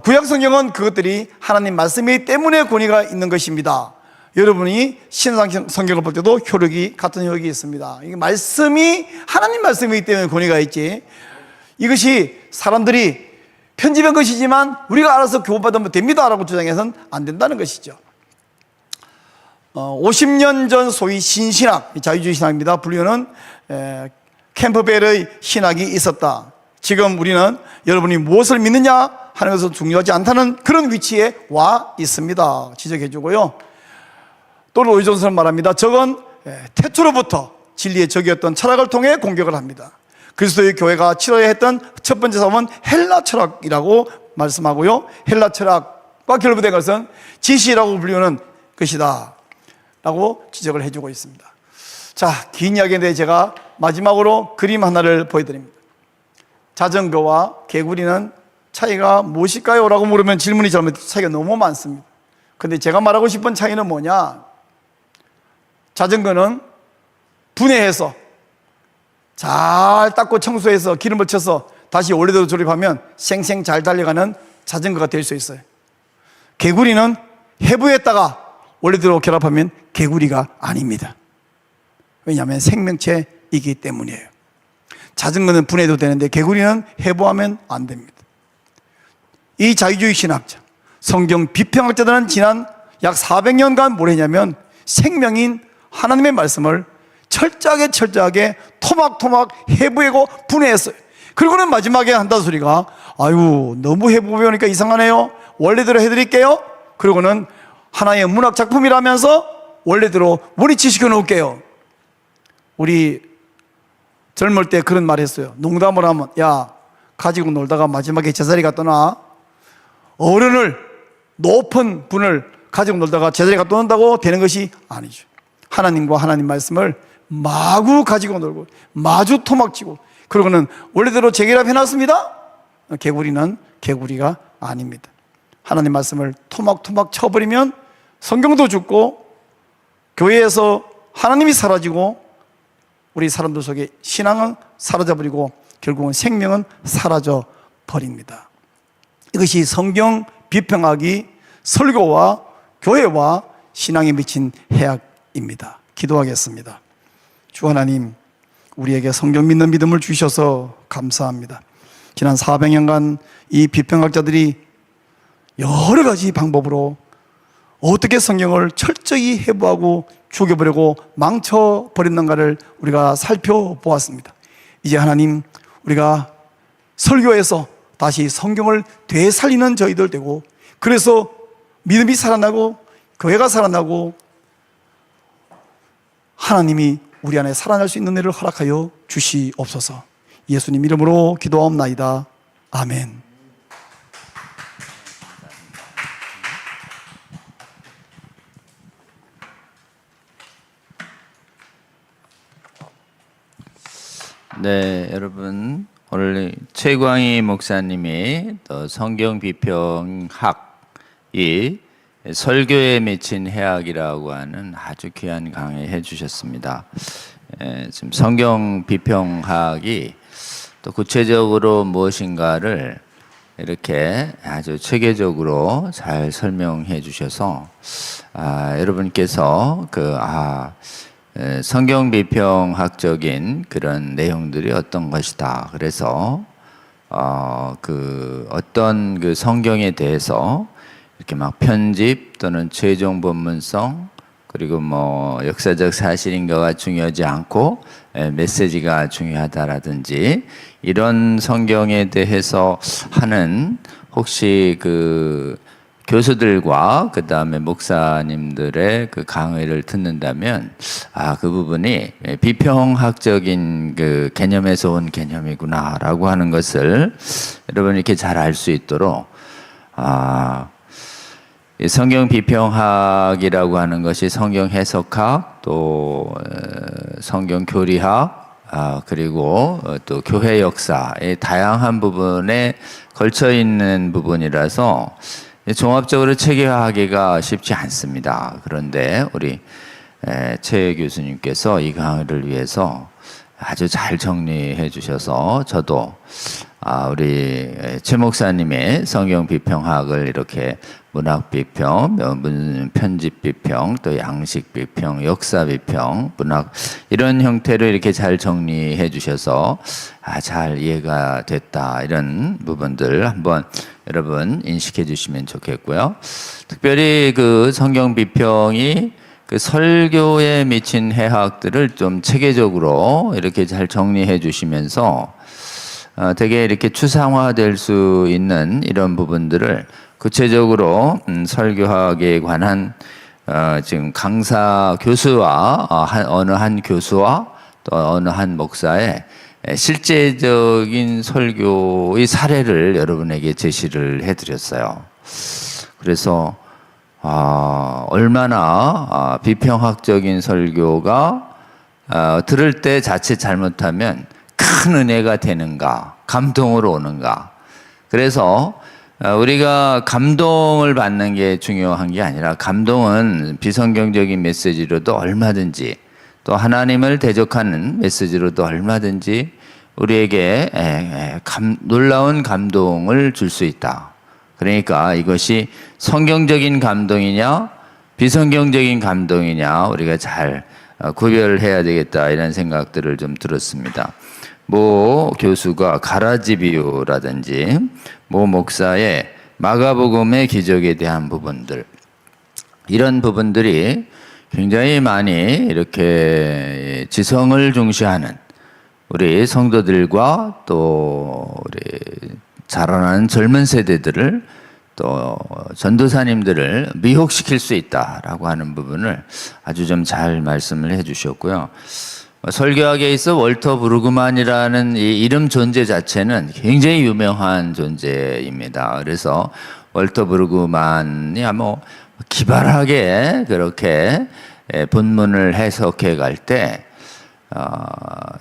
S1: 구약 성경은 그것들이 하나님 말씀이기 때문에 권위가 있는 것입니다. 여러분이 신약 성경을 볼 때도 같은 효력이 있습니다. 이게 말씀이 하나님 말씀이기 때문에 권위가 있지, 이것이 사람들이 편집한 것이지만 우리가 알아서 교훈받으면 됩니다 라고 주장해서는 안 된다는 것이죠. 50년 전 소위 신신학, 자유주의 신학입니다. 분류는 캠프벨의 신학이 있었다. 지금 우리는 여러분이 무엇을 믿느냐 하는 것은 중요하지 않다는 그런 위치에 와 있습니다. 지적해 주고요. 또 로이드 존스는 말합니다. 적은 태초로부터 진리의 적이었던 철학을 통해 공격을 합니다. 그리스도의 교회가 치러야 했던 첫 번째 싸움은 헬라 철학이라고 말씀하고요. 헬라 철학과 결부된 것은 지시라고 불리는 것이다 라고 지적을 해주고 있습니다. 자, 긴 이야기에 대해 제가 마지막으로 그림 하나를 보여드립니다. 자전거와 개구리는 차이가 무엇일까요? 라고 물으면 질문이 차이가 너무 많습니다. 근데 제가 말하고 싶은 차이는 뭐냐? 자전거는 분해해서 잘 닦고 청소해서 기름을 쳐서 다시 원래대로 조립하면 생생 잘 달려가는 자전거가 될 수 있어요. 개구리는 해부했다가 원래대로 결합하면 개구리가 아닙니다. 왜냐하면 생명체이기 때문이에요. 자전거는 분해도 되는데 개구리는 해부하면 안 됩니다. 이 자유주의 신학자, 성경 비평학자들은 지난 약 400년간 뭘 했냐면 생명인 하나님의 말씀을 철저하게 토막토막 해부하고 분해했어요. 그리고는 마지막에 한다는 소리가, 아유 너무 해부해오니까 이상하네요, 원래대로 해드릴게요. 그리고는 하나의 문학 작품이라면서 원래대로 원위치시켜 놓을게요. 우리 젊을 때 그런 말 했어요. 농담을 하면, 야 가지고 놀다가 마지막에 제자리가 떠나. 어른을, 높은 분을 가지고 놀다가 제자리가 떠난다고 되는 것이 아니죠. 하나님과 하나님 말씀을 마구 가지고 놀고 마주 토막치고 그러고는 원래대로 재결합해 놨습니다. 개구리는 개구리가 아닙니다. 하나님 말씀을 토막토막 쳐버리면 성경도 죽고 교회에서 하나님이 사라지고 우리 사람들 속에 신앙은 사라져버리고 결국은 생명은 사라져버립니다. 이것이 성경 비평학이 설교와 교회와 신앙에 미친 해악입니다. 기도하겠습니다. 주 하나님, 우리에게 성경 믿는 믿음을 주셔서 감사합니다. 지난 400년간 이 비평학자들이 여러 가지 방법으로 어떻게 성경을 철저히 해부하고 죽여버리고 망쳐버렸는가를 우리가 살펴보았습니다. 이제 하나님, 우리가 설교에서 다시 성경을 되살리는 저희들 되고, 그래서 믿음이 살아나고 교회가 살아나고 하나님이 우리 안에 살아날 수 있는 일을 허락하여 주시옵소서. 예수님 이름으로 기도하옵나이다. 아멘.
S2: 네, 여러분, 오늘 최광희 목사님이 또 성경 비평학이 설교에 미친 해악이라고 하는 아주 귀한 강의 해주셨습니다. 지금 성경 비평학이 또 구체적으로 무엇인가를 이렇게 아주 체계적으로 잘 설명해 주셔서 여러분께서 성경 비평학적인 그런 내용들이 어떤 것이다. 그래서 어떤 그 성경에 대해서 이렇게 막 편집 또는 최종 본문성 그리고 뭐 역사적 사실인가가 중요하지 않고 메시지가 중요하다라든지 이런 성경에 대해서 하는 혹시 그 교수들과 그 다음에 목사님들의 그 강의를 듣는다면 그 부분이 비평학적인 그 개념에서 온 개념이구나라고 하는 것을 여러분 이렇게 잘 알 수 있도록 성경 비평학이라고 하는 것이 성경 해석학 또 성경 교리학 그리고 또 교회 역사의 다양한 부분에 걸쳐 있는 부분이라서 종합적으로 체계화하기가 쉽지 않습니다. 그런데 우리 최 교수님께서 이 강의를 위해서 아주 잘 정리해 주셔서 저도 우리 최 목사님의 성경 비평학을 이렇게 문학 비평, 편집 비평, 또 양식 비평, 역사 비평, 문학 이런 형태로 이렇게 잘 정리해 주셔서 잘 이해가 됐다 이런 부분들 한번 여러분 인식해 주시면 좋겠고요. 특별히 그 성경 비평이 그 설교에 미친 해악들을 좀 체계적으로 이렇게 잘 정리해 주시면서 되게 이렇게 추상화될 수 있는 이런 부분들을 구체적으로 설교학에 관한 지금 강사 교수와 어느 한 교수와 또 어느 한 목사의 실제적인 설교의 사례를 여러분에게 제시를 해드렸어요. 그래서 얼마나 비평학적인 설교가 들을 때 자칫 잘못하면 큰 은혜가 되는가, 감동으로 오는가. 그래서 우리가 감동을 받는 게 중요한 게 아니라 감동은 비성경적인 메시지로도 얼마든지 또 하나님을 대적하는 메시지로도 얼마든지 우리에게 놀라운 감동을 줄 수 있다. 그러니까 이것이 성경적인 감동이냐 비성경적인 감동이냐 우리가 잘 구별해야 되겠다 이런 생각들을 좀 들었습니다. 모 교수가 가라지 비유라든지 모 목사의 마가복음의 기적에 대한 부분들, 이런 부분들이 굉장히 많이 이렇게 지성을 중시하는 우리 성도들과 또 우리 자라나는 젊은 세대들을 또 전도사님들을 미혹시킬 수 있다라고 하는 부분을 아주 좀 잘 말씀을 해 주셨고요. 설교학에 있어 월터 브루그만이라는 이 이름 존재 자체는 굉장히 유명한 존재입니다. 그래서 월터 브루그만이 뭐 기발하게 그렇게 본문을 해석해 갈 때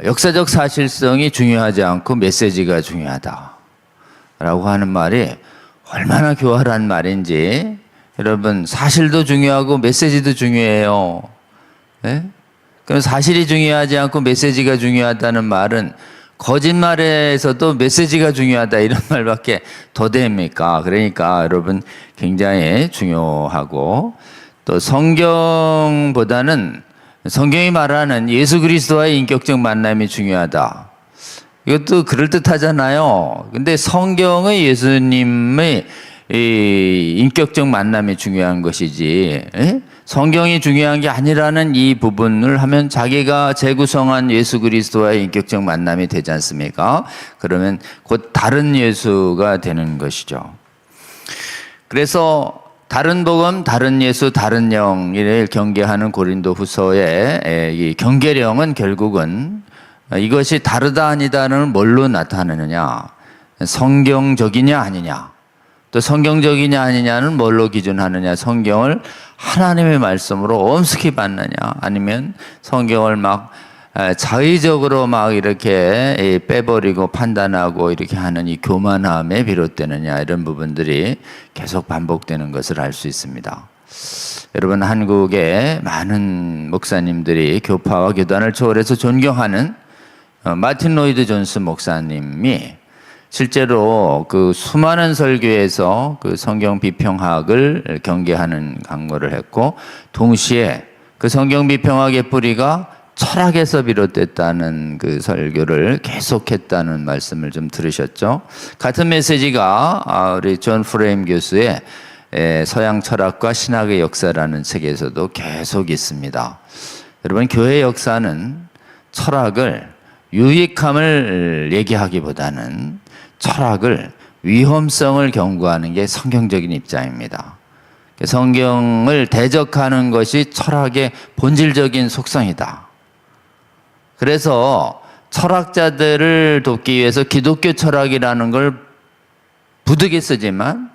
S2: 역사적 사실성이 중요하지 않고 메시지가 중요하다라고 하는 말이 얼마나 교활한 말인지, 여러분 사실도 중요하고 메시지도 중요해요. 네? 그럼 사실이 중요하지 않고 메시지가 중요하다는 말은 거짓말에서도 메시지가 중요하다 이런 말밖에 더 됩니까? 그러니까 여러분 굉장히 중요하고, 또 성경보다는 성경이 말하는 예수 그리스도와의 인격적 만남이 중요하다. 이것도 그럴듯하잖아요. 근데 성경의 예수님의 이 인격적 만남이 중요한 것이지, 성경이 중요한 게 아니라는 이 부분을 하면 자기가 재구성한 예수 그리스도와의 인격적 만남이 되지 않습니까? 그러면 곧 다른 예수가 되는 것이죠. 그래서 다른 복음, 다른 예수, 다른 영을 경계하는 고린도 후서의 이 경계령은 결국은 이것이 다르다 아니다는 뭘로 나타나느냐, 성경적이냐 아니냐, 또 성경적이냐 아니냐는 뭘로 기준하느냐, 성경을 하나님의 말씀으로 엄숙히 받느냐, 아니면 성경을 막 자의적으로 막 이렇게 빼버리고 판단하고 이렇게 하는 이 교만함에 비롯되느냐, 이런 부분들이 계속 반복되는 것을 알 수 있습니다. 여러분, 한국의 많은 목사님들이 교파와 교단을 초월해서 존경하는 마틴 로이드 존스 목사님이 실제로 그 수많은 설교에서 그 성경 비평학을 경계하는 강론을 했고, 동시에 그 성경 비평학의 뿌리가 철학에서 비롯됐다는 그 설교를 계속했다는 말씀을 좀 들으셨죠? 같은 메시지가 우리 존 프레임 교수의 서양 철학과 신학의 역사라는 책에서도 계속 있습니다. 여러분, 교회 역사는 철학을 유익함을 얘기하기보다는 철학을 위험성을 경고하는 게 성경적인 입장입니다. 성경을 대적하는 것이 철학의 본질적인 속성이다. 그래서 철학자들을 돕기 위해서 기독교 철학이라는 걸 부득이 쓰지만,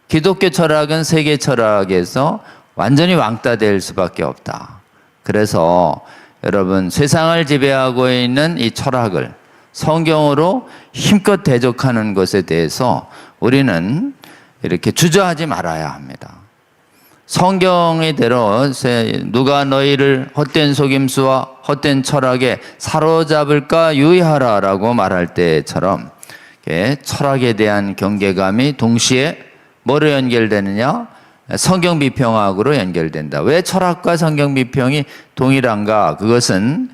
S2: 기독교 철학은 세계 철학에서 완전히 왕따될 수밖에 없다. 그래서 여러분, 세상을 지배하고 있는 이 철학을 성경으로 힘껏 대적하는 것에 대해서 우리는 이렇게 주저하지 말아야 합니다. 성경의대로 누가 너희를 헛된 속임수와 헛된 철학에 사로잡을까 유의하라라고 말할 때처럼 철학에 대한 경계감이 동시에 뭐로 연결되느냐? 성경 비평학으로 연결된다. 왜 철학과 성경 비평이 동일한가? 그것은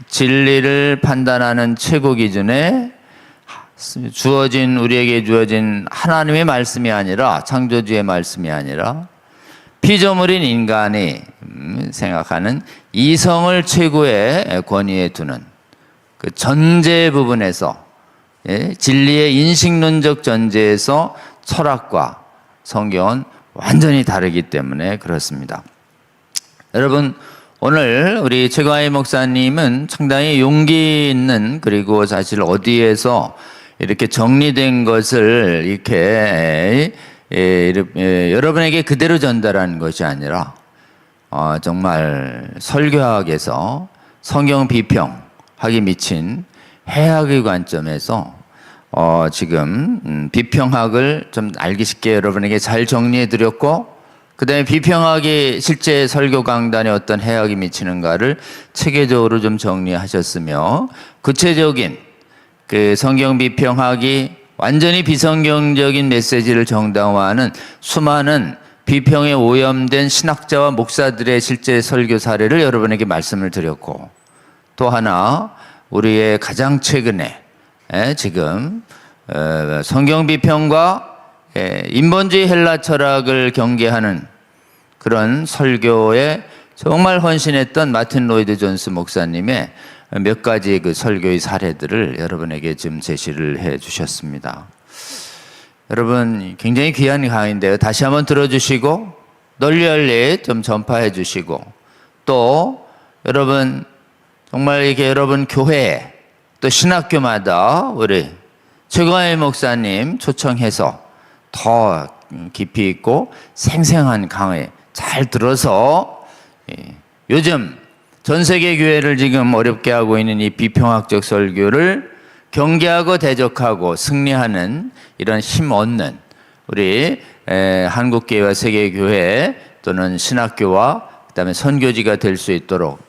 S2: 진리를 판단하는 최고 기준에 우리에게 주어진 하나님의 말씀이 아니라, 창조주의 말씀이 아니라 피조물인 인간이 생각하는 이성을 최고의 권위에 두는 그 전제 부분에서, 진리의 인식론적 전제에서 철학과 성경은 완전히 다르기 때문에 그렇습니다. 여러분, 오늘 우리 최광희 목사님은 상당히 용기 있는, 그리고 사실 어디에서 이렇게 정리된 것을 이렇게 여러분에게 그대로 전달하는 것이 아니라 정말 설교학에서 성경 비평학이 미친 해학의 관점에서 지금 비평학을 좀 알기 쉽게 여러분에게 잘 정리해 드렸고, 그 다음에 비평학이 실제 설교 강단에 어떤 해학이 미치는가를 체계적으로 좀 정리하셨으며, 구체적인 그 성경 비평하기 완전히 비성경적인 메시지를 정당화하는 수많은 비평에 오염된 신학자와 목사들의 실제 설교 사례를 여러분에게 말씀을 드렸고, 또 하나 우리의 가장 최근에 지금 성경 비평과 인본주의 헬라 철학을 경계하는 그런 설교에 정말 헌신했던 마틴 로이드 존스 목사님의 몇 가지 그 설교의 사례들을 여러분에게 지금 제시를 해 주셨습니다. 여러분, 굉장히 귀한 강의인데요. 다시 한번 들어주시고 널리 좀 전파해 주시고, 또 여러분 정말 이게 여러분 교회 또 신학교마다 우리 최광희 목사님 초청해서 더 깊이 있고 생생한 강의 잘 들어서 요즘 전 세계 교회를 지금 어렵게 하고 있는 이 비평학적 설교를 경계하고 대적하고 승리하는 이런 힘 얻는 우리 한국교회와 세계교회 또는 신학교와 그다음에 선교지가 될 수 있도록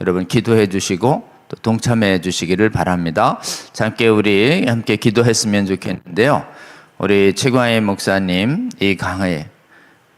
S2: 여러분 기도해 주시고 또 동참해 주시기를 바랍니다. 함께 우리 함께 기도했으면 좋겠는데요. 우리 최광희 목사님 이 강의,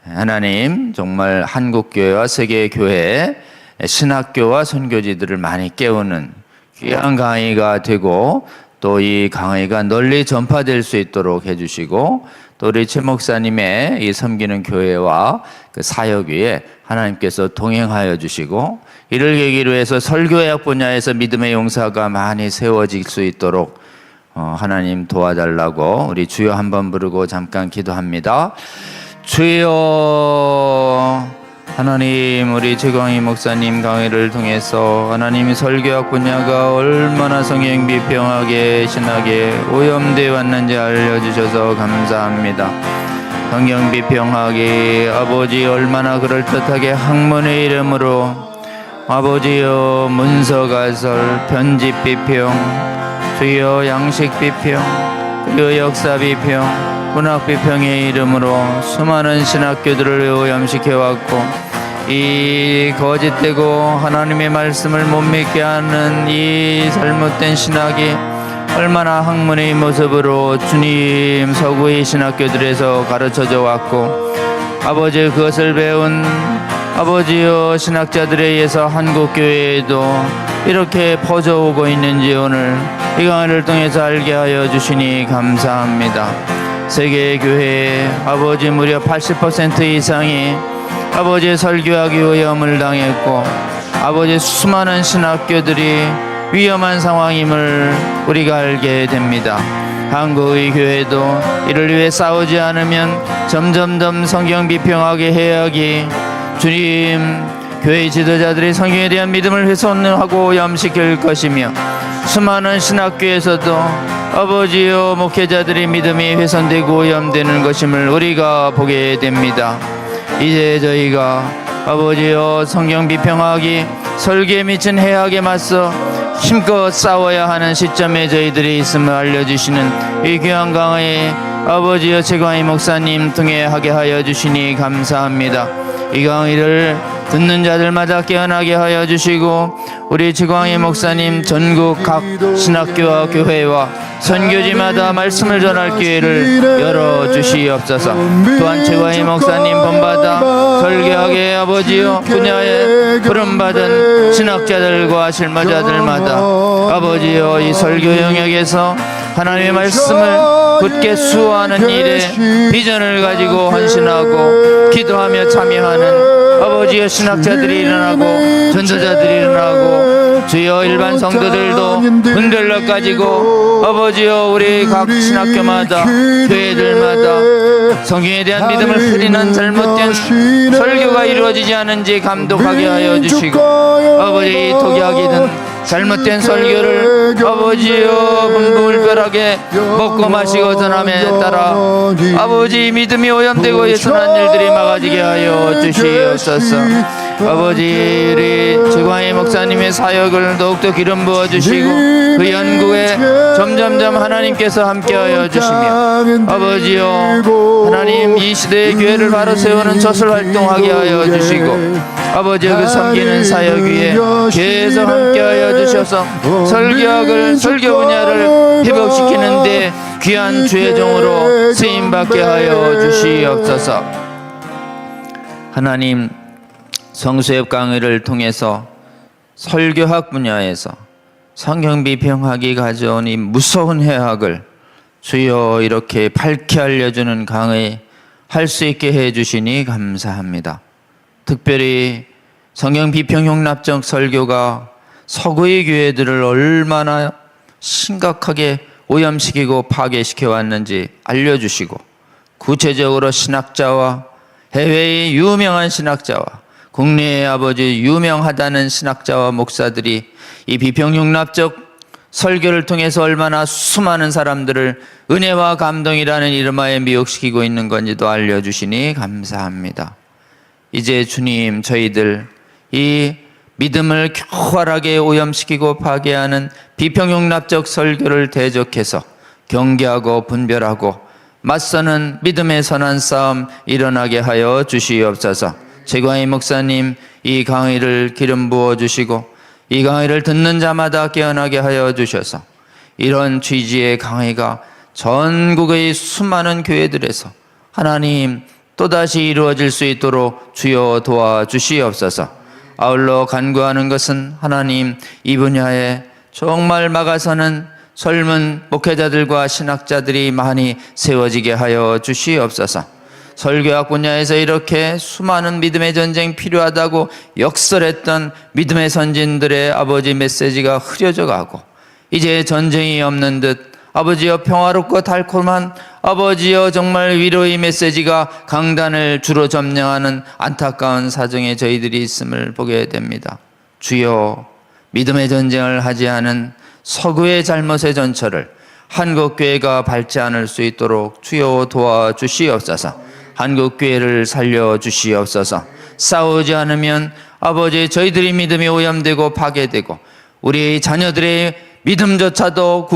S2: 하나님 정말 한국교회와 세계교회 신학교와 선교지들을 많이 깨우는 귀한 강의가 되고, 또 이 강의가 널리 전파될 수 있도록 해주시고, 또 우리 최 목사님의 이 섬기는 교회와 그 사역 위에 하나님께서 동행하여 주시고, 이를 계기로 해서 설교학 분야에서 믿음의 용사가 많이 세워질 수 있도록 하나님 도와달라고 우리 주여 한번 부르고 잠깐 기도합니다. 주여, 하나님 우리 최광희 목사님 강의를 통해서 하나님이 설교학 분야가 얼마나 성경 비평하게 신학에 오염되어 왔는지 알려주셔서 감사합니다. 성경 비평하기 아버지 얼마나 그럴듯하게 학문의 이름으로 아버지여 문서가설 편집 비평 주여 양식 비평 그리고 역사 비평 문학 비평의 이름으로 수많은 신학교들을 오염시켜왔고, 이 거짓되고 하나님의 말씀을 못 믿게 하는 이 잘못된 신학이 얼마나 학문의 모습으로 주님 서구의 신학교들에서 가르쳐져 왔고, 아버지 그것을 배운 아버지여 신학자들에 의해서 한국교회에도 이렇게 퍼져오고 있는지 오늘 이 강의를 통해서 알게 하여 주시니 감사합니다. 세계교회의 아버지 무려 80% 이상이 아버지의 설교하기 오염을 당했고, 아버지 수많은 신학교들이 위험한 상황임을 우리가 알게 됩니다. 한국의 교회도 이를 위해 싸우지 않으면 점점점 성경 비평하게 해야기 주님 교회 지도자들이 성경에 대한 믿음을 훼손하고 오염시킬 것이며, 수많은 신학교에서도 아버지여 목회자들의 믿음이 훼손되고 오염되는 것임을 우리가 보게 됩니다. 이제 저희가 아버지여 성경 비평하기 설교에 미친 해악에 맞서 힘껏 싸워야 하는 시점에 저희들이 있음을 알려주시는 이 귀한 강의 아버지여 최광희 목사님 통해 하게 하여 주시니 감사합니다. 이 강의를 듣는 자들마다 깨어나게 하여 주시고, 우리 최광희 목사님 전국 각 신학교와 교회와 선교지마다 말씀을 전할 기회를 열어주시옵소서. 또한 최광희 목사님 본받아 설교하게 아버지여 분야에 부름받은 신학자들과 실무자들마다 아버지여 이 설교 영역에서 하나님의 말씀을 굳게 수호하는 일에 비전을 가지고 헌신하고 기도하며 참여하는 아버지여 신학자들이 일어나고 전도자들이 일어나고, 주여 일반 성도들도 분별력 가지고 아버지여 우리 각 신학교마다 교회들마다 성경에 대한 믿음을 흐리는 잘못된 설교가 이루어지지 않은지 감독하게 하여 주시고, 아버지 독약이든 잘못된 설교를 아버지여 분분별하게 먹고 마시고 전함에 따라 아버지 믿음이 오염되고 예순한 일들이 막아지게 하여 주시옵소서. 아버지 우리 최광희 목사님의 사역을 더욱더 기름 부어주시고 그 연구에 점점점 하나님께서 함께하여 주시며 아버지여 하나님 이 시대의 교회를 바로 세우는 젖을 활동하게 하여 주시고 아버지여 그 섬기는 사역 위에 계속 함께하여 주셔서 설교 분야를 회복시키는데 귀한 주의 종으로 쓰임받게 하여 주시옵소서. 하나님 성수협 강의를 통해서 설교학 분야에서 성경 비평학이 가져온 이 무서운 해학을 주여 이렇게 밝게 알려주는 강의 할 수 있게 해주시니 감사합니다. 특별히 성경 비평 흉납적 설교가 서구의 교회들을 얼마나 심각하게 오염시키고 파괴시켜 왔는지 알려주시고 구체적으로 신학자와 해외의 유명한 신학자와 국내의 아버지 유명하다는 신학자와 목사들이 이 비평융납적 설교를 통해서 얼마나 수많은 사람들을 은혜와 감동이라는 이름하에 미혹시키고 있는 건지도 알려주시니 감사합니다. 이제 주님 저희들 이 믿음을 교활하게 오염시키고 파괴하는 비평융납적 설교를 대적해서 경계하고 분별하고 맞서는 믿음의 선한 싸움 일어나게 하여 주시옵소서. 최광희 목사님 이 강의를 기름 부어 주시고 이 강의를 듣는 자마다 깨어나게 하여 주셔서 이런 취지의 강의가 전국의 수많은 교회들에서 하나님 또다시 이루어질 수 있도록 주여 도와주시옵소서. 아울러 간구하는 것은 하나님 이 분야에 정말 막아서는 젊은 목회자들과 신학자들이 많이 세워지게 하여 주시옵소서. 설교학 분야에서 이렇게 수많은 믿음의 전쟁 필요하다고 역설했던 믿음의 선진들의 아버지 메시지가 흐려져 가고 이제 전쟁이 없는 듯 아버지여 평화롭고 달콤한 아버지여 정말 위로의 메시지가 강단을 주로 점령하는 안타까운 사정에 저희들이 있음을 보게 됩니다. 주여 믿음의 전쟁을 하지 않은 서구의 잘못의 전철을 한국교회가 밟지 않을 수 있도록 주여 도와주시옵소서. 한국교회를 살려주시옵소서. 싸우지 않으면 아버지 저희들의 믿음이 오염되고 파괴되고 우리 자녀들의 믿음조차도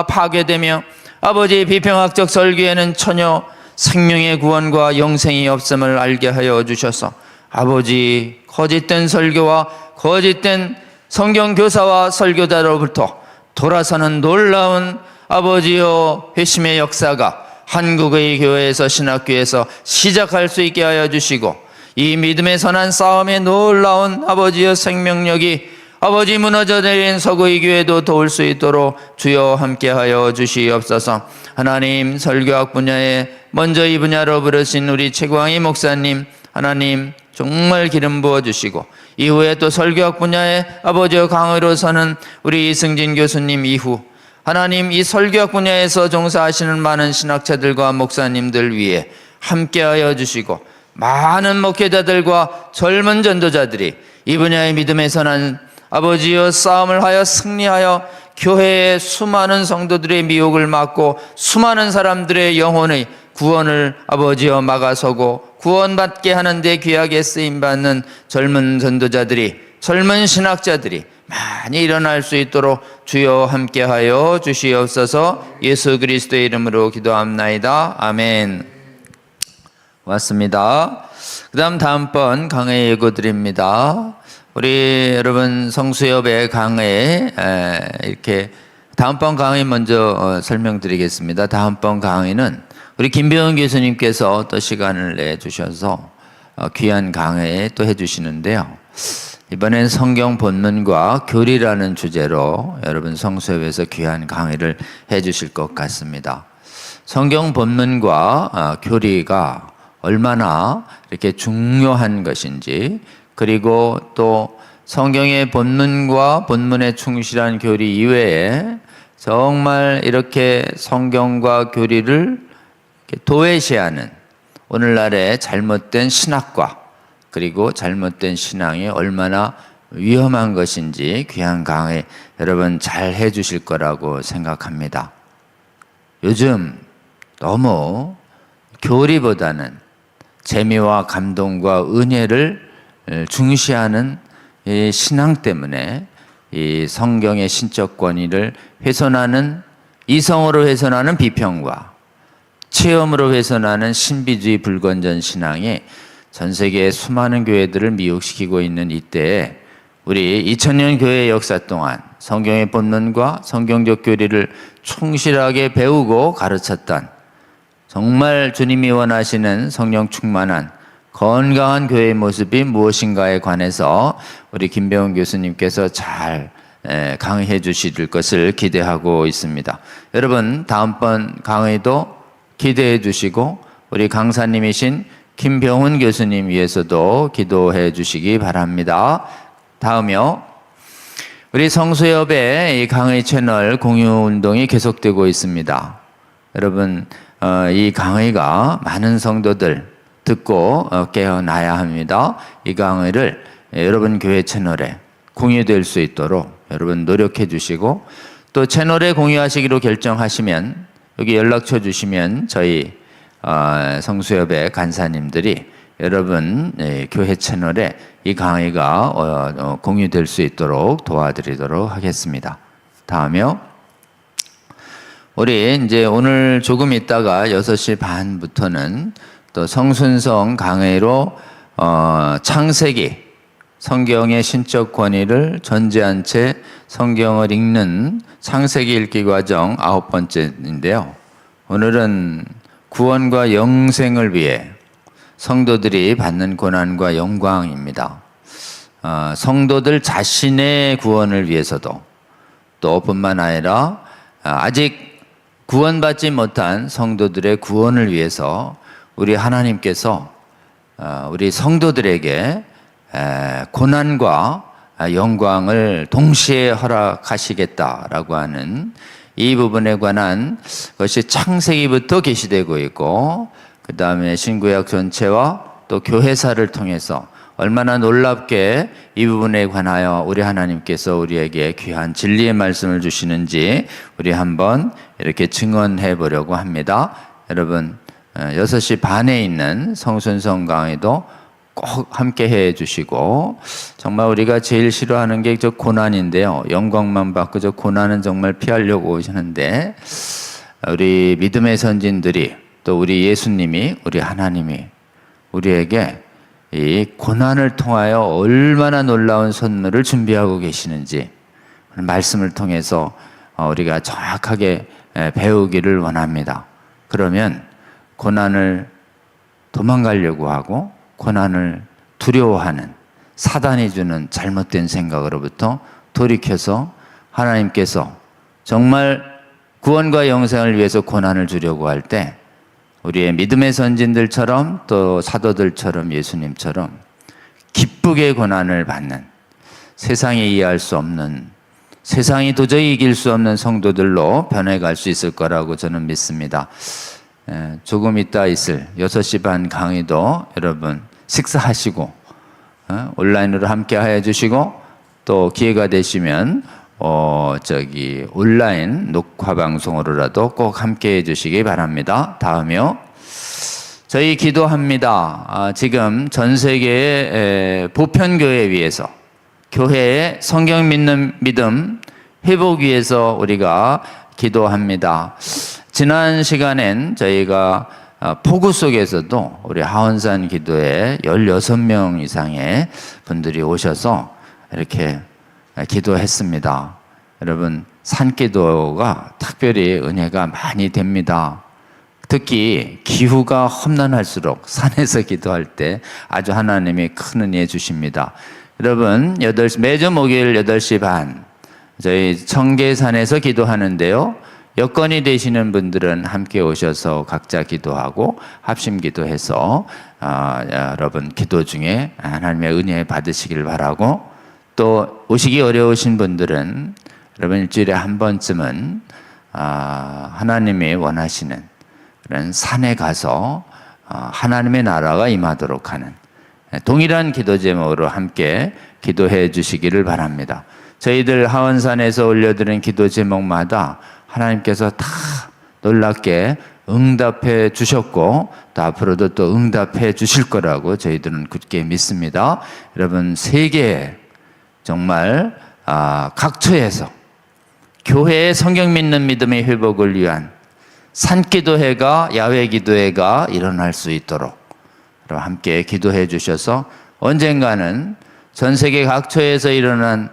S2: 파괴되며 아버지 비평학적 설교에는 전혀 생명의 구원과 영생이 없음을 알게 하여 주셔서 아버지 거짓된 설교와 거짓된 성경교사와 설교자로부터 돌아서는 놀라운 아버지여 회심의 역사가 한국의 교회에서 신학교에서 시작할 수 있게 하여 주시고 이 믿음의 선한 싸움에 놀라운 아버지여 생명력이 아버지 무너져 내린 서구의 교회도 도울 수 있도록 주여 함께하여 주시옵소서. 하나님 설교학 분야에 먼저 이 분야로 부르신 우리 최광희 목사님 하나님 정말 기름 부어주시고 이후에 또 설교학 분야에 아버지의 강의로 서는 우리 이승진 교수님 이후 하나님 이 설교학 분야에서 종사하시는 많은 신학자들과 목사님들 위해 함께하여 주시고 많은 목회자들과 젊은 전도자들이 이 분야의 믿음의 선한 아버지여 싸움을 하여 승리하여 교회의 수많은 성도들의 미혹을 막고 수많은 사람들의 영혼의 구원을 아버지여 막아서고 구원받게 하는데 귀하게 쓰임받는 젊은 전도자들이 젊은 신학자들이 많이 일어날 수 있도록 주여 함께하여 주시옵소서. 예수 그리스도의 이름으로 기도합나이다. 아멘. 왔습니다. 그 다음번 강의 예고드립니다. 우리 여러분 성수협의 강의 이렇게 다음번 강의 먼저 설명드리겠습니다. 다음번 강의는 우리 김병훈 교수님께서 또 시간을 내주셔서 귀한 강의 또 해주시는데요. 이번엔 성경 본문과 교리라는 주제로 여러분 성수협에서 귀한 강의를 해주실 것 같습니다. 성경 본문과 교리가 얼마나 이렇게 중요한 것인지 그리고 또 성경의 본문과 본문에 충실한 교리 이외에 정말 이렇게 성경과 교리를 도외시하는 오늘날의 잘못된 신학과 그리고 잘못된 신앙이 얼마나 위험한 것인지 귀한 강의 여러분 잘 해주실 거라고 생각합니다. 요즘 너무 교리보다는 재미와 감동과 은혜를 중시하는 이 신앙 때문에 이 성경의 신적 권위를 훼손하는, 이성으로 훼손하는 비평과 체험으로 훼손하는 신비주의 불건전 신앙이 전 세계의 수많은 교회들을 미혹시키고 있는 이때에 우리 2000년 교회의 역사 동안 성경의 본문과 성경적 교리를 충실하게 배우고 가르쳤던, 정말 주님이 원하시는 성령 충만한 건강한 교회의 모습이 무엇인가에 관해서 우리 김병훈 교수님께서 잘 강의해 주실 것을 기대하고 있습니다. 여러분, 다음번 강의도 기대해 주시고 우리 강사님이신 김병훈 교수님 위해서도 기도해 주시기 바랍니다. 다음이요. 우리 성수협의 이 강의 채널 공유 운동이 계속되고 있습니다. 여러분, 이 강의가 많은 성도들 듣고 깨어나야 합니다. 이 강의를 여러분 교회 채널에 공유될 수 있도록 여러분 노력해 주시고, 또 채널에 공유하시기로 결정하시면 여기 연락처 주시면 저희 성수협의 간사님들이 여러분 교회 채널에 이 강의가 공유될 수 있도록 도와드리도록 하겠습니다. 다음이요. 우리 이제 오늘 조금 있다가 6시 반부터는 또 성순성 강의로 창세기, 성경의 신적 권위를 전제한 채 성경을 읽는 창세기 읽기 과정 9번째인데요. 오늘은 구원과 영생을 위해 성도들이 받는 고난과 영광입니다. 성도들 자신의 구원을 위해서도, 또 뿐만 아니라 아직 구원받지 못한 성도들의 구원을 위해서 우리 하나님께서 우리 성도들에게 고난과 영광을 동시에 허락하시겠다라고 하는 이 부분에 관한 것이 창세기부터 계시되고 있고, 그 다음에 신구약 전체와 또 교회사를 통해서 얼마나 놀랍게 이 부분에 관하여 우리 하나님께서 우리에게 귀한 진리의 말씀을 주시는지 우리 한번 이렇게 증언해 보려고 합니다. 여러분, 6시 반에 있는 성순성 강의도 꼭 함께 해 주시고, 정말 우리가 제일 싫어하는 게 저 고난인데요. 영광만 받고 저 고난은 정말 피하려고 오시는데, 우리 믿음의 선진들이, 또 우리 예수님이, 우리 하나님이 우리에게 이 고난을 통하여 얼마나 놀라운 선물을 준비하고 계시는지 말씀을 통해서 우리가 정확하게 배우기를 원합니다. 그러면 고난을 도망가려고 하고 고난을 두려워하는 사단이 주는 잘못된 생각으로부터 돌이켜서 하나님께서 정말 구원과 영생을 위해서 고난을 주려고 할 때 우리의 믿음의 선진들처럼 또 사도들처럼 예수님처럼 기쁘게 고난을 받는, 세상이 이해할 수 없는, 세상이 도저히 이길 수 없는 성도들로 변해갈 수 있을 거라고 저는 믿습니다. 조금 있다 있을 6시 반 강의도 여러분 식사하시고 온라인으로 함께 해 주시고, 또 기회가 되시면 온라인 녹화 방송으로라도 꼭 함께 해 주시기 바랍니다. 다음이요. 저희 기도합니다. 지금 전 세계의 보편교회 위해서, 교회의 성경 믿는 믿음 회복 위해서 우리가 기도합니다. 지난 시간엔 저희가 폭우 속에서도 우리 하원산 기도에 16명 이상의 분들이 오셔서 이렇게 기도했습니다. 여러분, 산기도가 특별히 은혜가 많이 됩니다. 특히 기후가 험난할수록 산에서 기도할 때 아주 하나님이 큰 은혜 주십니다. 여러분, 매주 목요일 8시 반 저희 청계산에서 기도하는데요. 여건이 되시는 분들은 함께 오셔서 각자 기도하고 합심 기도해서 여러분 기도 중에 하나님의 은혜 받으시길 바라고, 또 오시기 어려우신 분들은 여러분 일주일에 한 번쯤은 하나님이 원하시는 그런 산에 가서 하나님의 나라가 임하도록 하는 동일한 기도 제목으로 함께 기도해 주시기를 바랍니다. 저희들 하원산에서 올려드린 기도 제목마다 하나님께서 다 놀랍게 응답해 주셨고 또 앞으로도 또 응답해 주실 거라고 저희들은 굳게 믿습니다. 여러분 세계 정말 각처에서 교회의 성경 믿는 믿음의 회복을 위한 산기도회가 야외 기도회가 일어날 수 있도록 함께 기도해 주셔서 언젠가는 전 세계 각처에서 일어난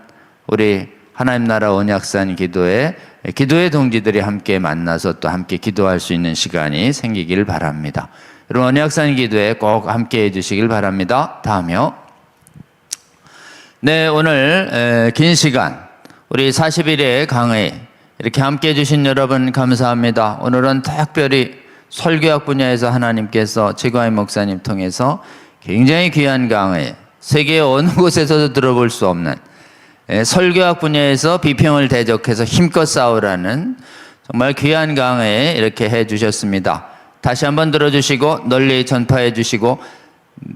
S2: 우리 하나님 나라 언약산 기도회 동지들이 함께 만나서 또 함께 기도할 수 있는 시간이 생기길 바랍니다. 여러분 언약산 기도회 꼭 함께 해주시길 바랍니다. 다음이요. 네, 오늘 긴 시간 우리 40일의 강의 이렇게 함께 해주신 여러분 감사합니다. 오늘은 특별히 설교학 분야에서 하나님께서 최광희 목사님 통해서 굉장히 귀한 강의, 세계 어느 곳에서도 들어볼 수 없는 설교학 분야에서 비평을 대적해서 힘껏 싸우라는 정말 귀한 강의 이렇게 해주셨습니다. 다시 한번 들어주시고 널리 전파해 주시고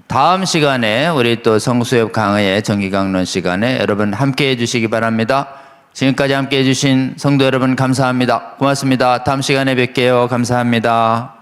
S2: 다음 시간에 우리 또 성수협 강의의 정기강론 시간에 여러분 함께 해주시기 바랍니다. 지금까지 함께 해주신 성도 여러분 감사합니다. 고맙습니다. 다음 시간에 뵐게요. 감사합니다.